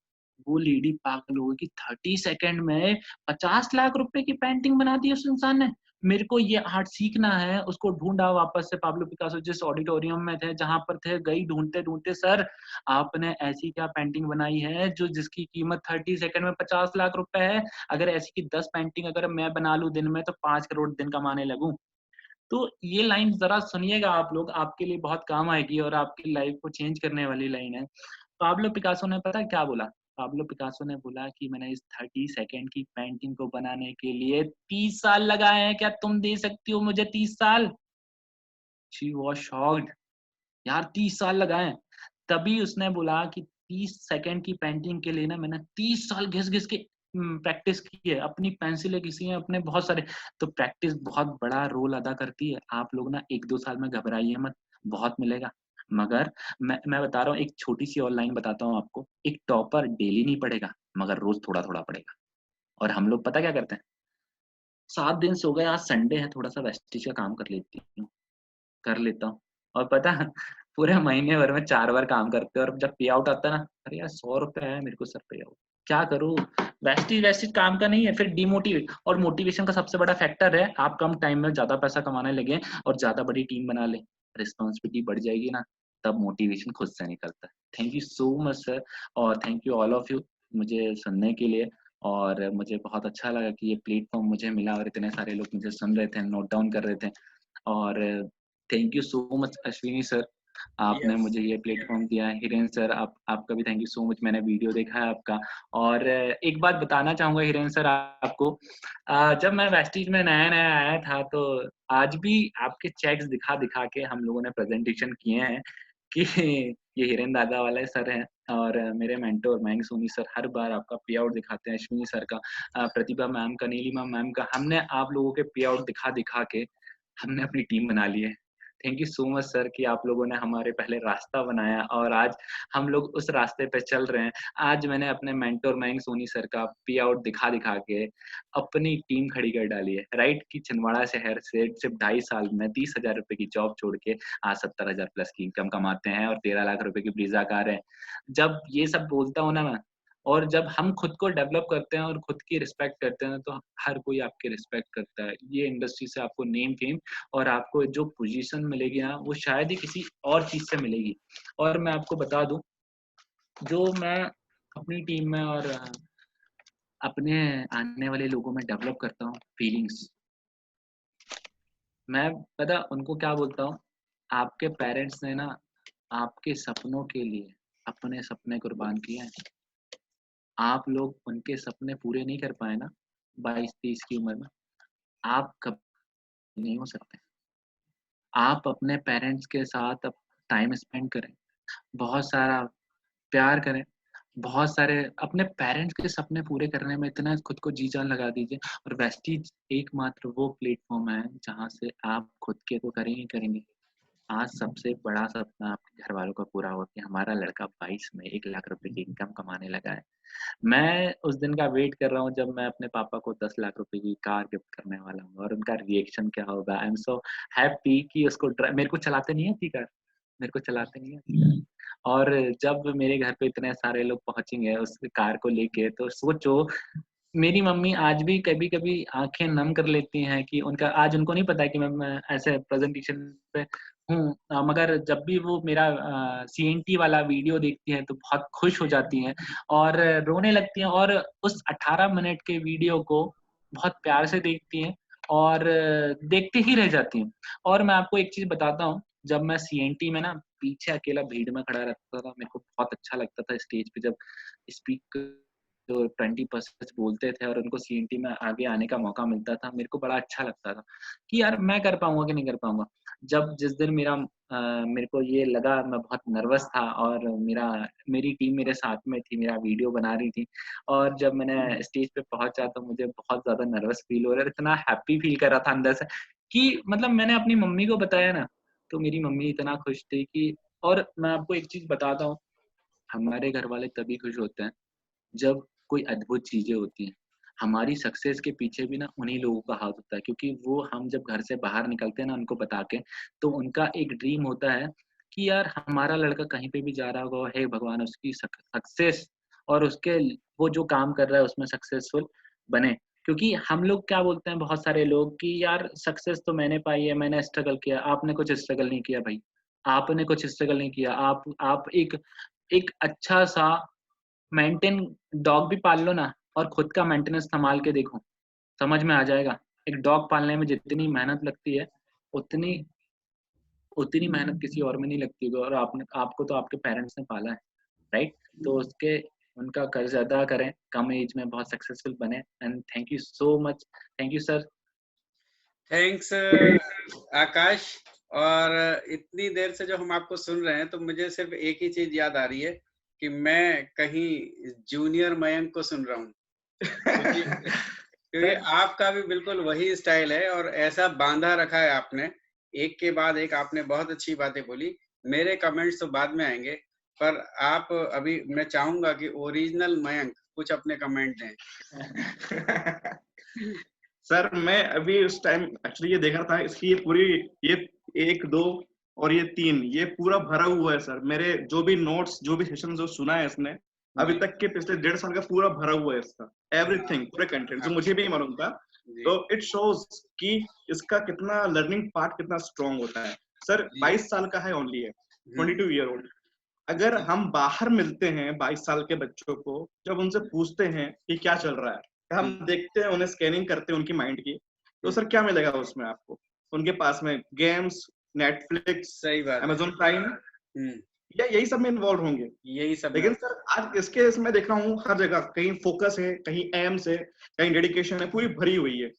वो लेडी पागल हो गई कि 30 सेकंड में 50 लाख रुपए की पेंटिंग बना दी उस इंसान ने। मेरे को ये आर्ट सीखना है, उसको ढूंढा वापस से पाब्लो पिकासो जिस ऑडिटोरियम में थे, जहाँ पर थे, गई ढूंढते-ढूंढते, सर आपने ऐसी क्या पेंटिंग बनाई है जो जिसकी कीमत 30 सेकंड में 50 लाख रुपए है? अगर ऐसी की 10 पेंटिंग अगर मैं बना लूँ दिन में तो 5 करोड़ दिन कमाने लगूँ। तो ये लाइन ज़रा सुनिएगा आप लोग, आपके लिए बहुत काम आएगी और आपकी लाइफ को चेंज करने वाली लाइन है। पाब्लो पिकासो ने पता है क्या बोला? पाब्लो पिकासो ने बोला कि मैंने इस 30 सेकंड की पेंटिंग को बनाने के लिए 30 साल लगाए हैं, क्या तुम दे सकती हो मुझे 30 साल? शी वाज़ शॉक्ड, यार 30 साल लगाए हैं। तभी उसने बोला कि 30 सेकंड की पेंटिंग के लिए ना मैंने 30 साल घिस-घिस के प्रैक्टिस की है। अपनी पेंसिलें घिसी हैं, अपने बहुत सारे, तो प्रैक्टिस बहुत बड़ा रोल अदा करती है। आप लोग ना 1-2 साल में घबराइए मत, बहुत मिलेगा। मगर मैं बता रहा हूँ, एक छोटी-सी और लाइन बताता हूँ आपको। एक टॉपर डेली नहीं पढ़ेगा, मगर रोज़ थोड़ा-थोड़ा पढ़ेगा। और हम लोग पता क्या करते हैं? 7 दिन से हो गए, आज संडे है, थोड़ा-सा वेस्टेज का काम कर लेती हूँ। कर लेता हूँ और पता है पूरे महीने भर में 4 बार काम करते हैं और जब पे आउट आता है ना, अरे यार ₹100 है मेरे को सर पे आउट, क्या करूँ? वेस्टेज काम का नहीं है, फिर डिमोटिवेट। और मोटिवेशन का सबसे बड़ा फैक्टर है, आप कम टाइम में ज़्यादा पैसा कमाने लगे और ज़्यादा बड़ी टीम बना लें, रिस्पॉन्सिबिलिटी बढ़ जाएगी ना, तब मोटिवेशन खुद से निकलता है। Thank you so much sir, और thank you all of you मुझे सुनने के लिए। और मुझे बहुत अच्छा लगा कि ये प्लेटफ़ॉर्म मुझे मिला और इतने सारे लोग मुझे सुन रहे थे, नोट डाउन कर रहे थे। और thank you so much Ashwini sir, आपने यस। मुझे ये प्लेटफ़ॉर्म दिया है। हिरेन सर, आपका भी थैंक यू सो मच, मैंने वीडियो देखा है आपका। और एक बात बताना चाहूँगा हिरेन सर आपको, जब मैं वेस्टीज में नया-नया आया था तो आज भी आपके चेक्स दिखा-दिखा के हम लोगों ने प्रेज़ेंटेशन किए हैं कि ये हिरेन दादा वाले सर हैं। और मेरे मेंटर मयंक सोनी सर हर बार आपका पे आउट दिखाते हैं, अश्विनी सर का, प्रतिभा मैम का, नीलिमा मैम का, हमने आप लोगों के पे आउट दिखा-दिखा के हमने अपनी टीम बना ली है। Thank you so much sir कि आप लोगों ने हमारे पहले रास्ता बनाया और आज हम लोग उस रास्ते पे चल रहे हैं। आज मैंने अपने मेंटर मयंक सोनी सर का पे आउट दिखा-दिखा के अपनी टीम खड़ी कर डाली है, राइट? कि छिंदवाड़ा शहर से सिर्फ 2.5 साल में 30,000 रुपए की जॉब छोड़ के आज 70,000 प्लस की इनकम कमाते हैं और 13 लाख रुपए की ब्रीज़ा कार है। जब ये सब बोलता हूँ ना मैं, और जब हम खुद को डेवलप करते हैं और खुद की रिस्पेक्ट करते हैं, तो हर कोई आपकी रिस्पेक्ट करता है। ये इंडस्ट्री से आपको नेम फेम और आपको जो पोजीशन मिलेगी ना, वो शायद ही किसी और चीज़ से मिलेगी। और मैं आपको बता दूँ, जो मैं अपनी टीम में और अपने आने वाले लोगों में डेवलप करता हूँ, फीलिंग्स। मैं पता उनको क्या बोलता हूँ, आपके पेरेंट्स ने ना आपके सपनों के लिए अपने सपने कुर्बान किए हैं। आप लोग उनके सपने पूरे नहीं कर पाए ना 22-23 की उम्र में, आप कभी नहीं हो सकते। आप अपने पेरेंट्स के साथ अब टाइम स्पेंड करें, बहुत सारा प्यार करें, बहुत सारे अपने पेरेंट्स के सपने पूरे करने में इतना खुद को जी-जान लगा दीजिए। और वेस्टीज एकमात्र वो प्लेटफ़ॉर्म है जहाँ से आप खुद के तो करेंगे ही करेंगे। आज सबसे बड़ा सपना आपके घरवालों का पूरा हुआ कि हमारा लड़का 22 में 1 लाख रुपए की इनकम कमाने लगा है। मैं उस दिन का वेट कर रहा हूँ जब मैं अपने पापा को 10 लाख रुपए की कार गिफ्ट करने वाला हूँ और उनका रिएक्शन क्या होगा। आई एम सो हैप्पी कि उसको मेरे को चलाते नहीं आती कार, मेरे को चलाते नहीं आती कार। और जब मेरे घर पे इतने सारे लोग पहुँचेंगे उस कार को लेके, तो सोचो मेरी मम्मी आज भी कभी-कभी आँखें नम कर लेती हैं कि उनका आज उनको नहीं पता है कि मैं ऐसे प्रेज़ेंटेशन पे हूँ। मगर जब भी वो मेरा सीएनटी वाला वीडियो देखती हैं तो बहुत खुश हो जाती हैं और रोने लगती हैं और उस 18 मिनट के वीडियो को बहुत प्यार से देखती हैं और देखते ही रह जाती हैं। और मैं आपको एक चीज़ बताता हूँ, जब मैं सीएनटी में ना पीछे अकेला भीड़ में खड़ा रहता था, मेरे को बहुत अच्छा लगता था स्टेज पे जब स्पीक जो 20% बोलते थे और उनको सीएनटी में आगे आने का मौका मिलता था, मेरे को बड़ा अच्छा लगता था कि यार मैं कर पाऊँगा कि नहीं कर पाऊँगा। जब जिस दिन मेरे को ये लगा, मैं बहुत नर्वस था और मेरी टीम मेरे साथ में थी, मेरा वीडियो बना रही थी और जब मैंने स्टेज पे पहुँचा तो मुझे बहुत ज़्यादा नर्वस फ़ील हो रहा था, इतना हैप्पी फ़ील कर रहा था अंदर से कि मतलब मैंने अपनी मम्मी को बताया ना, तो मेरी मम्मी इतना खुश थी कि। और मैं आपको एक चीज़ बताता हूँ, हमारे घरवाले तभी खुश होते हैं जब कोई अद्भुत चीज़ें होती हैं। हमारी सक्सेस के पीछे भी ना उन्हीं लोगों का हाथ होता है, क्योंकि वो हम जब घर से बाहर निकलते हैं ना उनको बता के, तो उनका एक ड्रीम होता है कि यार हमारा लड़का कहीं पे भी जा रहा होगा, हे भगवान उसकी सक्सेस और उसके वो जो काम कर रहा है उसमें सक्सेसफुल बने। क्योंकि हम लोग क्या बोलते हैं, बहुत सारे लोग, कि यार सक्सेस तो मैंने पाई है, मैंने स्ट्रगल किया, आपने कुछ स्ट्रगल नहीं किया भाई, आपने कुछ स्ट्रगल नहीं किया। आप एक एक अच्छा सा मेंटेन डॉग भी पाल लो ना, और खुद का मेंटेनेंस संभाल के देखो, समझ में आ जाएगा। एक डॉग पालने में जितनी मेहनत लगती है, उतनी उतनी मेहनत किसी और में नहीं लगती। और आपको तो आपके पेरेंट्स ने पाला है, राइट? तो उसके उनका कर्ज अदा करें, कम एज में बहुत सक्सेसफुल बने। And thank you so much, thank you sir. Thanks Akash. और इतनी देर से जो हम आपको सुन रहे हैं, तो मुझे सिर्फ एक ही चीज याद आ रही है कि मैं कहीं जूनियर मयंक को सुन रहा हूँ। क्योंकि आपका भी बिल्कुल वही स्टाइल है और ऐसा बांधा रखा है आपने, एक के बाद एक आपने बहुत अच्छी बातें बोली। मेरे कमेंट्स तो बाद में आएंगे, पर आप अभी मैं चाहूंगा कि ओरिजिनल मयंक कुछ अपने कमेंट दें। सर मैं अभी उस टाइम एक्चुअली ये देख रहा था, इसकी ये पूरी, ये 1 2 और ये 3, ये पूरा भरा हुआ है सर। मेरे जो भी नोट्स, जो भी सेशन जो सुना है इसने अभी तक के, पिछले 1.5 साल का पूरा भरा हुआ है इसका, एवरीथिंग, पूरे कंटेंट जो मुझे भी नहीं मालूम था। तो इट शोज कि इसका कितना लर्निंग पार्ट कितना स्ट्रांग होता है। सर 22 साल का है, ओनली है 22 ईयर ओल्ड। अगर हम बाहर मिलते हैं 22 साल के बच्चों को, जब उनसे पूछते हैं कि क्या चल रहा है, हम देखते हैं, उन्हें स्कैनिंग करते हैं उनकी माइंड की, तो सर क्या मिलेगा उसमें आपको? उनके पास में गेम्स, नेटफ्लिक्स, सही बात, अमेजोन प्राइम, या यही सब में इन्वॉल्व होंगे, यही सब। लेकिन सर आज इसके इसमें देख रहा हूँ हर जगह कहीं फोकस है, कहीं एम्स है, कहीं डेडिकेशन है, पूरी भरी हुई है।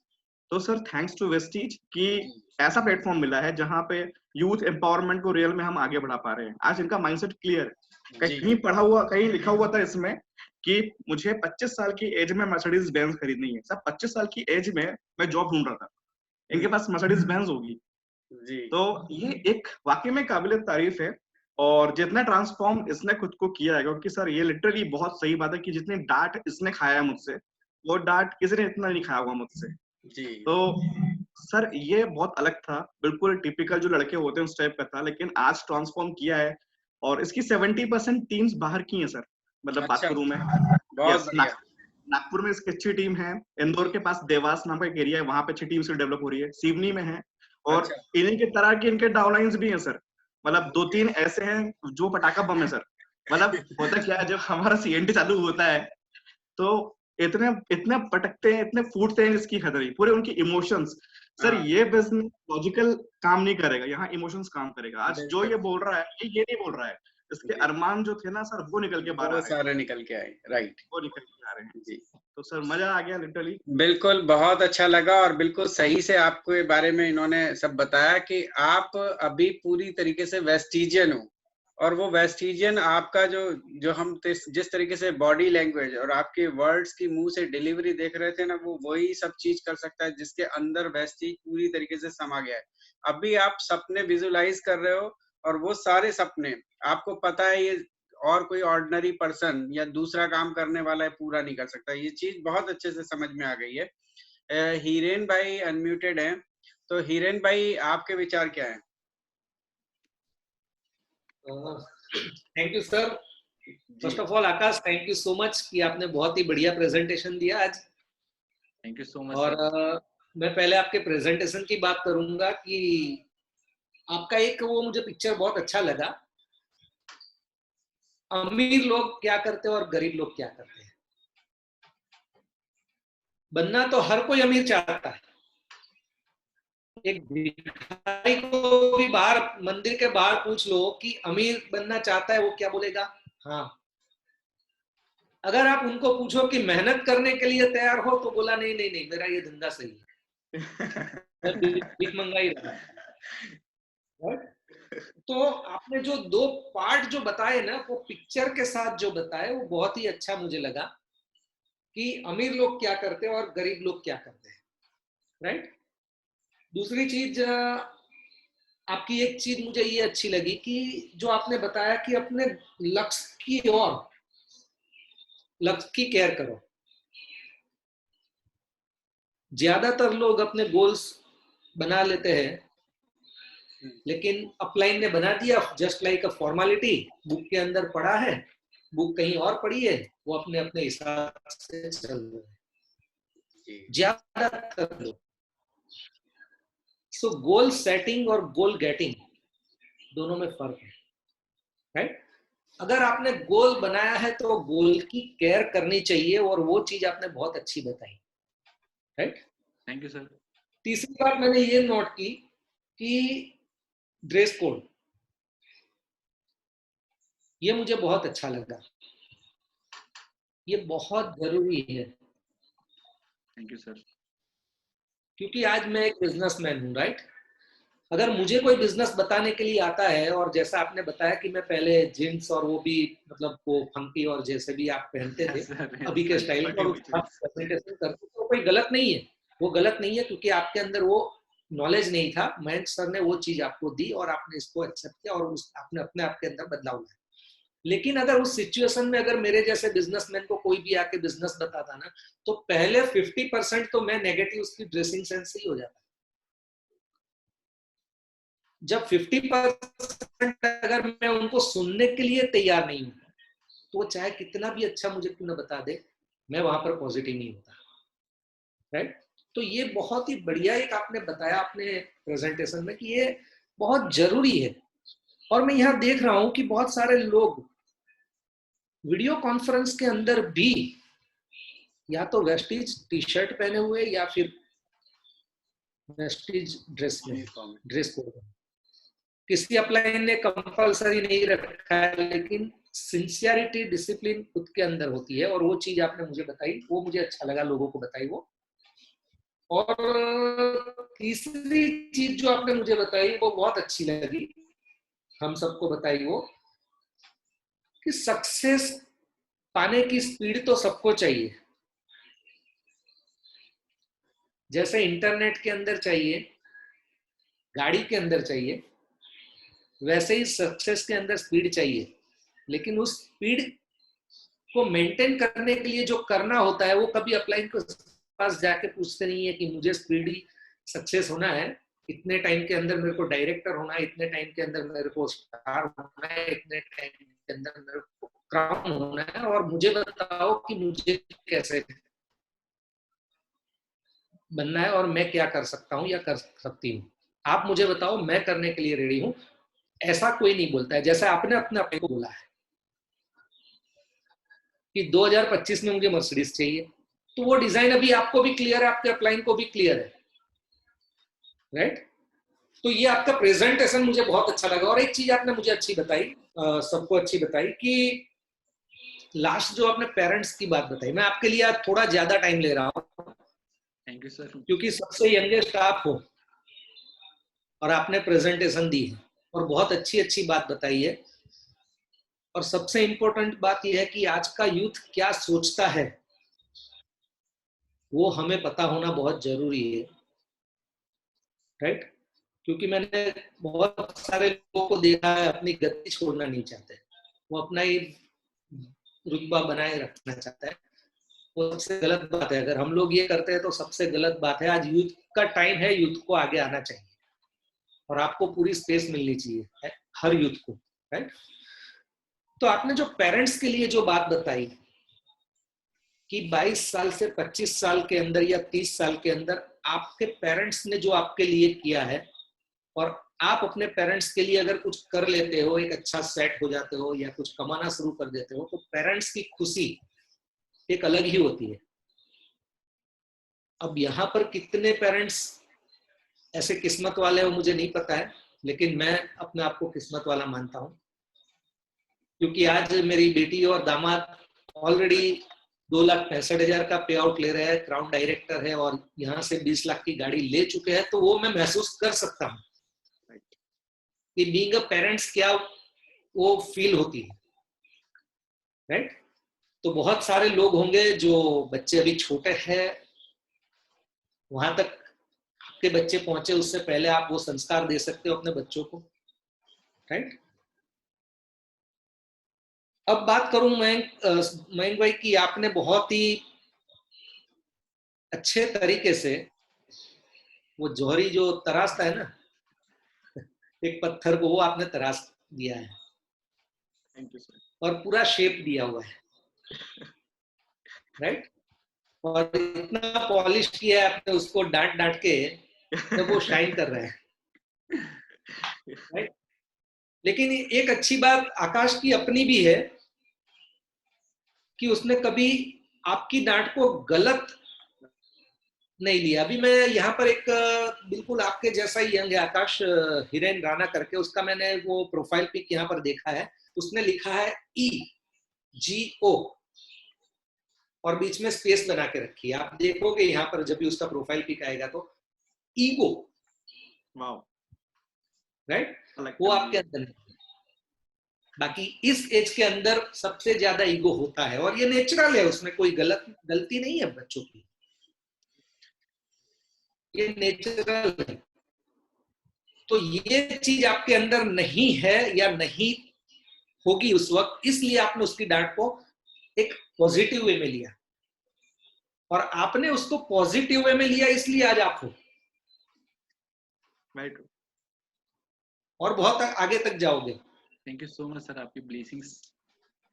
तो सर थैंक्स टू वेस्टीज कि ऐसा प्लेटफॉर्म मिला है जहाँ पे यूथ एम्पावरमेंट को रियल में हम आगे बढ़ा पा रहे हैं। आज इनका माइंडसेट क्लियर है। कहीं पढ़ा हुआ, कहीं लिखा हुआ था इसमें कि मुझे 25 साल की एज में मर्सिडीज बेंज खरीदनी है। सर 25 साल की एज में मैं जॉब ढूंढ रहा था, इनके पास मर्सिडीज बेंज होगी। तो ये एक वाकई में काबिल तारीफ है। और जितना ट्रांसफॉर्म इसने खुद को किया है, क्योंकि सर ये लिटरली बहुत सही बात है कि जितनी डांट इसने खाया है मुझसे, वो डांट किसी ने इतना नहीं खाया हुआ मुझसे। तो सर ये बहुत अलग था, बिल्कुल टिपिकल जो लड़के होते हैं उस टाइप का था, लेकिन आज ट्रांसफॉर्म किया है। और इसकी 70% टीम्स बाहर की हैं सर, मतलब बात करूं मैं, नागपुर में इसकी अच्छी टीम है, इंदौर के पास देवास नाम का एक एरिया है, वहां पे अच्छी टीम से डेवलप हो रही है, सिवनी में है, और इन्हीं की तरह के इनके डाउनलाइंस भी हैं सर। मतलब 2-3 ऐसे हैं जो पटाखा बम है सर। मतलब होता क्या है, जब हमारा सीएनटी चालू होता है तो इतने इतने पटकते हैं, इतने फूटते हैं, इसकी हद नहीं, पूरे उनकी इमोशंस। सर ये बिजनेस लॉजिकल काम नहीं करेगा, यहाँ इमोशंस काम करेगा। आज जो ये बोल रहा है, ये नहीं बोल रहा है, इसके अरमान जो थे ना सर, वो निकल के बाहर आ रहे हैं, सारे निकल के आए, राइट, वो निकल के आ रहे हैं जी। तो सर मजा आ गया लिटरली, बिल्कुल बहुत अच्छा लगा। और बिल्कुल सही से आपको ये बारे में इन्होंने सब बताया कि आप अभी पूरी तरीके से वेस्टिजियन हो, और वो वेस्टिजियन आपका जो हम जिस तरीके से बॉडी लैंग्वेज और आपके वर्ड्स की मुंह से डिलीवरी देख रहे थे ना, वो वही सब चीज कर सकता है जिसके अंदर वेस्टीज पूरी तरीके से समा गया है। अभी आप सपने विजुलाइज कर रहे हो, और वो सारे सपने आपको पता है ये और कोई ऑर्डिनरी पर्सन या दूसरा काम करने वाला है पूरा नहीं कर सकता। ये चीज बहुत अच्छे से समझ में आ गई है। हीरेन भाई अनम्यूटेड हैं, तो हीरेन भाई आपके विचार क्या है? Thank you sir. First of all Akash, thank you so much कि आपने बहुत ही बढ़िया प्रेजेंटेशन दिया आज। Thank you so much. और मैं पहले आपके प्रेजेंटेशन की बात करूंगा कि आपका एक वो मुझे पिक्चर बहुत अच्छा लगा, अमीर लोग क्या करते हैं और गरीब लोग क्या करते हैं। बनना तो हर कोई अमीर चाहता है, एक भिखारी को भी बाहर मंदिर के बाहर पूछ लो कि अमीर बनना चाहता है, वो क्या बोलेगा? हाँ। अगर आप उनको पूछो कि मेहनत करने के लिए तैयार हो, तो बोला नहीं नहीं नहीं, मेरा ये धंधा सही है, भीख मंगाई रहा। तो आपने जो 2 पार्ट जो बताए ना, वो पिक्चर के साथ जो बताए, वो बहुत ही अच्छा मुझे लगा कि अमीर लोग क्या करते हैं और गरीब लोग क्या करते हैं, राइट। दूसरी चीज, आपकी एक चीज मुझे ये अच्छी लगी कि जो आपने बताया कि अपने लक्ष्य की केयर करो। ज्यादातर लोग अपने गोल्स बना लेते हैं, लेकिन अपलाइन ने बना दिया just like a formality, book के अंदर पड़ा है, बुक कहीं और पड़ी है, वो अपने अपने हिसाब से चल रहे हैं। ज्यादातर लोग। सो गोल सेटिंग और गोल गेटिंग दोनों में फर्क है, राइट? अगर आपने गोल बनाया है तो गोल की केयर करनी चाहिए, और वो चीज आपने बहुत अच्छी बताई, राइट? Thank you sir. तीसरी बात मैंने ये नोट की कि ड्रेस कोड, ये मुझे बहुत अच्छा लगा, ये बहुत जरूरी है। Thank you sir. क्योंकि आज मैं एक बिजनेसमैन हूँ, राइट? अगर मुझे कोई बिजनेस बताने के लिए आता है, और जैसा आपने बताया कि मैं पहले जींस और वो भी मतलब वो फंकी और जैसे भी आप पहनते थे अभी के स्टाइल में, और उसका प्रेजेंटेशन करते, तो कोई गलत नहीं है, वो गलत नहीं है, क्योंकि आपके अंदर वो नॉलेज नहीं था। मयंक सर ने वो चीज आपको दी और आपने इसको एक्सेप्ट किया और आपने अपने आप के अंदर बदलाव लाया। लेकिन अगर उस सिचुएशन में अगर मेरे जैसे बिजनेसमैन को कोई भी आके बिजनेस बताता ना, तो पहले 50% तो मैं नेगेटिव उसकी ड्रेसिंग सेंस से ही हो जाता। जब 50% अगर मैं उनको सुनने के लिए तैयार नहीं हूं, तो चाहे कितना भी अच्छा मुझे क्यों ना बता दे, मैं वहां पर पॉजिटिव नहीं होता, राइट? तो ये बहुत ही बढ़िया एक आपने बताया अपने प्रेजेंटेशन में कि ये बहुत जरूरी है। और मैं यहाँ देख रहा हूं कि बहुत सारे लोग वीडियो कॉन्फ्रेंस के अंदर भी या तो वेस्टीज टी शर्ट पहने हुए या फिर वेस्टीज ड्रेस में, ड्रेस कोड में। किसी अपलाइन ने कंपलसरी नहीं रखा है, लेकिन सिंसियरिटी डिसिप्लिन खुद के अंदर होती है, और वो चीज आपने मुझे बताई, वो मुझे अच्छा लगा, लोगों को बताई वो। और तीसरी चीज जो आपने मुझे बताई वो बहुत अच्छी लगी, हम सबको बताई वो, कि सक्सेस पाने की स्पीड तो सबको चाहिए। जैसे इंटरनेट के अंदर चाहिए, गाड़ी के अंदर चाहिए, वैसे ही सक्सेस के अंदर स्पीड चाहिए। लेकिन उस स्पीड को मेंटेन करने के लिए जो करना होता है, वो कभी अपलाइन के पास जाके पूछते नहीं है कि मुझे स्पीडी सक्सेस होना है, इतने टाइम के अंदर मेरे को डायरेक्टर होना है, इतने टाइम के अंदर मेरे को स्टार होना है, इतने टाइम के अंदर मेरे को क्राउन होना है, और मुझे बताओ कि मुझे कैसे बनना है और मैं क्या कर सकता हूँ या कर सकती हूँ। आप मुझे बताओ, मैं करने के लिए रेडी हूँ। ऐसा कोई नहीं बोलता है, जैसे आपने अपने को बोला है कि 2025 में मुझे मर्सिडीज चाहिए, तो वो डिजाइन अभी आपको भी क्लियर है, आपके अपलाइन को भी क्लियर है, राइट? तो ये आपका प्रेजेंटेशन मुझे बहुत अच्छा लगा। और एक चीज आपने मुझे अच्छी बताई, सबको अच्छी बताई, कि लास्ट जो आपने पेरेंट्स की बात बताई, मैं आपके लिए आज थोड़ा ज्यादा टाइम ले रहा हूँ, थैंक यू सर। क्योंकि सबसे यंगेस्ट आप हो और आपने प्रेजेंटेशन दी है और बहुत अच्छी अच्छी बात बताई है। और सबसे इंपॉर्टेंट बात यह है कि आज का यूथ क्या सोचता है, वो हमें पता होना बहुत जरूरी है, राइट? क्योंकि मैंने बहुत सारे लोगों को देखा है, अपनी गति छोड़ना नहीं चाहते, वो अपना ही रुतबा बनाए रखना चाहता है। वो सबसे गलत बात है। अगर हम लोग ये करते हैं तो सबसे गलत बात है। आज यूथ का टाइम है, यूथ को आगे आना चाहिए और आपको पूरी स्पेस मिलनी चाहिए हर यूथ को, राइट? तो आपने जो पेरेंट्स के लिए जो बात बताई कि 22 साल से 25 साल के अंदर या 30 साल के अंदर आपके पेरेंट्स ने जो आपके लिए किया है, और आप अपने पेरेंट्स के लिए अगर कुछ कर लेते हो, एक अच्छा सेट हो जाते हो या कुछ कमाना शुरू कर देते हो, तो पेरेंट्स की खुशी एक अलग ही होती है। अब यहाँ पर कितने पेरेंट्स ऐसे किस्मत वाले हो मुझे नहीं पता है, लेकिन मैं अपने आप को किस्मत वाला मानता हूँ, क्योंकि आज मेरी बेटी और दामाद ऑलरेडी 2,65,000 का पे आउट ले रहे हैं, क्राउन डायरेक्टर है, और यहाँ से 20 लाख की गाड़ी ले चुके हैं। तो वो मैं महसूस कर सकता हूँ कि बीइंग अ पेरेंट्स क्या वो फील होती है, राइट? तो बहुत सारे लोग होंगे जो बच्चे अभी छोटे हैं, वहां तक आपके बच्चे पहुंचे उससे पहले आप वो संस्कार दे सकते हो अपने बच्चों को, राइट? अब बात करूं मयंक भाई की, आपने बहुत ही अच्छे तरीके से वो जौहरी जो तराशता है ना एक पत्थर को, वो आपने तराश दिया है। Thank you sir. और पूरा शेप दिया हुआ है, राइट? और इतना पॉलिश किया है आपने उसको डांट डांट के, जब वो शाइन कर रहे हैं, राइट? लेकिन एक अच्छी बात आकाश की अपनी भी है कि उसने कभी आपकी डांट को गलत नहीं लिया। अभी मैं यहाँ पर एक बिल्कुल आपके जैसा ही यंग है आकाश, हिरेन राणा करके, उसका मैंने वो प्रोफाइल पिक यहाँ पर देखा है। उसने लिखा है EGO और बीच में स्पेस बना के रखी है। आप देखोगे यहाँ पर जब भी उसका प्रोफाइल पिक आएगा तो ईगो, राइट, वो आपके अंदर है। बाकी इस एज के अंदर सबसे ज्यादा ईगो होता है और ये नेचुरल है, उसमें कोई गलती नहीं है बच्चों की, ये नेचुरल है। तो ये चीज आपके अंदर नहीं है या नहीं होगी उस वक्त, इसलिए आपने उसकी डांट को एक पॉजिटिव वे में लिया, और आपने उसको पॉजिटिव वे में लिया इसलिए आज आप हो, और बहुत आगे तक जाओगे। Thank you so much sir, आपकी ब्लेसिंग्स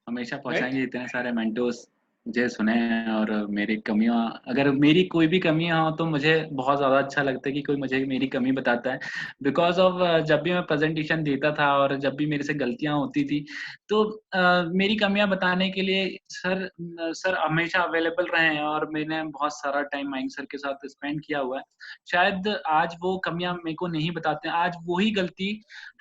हमेशा पहुंचाएंगे। इतने सारे मेंटर्स मुझे सुने हैं, और मेरी कमियां, अगर मेरी कोई भी कमियां हो तो मुझे बहुत ज़्यादा अच्छा लगता है कि कोई मुझे मेरी कमी बताता है। बिकॉज ऑफ जब भी मैं प्रेजेंटेशन देता था और जब भी मेरे से गलतियां होती थी, तो मेरी कमियां बताने के लिए सर हमेशा अवेलेबल रहे हैं, और मैंने बहुत सारा टाइम मयंक सर के साथ स्पेंड किया हुआ है। शायद आज वो कमियां मेरे को नहीं बताते हैं, आज वही गलती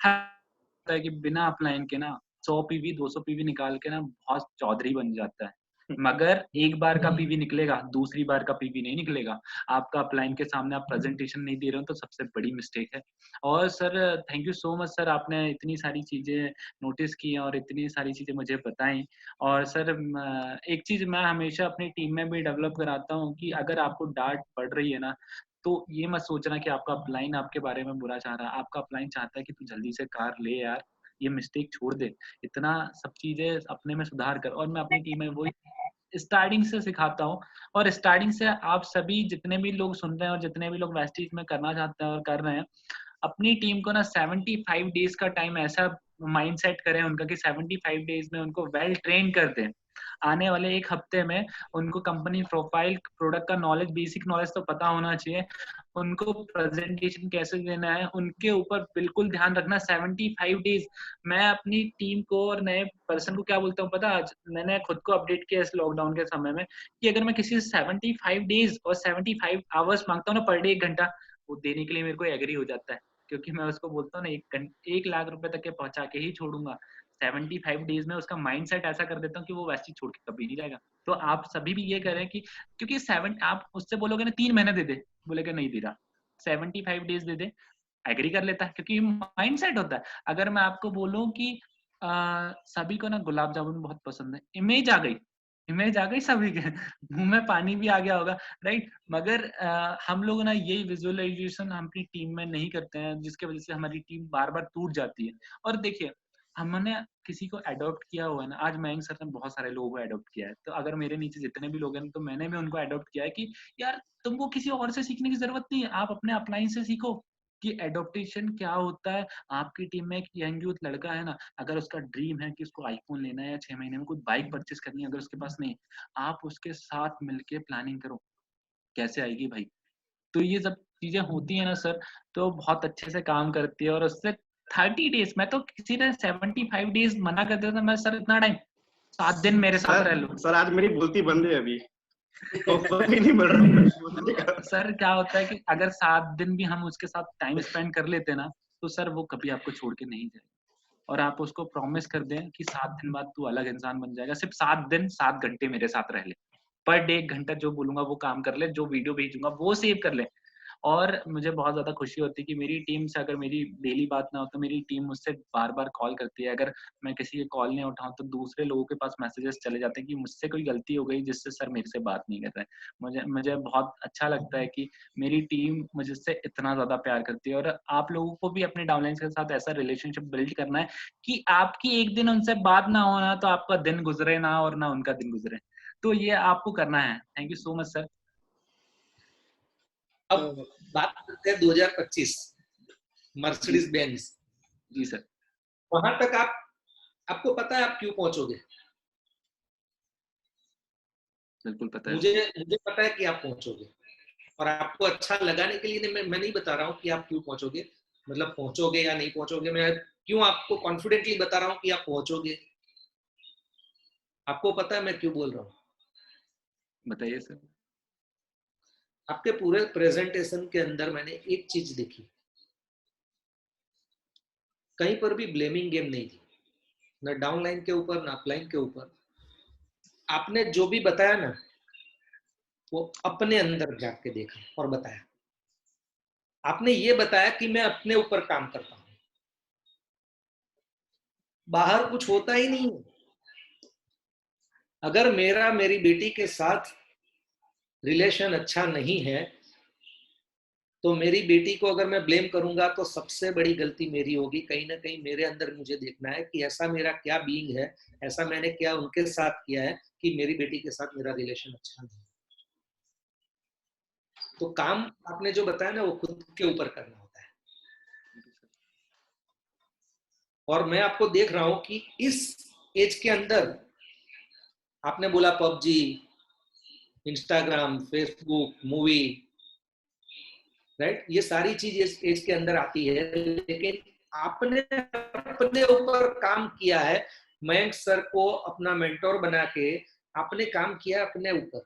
है कि बिना अपलाइन के ना 100 पीवी 200 पीवी निकाल के ना बहुत चौधरी बन जाता है। मगर एक बार का पीवी निकलेगा, दूसरी बार का पीवी नहीं निकलेगा। आपका अपलाइन के सामने आप प्रेजेंटेशन नहीं दे रहे हो तो सबसे बड़ी मिस्टेक है। और sir thank you so much sir, आपने इतनी सारी चीजें नोटिस की और इतनी सारी चीजें मुझे बताई। और सर एक चीज मैं हमेशा अपनी टीम में भी डेवलप कराता हूँ कि अगर आपको डांट पड़ रही है ना, तो ये मत सोचना कि आपका अपलाइन आपके बारे में बुरा चाह रहा है। आपका अपलाइन चाहता है कि तू जल्दी से कार ले यार, ये मिस्टेक छोड़ दे, इतना सब चीजें अपने में सुधार कर। और मैं अपनी टीम में वही स्टार्टिंग से सिखाता हूँ। और स्टार्टिंग से आप सभी जितने भी लोग सुन रहे हैं और जितने भी लोग वेस्टीज में करना चाहते हैं और कर रहे हैं, अपनी टीम को ना 75 डेज का टाइम ऐसा माइंड सेट करें उनका कि 75 डेज में उनको वेल ट्रेन कर दें। आने वाले एक हफ्ते में उनको कंपनी प्रोफाइल, प्रोडक्ट का नॉलेज, बेसिक नॉलेज तो पता होना चाहिए, उनको प्रेजेंटेशन कैसे देना है उनके ऊपर बिल्कुल ध्यान रखना। 75 डेज मैं अपनी टीम को और नए पर्सन को क्या बोलता हूँ पता, आज मैंने खुद को अपडेट किया इस लॉकडाउन के समय में कि अगर मैं किसी से 75 डेज और 75 आवर्स मांगता हूँ ना पर डे 1 घंटा, वो देने के लिए मेरे को एग्री हो जाता है, क्योंकि मैं उसको बोलता हूँ ना 1 लाख रुपए तक के पहुंचा के ही छोड़ूंगा। 75 डेज में उसका माइंडसेट ऐसा कर देता हूँ कि वो वैसे छोड़ के कभी नहीं जाएगा। तो आप सभी भी ये करें कि क्योंकि आप उससे बोलोगे ना 3 महीने दे दे, बोलेगा नहीं दे रहा, 75 डेज दे दे, एग्री कर लेता है, क्योंकि माइंडसेट होता है। अगर मैं आपको बोलूं कि सभी को ना गुलाब जामुन बहुत पसंद है, इमेज आ गई, इमेज आ गई सभी के मुंह में पानी भी आ गया होगा, राइट। मगर हम लोग ना यही विजुअलाइजेशन हम अपनी टीम में नहीं करते हैं, जिसकी वजह से हमारी टीम बार बार टूट जाती है। और देखिए हमने किसी को अडॉप्ट किया हुआ है ना, आज मयंक सर ने बहुत सारे लोगों को अडॉप्ट किया है, तो अगर मेरे नीचे जितने भी लोग हैं तो मैंने भी उनको अडॉप्ट किया है कि यार तुमको किसी और से सीखने की जरूरत नहीं है, आप अपने अपलाइन से सीखो कि एडॉप्टेशन क्या होता है। आपकी टीम में एक यंग यूथ लड़का है ना, अगर उसका ड्रीम है कि उसको आईफोन लेना है या 6 महीने में कुछ बाइक परचेस करनी है, अगर उसके पास नहीं, आप उसके साथ मिलके प्लानिंग करो, कैसे आएगी भाई। तो ये सब चीजें होती है ना सर, तो बहुत अच्छे से काम करती है। और उससे 30 डेज, मैं तो किसी ने 75 डेज मना कर देता मैं सर इतना टाइम 7 दिन मेरे साथ रह लो। सर आज मेरी बोलती बंद है अभी तो नहीं मिल रहा सर क्या होता है कि अगर 7 दिन भी हम उसके साथ टाइम स्पेंड कर लेते ना, तो सर वो कभी आपको छोड़ के नहीं जाएगा। और आप उसको प्रॉमिस कर दें कि 7 दिन बाद तू अलग इंसान बन जाएगा, सिर्फ 7 दिन 7 घंटे मेरे साथ रह ले, पर डे 1 घंटा जो बोलूंगा वो काम कर ले, जो वीडियो भेजूंगा वो सेव कर ले। और मुझे बहुत ज्यादा खुशी होती है कि मेरी टीम से अगर मेरी डेली बात ना हो तो मेरी टीम मुझसे बार बार कॉल करती है। अगर मैं किसी की कॉल नहीं उठाऊं तो दूसरे लोगों के पास मैसेजेस चले जाते हैं कि मुझसे कोई गलती हो गई जिससे सर मेरे से बात नहीं कर रहे हैं। मुझे बहुत अच्छा लगता है कि मेरी टीम मुझसे इतना ज्यादा प्यार करती है। और आप लोगों को भी अपने डाउनलाइंस के साथ ऐसा रिलेशनशिप बिल्ड करना है कि आपकी एक दिन उनसे बात ना हो ना तो आपका दिन गुजरे ना और ना उनका दिन गुजरे, तो ये आपको करना है। Thank you so much sir. अब बात करते हैं 2025 मर्सिडीज बेंज। जी सर। वहां तक आपको पता है आप क्यों पहुंचोगे? बिल्कुल पता है। मुझे पता है कि आप पहुंचोगे, और आपको अच्छा लगाने के लिए मैं नहीं बता रहा हूँ कि आप क्यों पहुंचोगे, मतलब पहुंचोगे या नहीं पहुंचोगे, मैं क्यों आपको कॉन्फिडेंटली बता रहा हूँ कि आप पहुंचोगे। आपको पता है मैं क्यों बोल रहा हूँ? बताइए सर। आपके पूरे प्रेजेंटेशन के अंदर मैंने एक चीज देखी, कहीं पर भी ब्लेमिंग गेम नहीं थी, न डाउनलाइन के ऊपर न अपलाइन के ऊपर। आपने जो भी बताया ना, वो अपने अंदर जाके देखा और बताया। आपने ये बताया कि मैं अपने ऊपर काम करता हूं, बाहर कुछ होता ही नहीं है। अगर मेरी बेटी के साथ रिलेशन अच्छा नहीं है, तो मेरी बेटी को अगर मैं ब्लेम करूंगा तो सबसे बड़ी गलती मेरी होगी। कहीं ना कहीं मेरे अंदर मुझे देखना है कि ऐसा मेरा क्या बीइंग है, ऐसा मैंने क्या उनके साथ किया है कि मेरी बेटी के साथ मेरा रिलेशन अच्छा नहीं है। तो काम आपने जो बताया ना, वो खुद के ऊपर करना होता है। और मैं आपको देख रहा हूं कि इस एज के अंदर, आपने बोला PUBG, Instagram, Facebook, movie, right, ये सारी चीज इस एज के अंदर आती है, लेकिन आपने अपने ऊपर काम किया है। मयंक सर को अपना मेंटोर बना के आपने काम किया अपने ऊपर,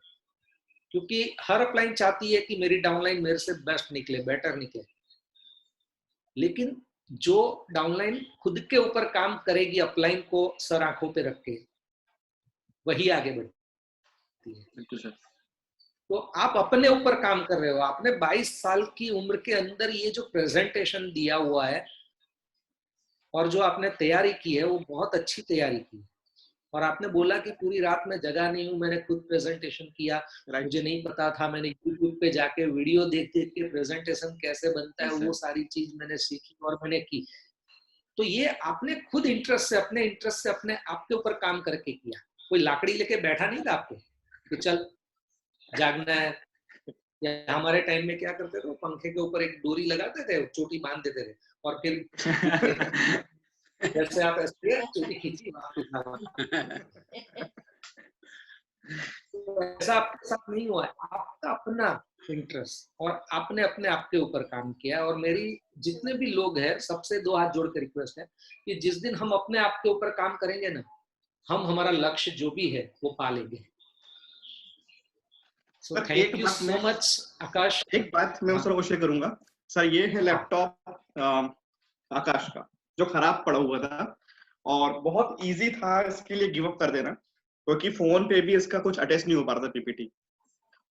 क्योंकि हर अपलाइन चाहती है कि मेरी डाउनलाइन मेरे से बेस्ट निकले, बेटर निकले, लेकिन जो डाउनलाइन खुद के ऊपर काम करेगी, अपलाइन को सर आंखों पे रख के, वही आगे बढ़ती है। बिल्कुल सर। तो आप अपने ऊपर काम कर रहे हो। आपने 22 साल की उम्र के अंदर ये जो प्रेजेंटेशन दिया हुआ है और जो आपने तैयारी की है, वो बहुत अच्छी तैयारी की। और आपने बोला कि पूरी रात में जगा नहीं हूं, मैंने खुद प्रेजेंटेशन किया, मुझे नहीं पता था, मैंने यूट्यूब पे जाके वीडियो देख देख के प्रेजेंटेशन कैसे बनता है, वो सारी चीज मैंने सीखी और मैंने की। तो ये आपने खुद इंटरेस्ट से, अपने इंटरेस्ट से, अपने आपके ऊपर काम करके किया। कोई लाकड़ी लेके बैठा नहीं था आपको कि चल जागना है। या हमारे टाइम में क्या करते थे, पंखे के ऊपर एक डोरी लगाते थे, चोटी बांध देते थे, और फिर जैसे आप ऐसे चोटी खींची तो ऐसा आपके साथ नहीं हुआ है। आपका अपना इंटरेस्ट, और आपने अपने आप के ऊपर काम किया। और मेरी जितने भी लोग हैं, सबसे दो हाथ जोड़ के रिक्वेस्ट है कि जिस दिन हम अपने आप के ऊपर काम करेंगे ना, हम हमारा लक्ष्य जो भी है वो पा लेंगे। So thank you so much Akash. एक बात मैं सर को शेयर करूंगा सर, ये है लैपटॉप आकाश का जो खराब पड़ा हुआ था, और बहुत इजी था इसके लिए गिव अप कर देना, क्योंकि फोन पे भी इसका कुछ अटैच नहीं हो पा रहा था पीपीटी,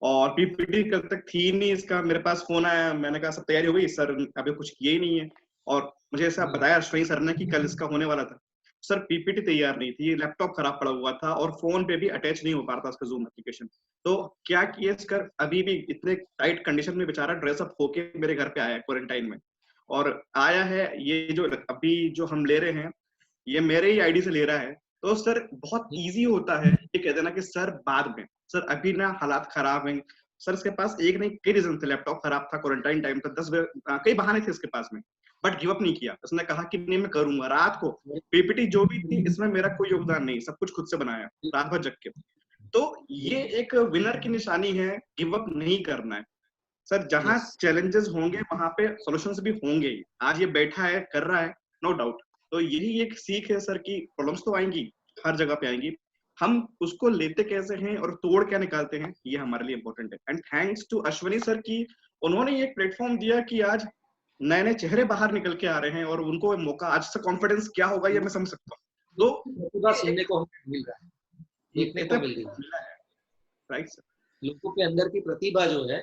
और पीपीटी कल तक थी नहीं इसका। मेरे पास फोन आया, मैंने कहा सब तैयारी हो गई सर, अभी कुछ किया ही नहीं है। और मुझे ऐसा बताया अश्विनी सर ने कि कल इसका होने वाला था। सर पीपीटी तैयार नहीं थी, लैपटॉप खराब पड़ा हुआ था, और फोन पे भी अटैच नहीं हो पा रहा था इसका जूम एप्लीकेशन। तो क्या किया इसका, अभी भी इतने टाइट कंडीशन में बेचारा ड्रेसअप होके मेरे घर पे आया है क्वारंटाइन में, और आया है। ये जो अभी जो हम ले रहे हैं, ये मेरे ही आईडी से ले रहा है। तो सर बहुत इजी होता है ये कह देना कि सर बाद में, सर अभी ना हालात खराब हैं। सर इसके पास एक नहीं कई रीजन थे, लैपटॉप खराब था, क्वारंटाइन टाइम था, 10 कई बहाने थे इसके पास में, बट गिव अप नहीं किया। उसने कहा कि नहीं मैं करूंगा। रात को पीपीटी जो भी थी इसमें मेरा कोई योगदान नहीं, सब कुछ खुद से बनाया रात भर जग के। तो ये एक विनर की निशानी है, गिव अप नहीं करना है। सर जहां चैलेंजेस होंगे वहां पे सॉल्यूशंस भी होंगे। आज ये बैठा है कर रहा है, नो डाउट। तो यही एक सीख है सर की प्रॉब्लम्स तो आएंगी, हर जगह पे आएंगी, हम उसको लेते कैसे हैं और तोड़ क्या निकालते हैं, ये हमारे लिए इंपॉर्टेंट है। And thanks to Ashwini sir की उन्होंने एक प्लेटफॉर्म दिया कि आज नए नए चेहरे बाहर निकल के आ रहे हैं, और उनको मौका, आज से कॉन्फिडेंस क्या होगा ये मैं समझ सकता हूँ। तो प्रतिभा सुनने को हमें मिल रहा है, देखने को मिल रही है, राइट सर। लोगों के अंदर की प्रतिभा जो है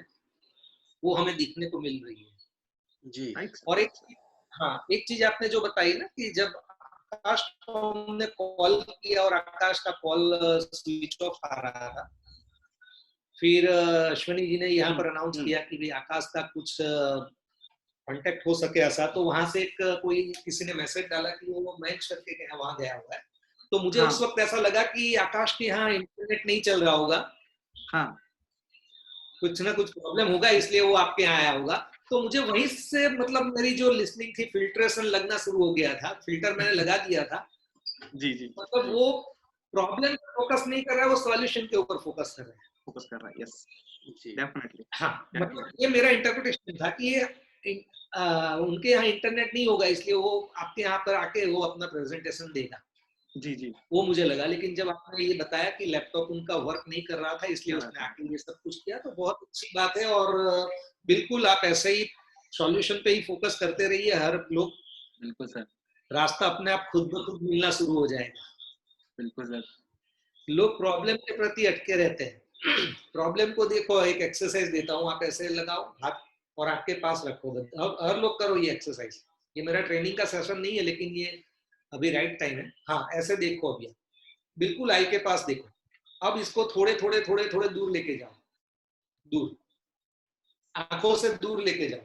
वो हमें दिखने को मिल रही है जी। और एक चीज आपने जो बताई ना कि जब आकाश को हमने कॉल किया और आकाश का कॉल स्विच ऑफ आ रहा था, फिर अश्विनी जी ने यहाँ पर अनाउंस किया कि भाई आकाश का कुछ कांटेक्ट हो सके ऐसा, तो वहां से एक कोई किसी ने मैसेज डाला कि वो मयंक सर के यहाँ वहां गया हुआ है। तो मुझे उस वक्त ऐसा लगा कि आकाश के यहाँ इंटरनेट नहीं चल रहा होगा, कुछ ना कुछ प्रॉब्लम होगा, इसलिए वो आपके यहाँ आया होगा। तो मुझे वहीं से मतलब मेरी जो लिसनिंग थी फिल्ट्रेशन लगना शुरू हो गया था, फिल्टर मैंने लगा दिया था। जी जी। मतलब वो प्रॉब्लम फोकस नहीं कर रहा है, वो सॉल्यूशन के ऊपर फोकस कर रहा है। Yes definitely. हाँ, मतलब ये मेरा इंटरप्रिटेशन था कि ये उनके यहाँ इंटरनेट नहीं होगा इसलिए वो आपके यहाँ पर आके वो अपना प्रेजेंटेशन देगा। जी वो मुझे लगा, लेकिन जब आपने ये बताया कि लैपटॉप उनका वर्क नहीं कर रहा था इसलिए उसने आके ये सब कुछ किया, तो बहुत अच्छी बात है। और बिल्कुल आप ऐसे ही सॉल्यूशन पे ही फोकस करते रहिए, हर लोग बिल्कुल सर, रास्ता अपने आप खुद ब खुद मिलना शुरू हो जाएगा। बिल्कुल सर। लोग प्रॉब्लम के प्रति अटके रहते हैं। प्रॉब्लम को देखो, एक एक्सरसाइज देता हूँ, आप ऐसे लगाओ हाथ और आपके पास रखो, हर लोग करो ये एक्सरसाइज। ये मेरा ट्रेनिंग का सेशन नहीं है, लेकिन ये अभी राइट टाइम है। हाँ, ऐसे देखो, अभी बिल्कुल आई के पास देखो। अब इसको थोड़े थोड़े थोड़े थोड़े दूर लेके जाओ, दूर, आंखों से दूर लेके जाओ।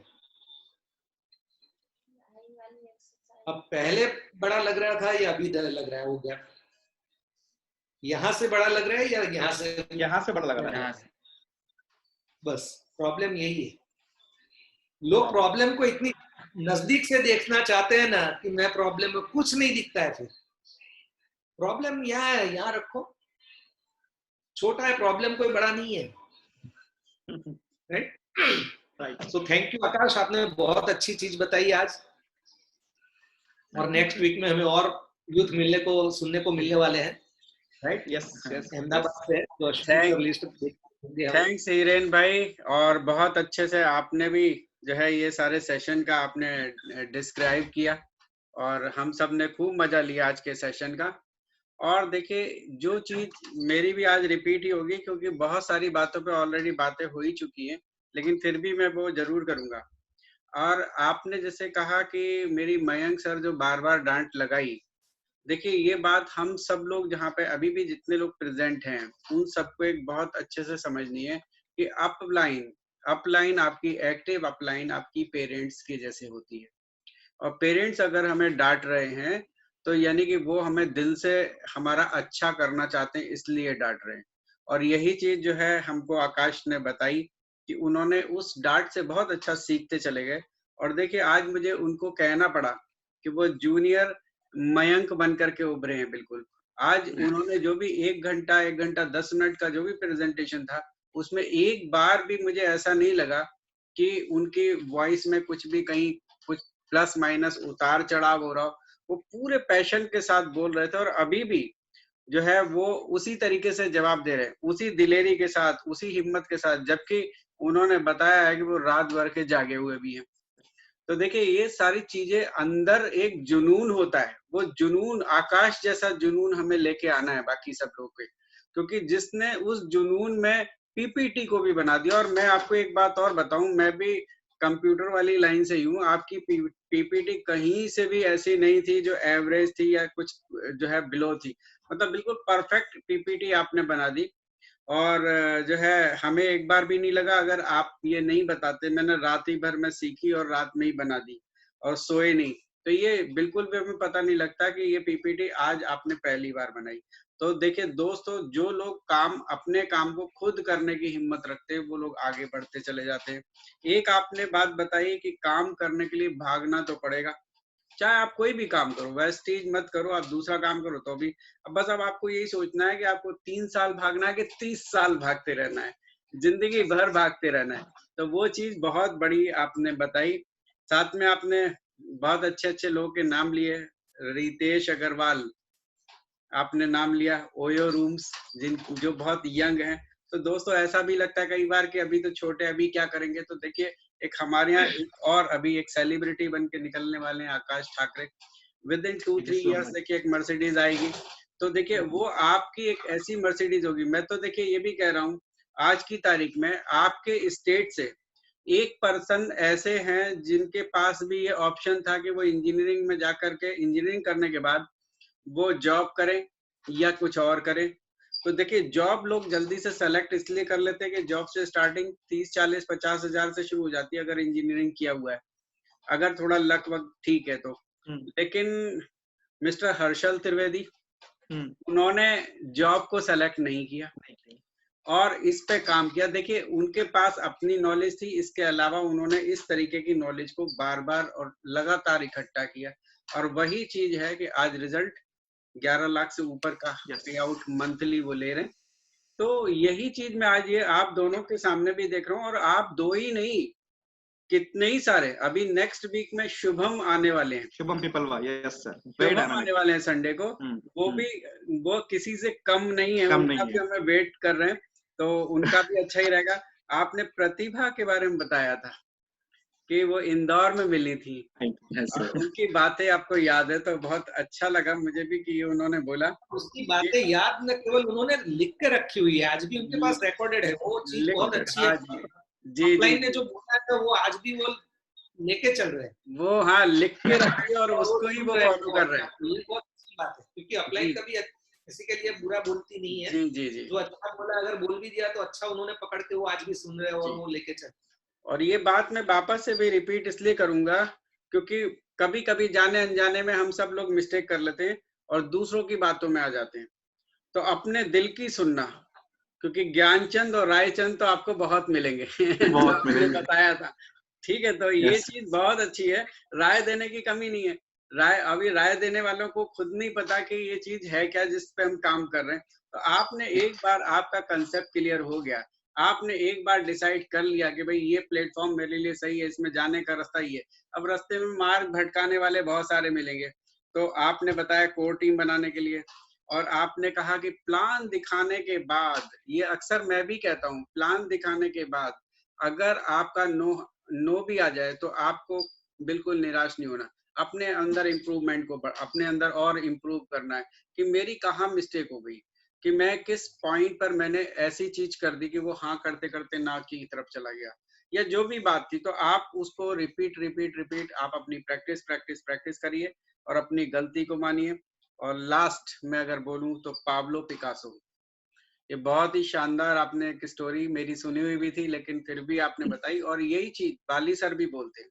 अब पहले बड़ा लग रहा था या अभी लग रहा है वो गैप? यहाँ से बड़ा लग रहा है या यहाँ से बड़ा लग रहा है? बस प्रॉब्लम यही है, लोग प्रॉब्लम को इतनी नजदीक से देखना चाहते हैं ना कि मैं प्रॉब्लम में कुछ नहीं दिखता है। फिर प्रॉब्लम यहाँ है, यहाँ रखो, छोटा है प्रॉब्लम, कोई बड़ा नहीं है। राइट। सो थैंक यू आकाश, आपने बहुत अच्छी चीज बताई आज, और नेक्स्ट वीक में हमें और यूथ मिलने को सुनने को मिलने वाले हैं। राइट। यस अहमदाबाद से थैंक्स हिरेन भाई, और बहुत अच्छे से आपने भी जो है ये सारे सेशन का आपने डिस्क्राइब किया, और हम सब ने खूब मजा लिया आज के सेशन का। और देखिए, जो चीज मेरी भी आज रिपीट ही होगी, क्योंकि बहुत सारी बातों पे ऑलरेडी बातें हो ही चुकी हैं, लेकिन फिर भी मैं वो जरूर करूंगा। और आपने जैसे कहा कि मेरी मयंक सर जो बार बार डांट लगाई, देखिए ये बात हम सब लोग जहाँ पे अभी भी जितने लोग प्रेजेंट हैं उन सबको एक बहुत अच्छे से समझनी है कि अपलाइन आपकी एक्टिव अपलाइन आपकी पेरेंट्स की जैसे होती है, और पेरेंट्स अगर हमें डांट रहे हैं तो यानी कि वो हमें दिल से हमारा अच्छा करना चाहते हैं, इसलिए डांट रहे हैं। और यही चीज जो है हमको आकाश ने बताई कि उन्होंने उस डांट से बहुत अच्छा सीखते चले गए। और देखिए आज मुझे उनको कहना पड़ा कि वो जूनियर मयंक बन करके उभरे हैं। बिल्कुल आज उन्होंने जो भी 1 घंटा 10 मिनट का जो भी प्रेजेंटेशन था, उसमें एक बार भी मुझे ऐसा नहीं लगा कि उनकी वॉइस में कुछ भी कहीं कुछ प्लस माइनस उतार चढ़ाव हो रहा हो। वो पूरे पैशन के साथ बोल रहे थे, और अभी भी जो है वो उसी तरीके से जवाब दे रहे हैं, उसी दिलेरी के साथ, उसी हिम्मत के साथ, जबकि उन्होंने बताया है कि वो रात भर के जागे हुए भी हैं। तो देखिए ये सारी चीजें, अंदर एक जुनून होता है, वो जुनून आकाश जैसा जुनून हमें लेके आना है बाकी सब लोग पे, क्योंकि जिसने उस जुनून में पीपीटी को भी बना दिया। और मैं आपको एक बात और बताऊं, मैं भी कंप्यूटर वाली लाइन से हूँ, आपकी पीपीटी कहीं से भी ऐसी नहीं थी जो एवरेज थी या कुछ जो है बिलो थी, मतलब बिल्कुल परफेक्ट पीपीटी आपने बना दी। और जो है हमें एक बार भी नहीं लगा अगर आप ये नहीं बताते। मैंने रात ही भर में सीखी और रात में ही बना दी और सोए नहीं, तो ये बिल्कुल भी हमें पता नहीं लगता कि ये पीपीटी आज आपने पहली बार बनाई। तो देखिए दोस्तों, जो लोग अपने काम को खुद करने की हिम्मत रखते हैं वो लोग आगे बढ़ते चले जाते हैं। एक आपने बात बताई कि काम करने के लिए भागना तो पड़ेगा, चाहे आप कोई भी काम करो, वेस्टेज मत करो, आप दूसरा काम करो तो भी। अब बस अब आपको यही सोचना है कि आपको 3 साल भागना है कि 30 साल भागते रहना है, जिंदगी भर भागते रहना है। तो वो चीज बहुत बड़ी आपने बताई। साथ में आपने बहुत अच्छे अच्छे लोगों के नाम लिए, रितेश अग्रवाल आपने नाम लिया, ओयो रूम्स, जो बहुत यंग हैं। तो दोस्तों ऐसा भी लगता है कई बार कि अभी तो छोटे, अभी क्या करेंगे। तो देखिए एक हमारे यहाँ एक और अभी एक सेलिब्रिटी बन के निकलने वाले हैं, आकाश ठाकरे। विद इन 2-3 इयर्स देखिए एक मर्सिडीज आएगी। तो देखिए वो आपकी एक ऐसी मर्सिडीज होगी। मैं तो देखिए ये भी कह रहा हूँ, आज की तारीख में आपके स्टेट से 1% ऐसे हैं जिनके पास भी ये ऑप्शन था कि वो इंजीनियरिंग में जाकर के इंजीनियरिंग करने के बाद वो जॉब करें या कुछ और करें। तो देखिए जॉब लोग जल्दी से सेलेक्ट इसलिए कर लेते हैं कि जॉब से स्टार्टिंग 30-40-50 हजार से शुरू हो जाती है अगर इंजीनियरिंग किया हुआ है, अगर थोड़ा लक वक्त ठीक है तो। लेकिन मिस्टर हर्षल त्रिवेदी, उन्होंने जॉब को सेलेक्ट नहीं किया और इस पे काम किया। देखिए उनके पास अपनी नॉलेज थी, इसके अलावा उन्होंने इस तरीके की नॉलेज को बार बार और लगातार इकट्ठा किया, और वही चीज है कि आज रिजल्ट 11 लाख से ऊपर का Yes. पे आउट मंथली वो ले रहे हैं। तो यही चीज मैं आज ये आप दोनों के सामने भी देख रहा हूँ, और आप दो ही नहीं, कितने ही सारे। अभी नेक्स्ट वीक में शुभम आने वाले हैं, Shubham Pipalwa, yes sir, very Shubham आने डायनामिक। वाले हैं संडे को। वो भी, वो किसी से कम नहीं है, कम उनका नहीं भी है। हमें वेट कर रहे हैं, तो उनका भी अच्छा ही रहेगा। आपने प्रतिभा के बारे में बताया था कि वो इंदौर में मिली थी, यस और सर। उनकी बातें आपको याद है, तो बहुत अच्छा लगा मुझे भी कि उन्होंने बोला उसकी बातें याद न केवल उन्होंने लिख के रखी हुई है, आज भी उनके पास रिकॉर्डेड है। वो चीज बहुत अच्छी है। हाँ जी जी ऑफलाइन ने जी, जो बोला है वो आज भी वो लेके चल रहे हैं, वो हाँ लिख के रखे और उसको ही सुन वो रहे हैं फॉलो कर रहे हैं। तो ये बहुत अच्छी बात है, क्योंकि ऑफलाइन जी कभी किसी के लिए बुरा बोलती नहीं है। जी जी जी जो अच्छा बोला अगर बोल भी दिया तो अच्छा उन्होंने पकड़ के वो आज भी सुन रहे हैं और जी। वो लेके चल। और ये बात मैं वापस से भी रिपीट इसलिए करूंगा क्योंकि कभी कभी जाने अनजाने में हम सब लोग मिस्टेक कर लेते हैं और दूसरों की बातों में आ जाते हैं। तो अपने दिल की सुनना, क्योंकि ज्ञानचंद और रायचंद तो आपको बहुत मिलेंगे जो बहुत आपने मिलेंगे। बताया था, ठीक है। तो ये यस। चीज बहुत अच्छी है, राय देने की कमी नहीं है। अभी राय देने वालों को खुद नहीं पता कि ये चीज है क्या जिस पे हम काम कर रहे हैं। तो आपने एक बार, आपका कंसेप्ट क्लियर हो गया, आपने एक बार डिसाइड कर लिया कि भाई ये प्लेटफॉर्म मेरे लिए सही है, इसमें जाने का रास्ता ही है। अब रास्ते में मार्ग भटकाने वाले बहुत सारे मिलेंगे, तो आपने बताया कोर टीम बनाने के लिए, और आपने कहा कि प्लान दिखाने के बाद, ये अक्सर मैं भी कहता हूँ, प्लान दिखाने के बाद अगर आपका नो भी आ जाए तो आपको बिल्कुल निराश नहीं होना। अपने अंदर इम्प्रूवमेंट को, अपने अंदर और इम्प्रूव करना है कि मेरी कहाँ मिस्टेक हो गई, कि मैं किस पॉइंट पर मैंने ऐसी चीज कर दी कि वो हाँ करते करते ना की तरफ चला गया, या जो भी बात थी। तो आप उसको रिपीट रिपीट रिपीट, आप अपनी प्रैक्टिस प्रैक्टिस प्रैक्टिस करिए और अपनी गलती को मानिए। और लास्ट में अगर बोलूं तो पाब्लो पिकासो, ये बहुत ही शानदार आपने एक स्टोरी मेरी सुनी हुई भी थी, लेकिन फिर भी आपने बताई। और यही चीज बाली सर भी बोलते हैं,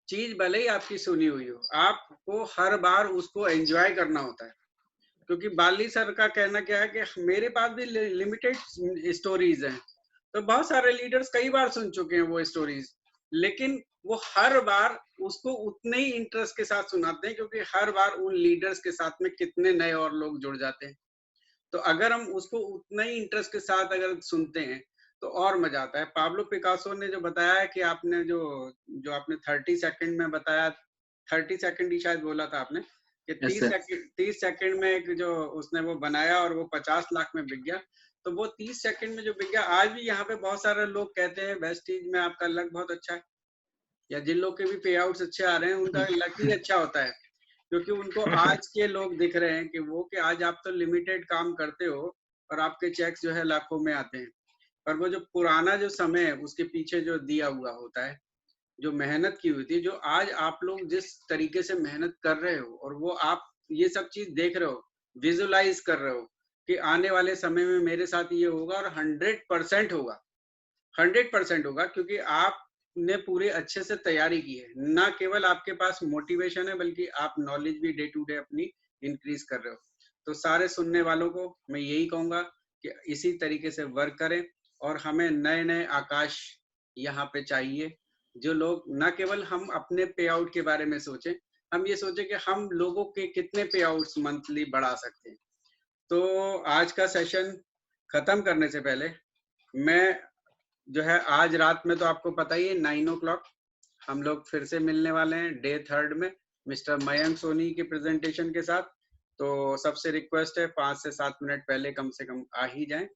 चीज भले ही आपकी सुनी हुई हो, आपको हर बार उसको एंजॉय करना होता है। क्योंकि बाली सर का कहना क्या है कि मेरे पास भी लिमिटेड स्टोरीज हैं, तो बहुत सारे लीडर्स कई बार सुन चुके हैं वो स्टोरीज, लेकिन वो हर बार उसको उतने ही इंटरेस्ट के साथ सुनाते हैं, क्योंकि हर बार उन लीडर्स के साथ में कितने नए और लोग जुड़ जाते हैं। तो अगर हम उसको उतना ही इंटरेस्ट के साथ अगर सुनते हैं तो और मजा आता है। पाब्लो पिकासो ने जो बताया है कि आपने जो जो आपने 30 सेकंड में बताया, 30 सेकंड ही शायद बोला था आपने, कि Yes, sir. 30 सेकंड में एक जो उसने वो बनाया और वो 50 लाख में बिक गया। तो वो 30 सेकंड में जो बिक गया, आज भी यहाँ पे बहुत सारे लोग कहते हैं वेस्टीज में आपका लक बहुत अच्छा है, या जिन लोग के भी पे आउट्स अच्छे आ रहे हैं उनका लक ही अच्छा होता है, क्योंकि उनको आज के लोग दिख रहे हैं कि वो, कि आज आप तो लिमिटेड काम करते हो और आपके चेक्स जो है लाखों में आते हैं, पर वो जो पुराना जो समय है उसके पीछे जो दिया हुआ होता है, जो मेहनत की हुई थी, जो आज आप लोग जिस तरीके से मेहनत कर रहे हो, और वो आप ये सब चीज देख रहे हो, विजुलाइज कर रहे हो कि आने वाले समय में मेरे साथ ये होगा, और 100% होगा, 100% होगा, क्योंकि आपने पूरे अच्छे से तैयारी की है। ना केवल आपके पास मोटिवेशन है, बल्कि आप नॉलेज भी डे टू डे अपनी इंक्रीज कर रहे हो। तो सारे सुनने वालों को मैं यही कहूंगा कि इसी तरीके से वर्क करें, और हमें नए नए आकाश यहाँ पे चाहिए, जो लोग ना केवल हम अपने पे आउट के बारे में सोचें, हम ये सोचें कि हम लोगों के कितने पे आउट्स मंथली बढ़ा सकते हैं। तो आज का सेशन खत्म करने से पहले मैं जो है, आज रात में तो आपको पता ही है 9 o'clock हम लोग फिर से मिलने वाले हैं डे 3 में मिस्टर मयंक सोनी के प्रेजेंटेशन के साथ। तो सबसे रिक्वेस्ट है 5 से 7 मिनट पहले कम से कम आ ही जाएं।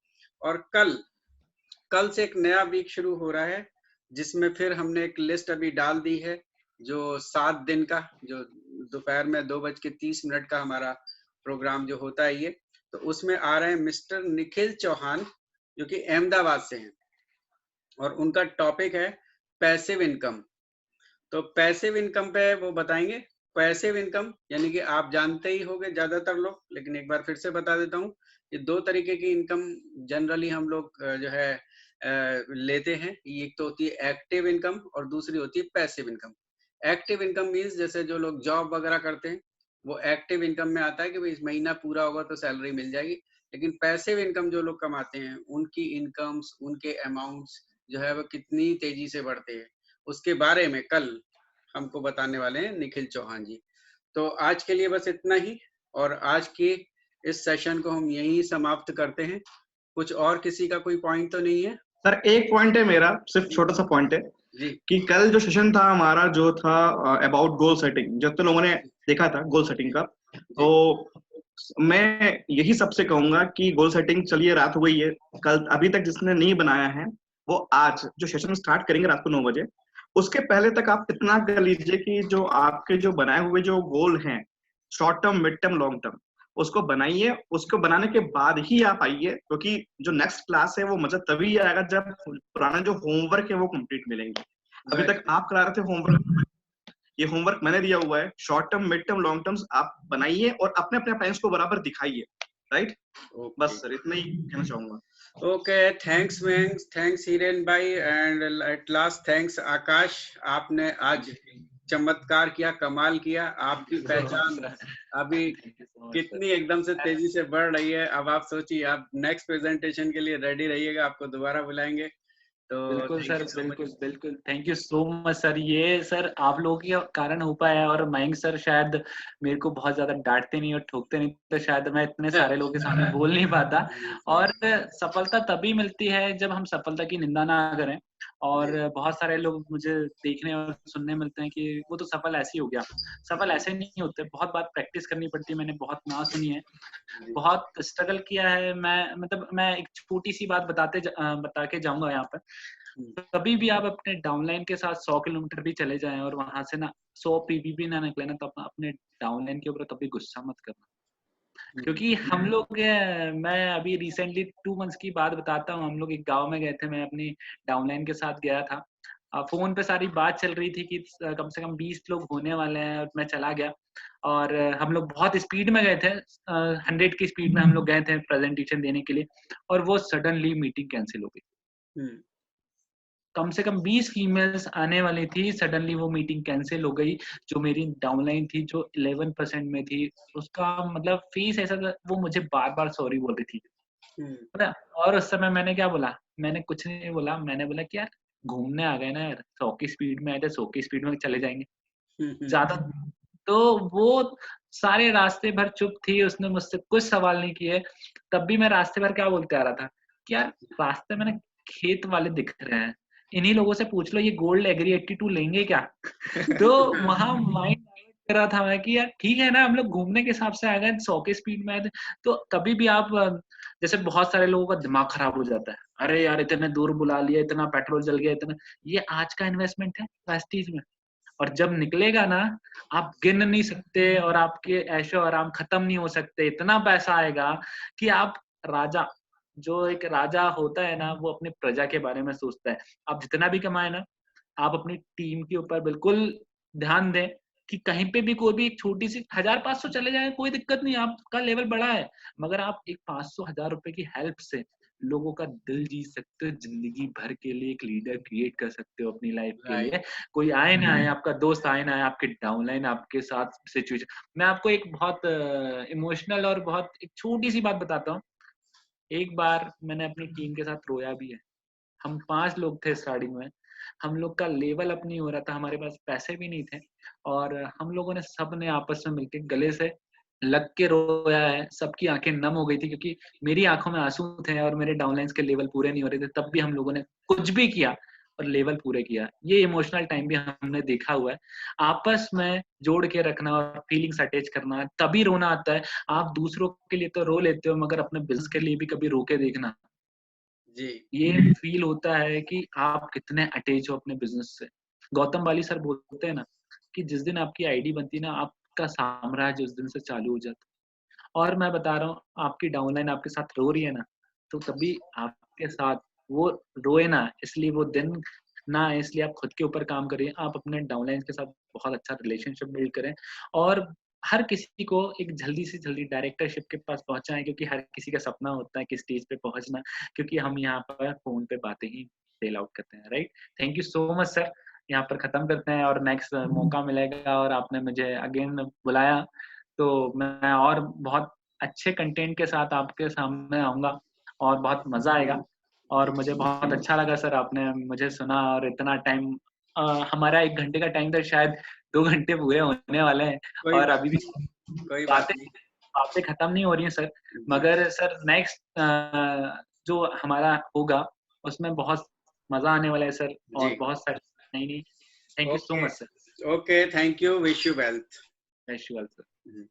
और कल से एक नया वीक शुरू हो रहा है, जिसमें फिर हमने एक लिस्ट अभी डाल दी है, जो 7 दिन का, जो दोपहर में 2:30 का हमारा प्रोग्राम जो होता है, ये तो उसमें आ रहे हैं मिस्टर निखिल चौहान, जो कि अहमदाबाद से हैं, और उनका टॉपिक है पैसिव इनकम। तो पैसिव इनकम पे वो बताएंगे। पैसिव इनकम यानी कि आप जानते ही होंगे ज्यादातर लोग, लेकिन एक बार फिर से बता देता हूँ कि 2 तरीके की इनकम जनरली हम लोग जो है लेते हैं। एक तो होती है एक्टिव इनकम और दूसरी होती है passive income. Active income means जैसे जो लोग जॉब वगैरह करते हैं, वो एक्टिव इनकम में आता है कि भाई इस महीना पूरा होगा तो सैलरी मिल जाएगी। लेकिन पैसिव इनकम जो लोग कमाते हैं, उनकी इनकम्स, उनके अमाउंट्स जो है वो कितनी तेजी से बढ़ते हैं, उसके बारे में कल हमको बताने वाले हैं निखिल चौहान जी। तो आज के लिए बस इतना ही, और आज की इस सेशन को हम यहीं समाप्त करते हैं। कुछ और किसी का कोई पॉइंट तो नहीं है? सर एक पॉइंट है मेरा, सिर्फ छोटा सा पॉइंट है जी कि कल जो सेशन था हमारा जो था अबाउट गोल सेटिंग, जब तो लोगों ने देखा था गोल सेटिंग का, तो मैं यही सबसे कहूंगा कि गोल सेटिंग, चलिए रात हो गई है, कल अभी तक जिसने नहीं बनाया है वो आज जो सेशन स्टार्ट करेंगे रात को 9 बजे, उसके पहले तक आप इतना कर लीजिए कि जो आपके जो बनाए हुए जो गोल हैं, short term, mid term, long term, उसको बनाइए। उसको बनाने के बाद ही आप आइए, क्योंकि जो नेक्स्ट क्लास है वो मजा तभी आएगा जब पुराना जो होमवर्क है वो कंप्लीट मिलेंगे। अभी तक आप करा रहे थे होमवर्क, ये होमवर्क मैंने दिया हुआ है, short term, mid term, long terms आप बनाइए और अपने अपने पेरेंट्स को बराबर दिखाइए, राइट? बस सर इतना ही कहना चाहूंगा। Okay, thanks man, thanks Hiren भाई, एंड एट लास्ट थैंक्स आकाश। आपने आज चमत्कार किया, कमाल किया। आपकी पहचान अभी कितनी एकदम से तेजी से बढ़ रही है। अब आप सोचिए, आप नेक्स्ट प्रेजेंटेशन के लिए रेडी रहिएगा, आपको दोबारा बुलाएंगे। तो बिल्कुल सर, बिल्कुल thank you so much sir. ये सर आप लोगों के कारण हो पाया, और मयंक सर शायद मेरे को बहुत ज्यादा डांटते नहीं और ठोकते नहीं, तो शायद मैं इतने सारे लोगों के सामने बोल नहीं पाता। और सफलता तभी मिलती है जब हम सफलता की निंदा ना करें। और बहुत सारे लोग मुझे देखने और सुनने मिलते हैं कि वो तो सफल ऐसे ही हो गया। सफल ऐसे नहीं होते, बहुत बात प्रैक्टिस करनी पड़ती है। मैंने बहुत ना सुनी है, बहुत स्ट्रगल किया है। मैं एक छोटी सी बात बता के जाऊंगा यहाँ पर। कभी भी आप अपने डाउनलाइन के साथ 100 किलोमीटर भी चले जाएं और वहां से ना 100 पीबी भी ना निकले ना, तो अपने डाउनलाइन के ऊपर कभी गुस्सा मत करना। क्योंकि हम लोग, मैं अभी रिसेंटली 2 मंथ्स की बात बताता हूँ। हम लोग एक गांव में गए थे, मैं अपनी डाउनलाइन के साथ गया था। फोन पे सारी बात चल रही थी कि कम से कम 20 लोग होने वाले हैं, और मैं चला गया। और हम लोग बहुत स्पीड में गए थे, 100 की स्पीड में हम लोग गए थे प्रेजेंटेशन देने के लिए, और वो सडनली मीटिंग कैंसिल हो गई। कम से कम 20 फीमेल्स आने वाली थी, सडनली वो मीटिंग कैंसिल हो गई। जो मेरी डाउनलाइन थी, जो 11% में थी, उसका मतलब फेस ऐसा था, वो मुझे बार बार सॉरी बोल रही थी। पता? और उस समय मैंने क्या बोला? मैंने कुछ नहीं बोला। मैंने बोला कि यार घूमने आ गए ना यार, 100 की स्पीड में आए थे, 100 की स्पीड में चले जाएंगे ज्यादा। तो वो सारे रास्ते भर चुप थी, उसने मुझसे कुछ सवाल नहीं किए। तब भी मैं रास्ते भर क्या बोलते आ रहा था कि यार रास्ते में ना खेत वाले दिख रहे हैं, इन्हीं लोगों से पूछ लो ये गोल्ड एग्री 82 लेंगे क्या? तो वहां माइंड कर रहा था मैं कि यार ठीक है ना, हम लोग घूमने के हिसाब से आ गए, 100 के स्पीड में आए थे। तो कभी भी आप, जैसे बहुत सारे लोगों का दिमाग खराब हो जाता है, अरे यार इतने दूर बुला लिया, इतना पेट्रोल जल गया, इतना। ये आज का इन्वेस्टमेंट है प्रेस्टीज में, और जब निकलेगा ना, आप गिन नहीं सकते, और आपके ऐशो आराम खत्म नहीं हो सकते। इतना पैसा आएगा कि आप राजा, जो एक राजा होता है ना, वो अपनी प्रजा के बारे में सोचता है। आप जितना भी कमाए ना, आप अपनी टीम के ऊपर बिल्कुल ध्यान दें कि कहीं पे भी कोई भी एक छोटी सी 1500 चले जाए, कोई दिक्कत नहीं, आपका लेवल बड़ा है। मगर आप एक 500-1000 रुपए की हेल्प से लोगों का दिल जीत सकते हो, जिंदगी भर के लिए एक लीडर क्रिएट कर सकते हो अपनी लाइफ के लिए। कोई आए ना आए, आपका दोस्त आए ना आए, आपके डाउनलाइन आपके साथ सिचुएशन। मैं आपको एक बहुत इमोशनल और बहुत एक छोटी सी बात बताता हूँ। एक बार मैंने अपनी टीम के साथ रोया भी है। हम 5 लोग थे स्टार्टिंग में, हम लोग का लेवल अप नहीं हो रहा था, हमारे पास पैसे भी नहीं थे, और हम लोगों ने सबने आपस में मिलकर गले से लग के रोया है। सबकी आंखें नम हो गई थी, क्योंकि मेरी आंखों में आंसू थे और मेरे डाउनलाइंस के लेवल पूरे नहीं हो रहे थे। तब भी हम लोगों ने कुछ भी किया और लेवल पूरे किया। ये इमोशनल टाइम भी हमने देखा हुआ है। आपस में जोड़ के रखना और फीलिंग्स अटैच करना, तभी रोना आता है। आप दूसरों के लिए तो रो लेते हो, मगर अपने बिजनेस के लिए भी कभी रो के देखना जी। ये फील होता है कि आप कितने अटैच हो अपने बिजनेस से। गौतम बाली सर बोलते हैं ना कि जिस दिन आपकी आईडी बनती है ना, आपका साम्राज्य उस दिन से चालू हो जाता है। और मैं बता रहा हूँ, आपकी डाउनलाइन आपके साथ रो रही है ना, तो कभी आपके साथ वो रोए ना, इसलिए वो दिन ना आए, इसलिए आप खुद के ऊपर काम करिए। आप अपने डाउनलाइन के साथ बहुत अच्छा रिलेशनशिप बिल्ड करें, और हर किसी को एक जल्दी से जल्दी डायरेक्टरशिप के पास पहुंचाएं, क्योंकि हर किसी का सपना होता है कि स्टेज पे पहुंचना, क्योंकि हम यहाँ पर फोन पे बातें ही सेल आउट करते हैं, right? Thank you so much sir. यहाँ पर खत्म करते हैं, और नेक्स्ट मौका मिलेगा, और आपने मुझे अगेन बुलाया तो मैं और बहुत अच्छे कंटेंट के साथ आपके सामने आऊंगा, और बहुत मजा आएगा। और मुझे बहुत अच्छा लगा सर, आपने मुझे सुना, और इतना टाइम, हमारा 1 घंटे का टाइम था, शायद 2 घंटे पूरे होने वाले हैं, और अभी भी कोई बात बातें नहीं। बातें खत्म नहीं हो रही हैं सर, मगर सर नेक्स्ट जो हमारा होगा उसमें बहुत मजा आने वाला है सर, और बहुत सारी नहीं। Thank you so much sir. Okay, thank you, wish you wealth. Wish you well sir.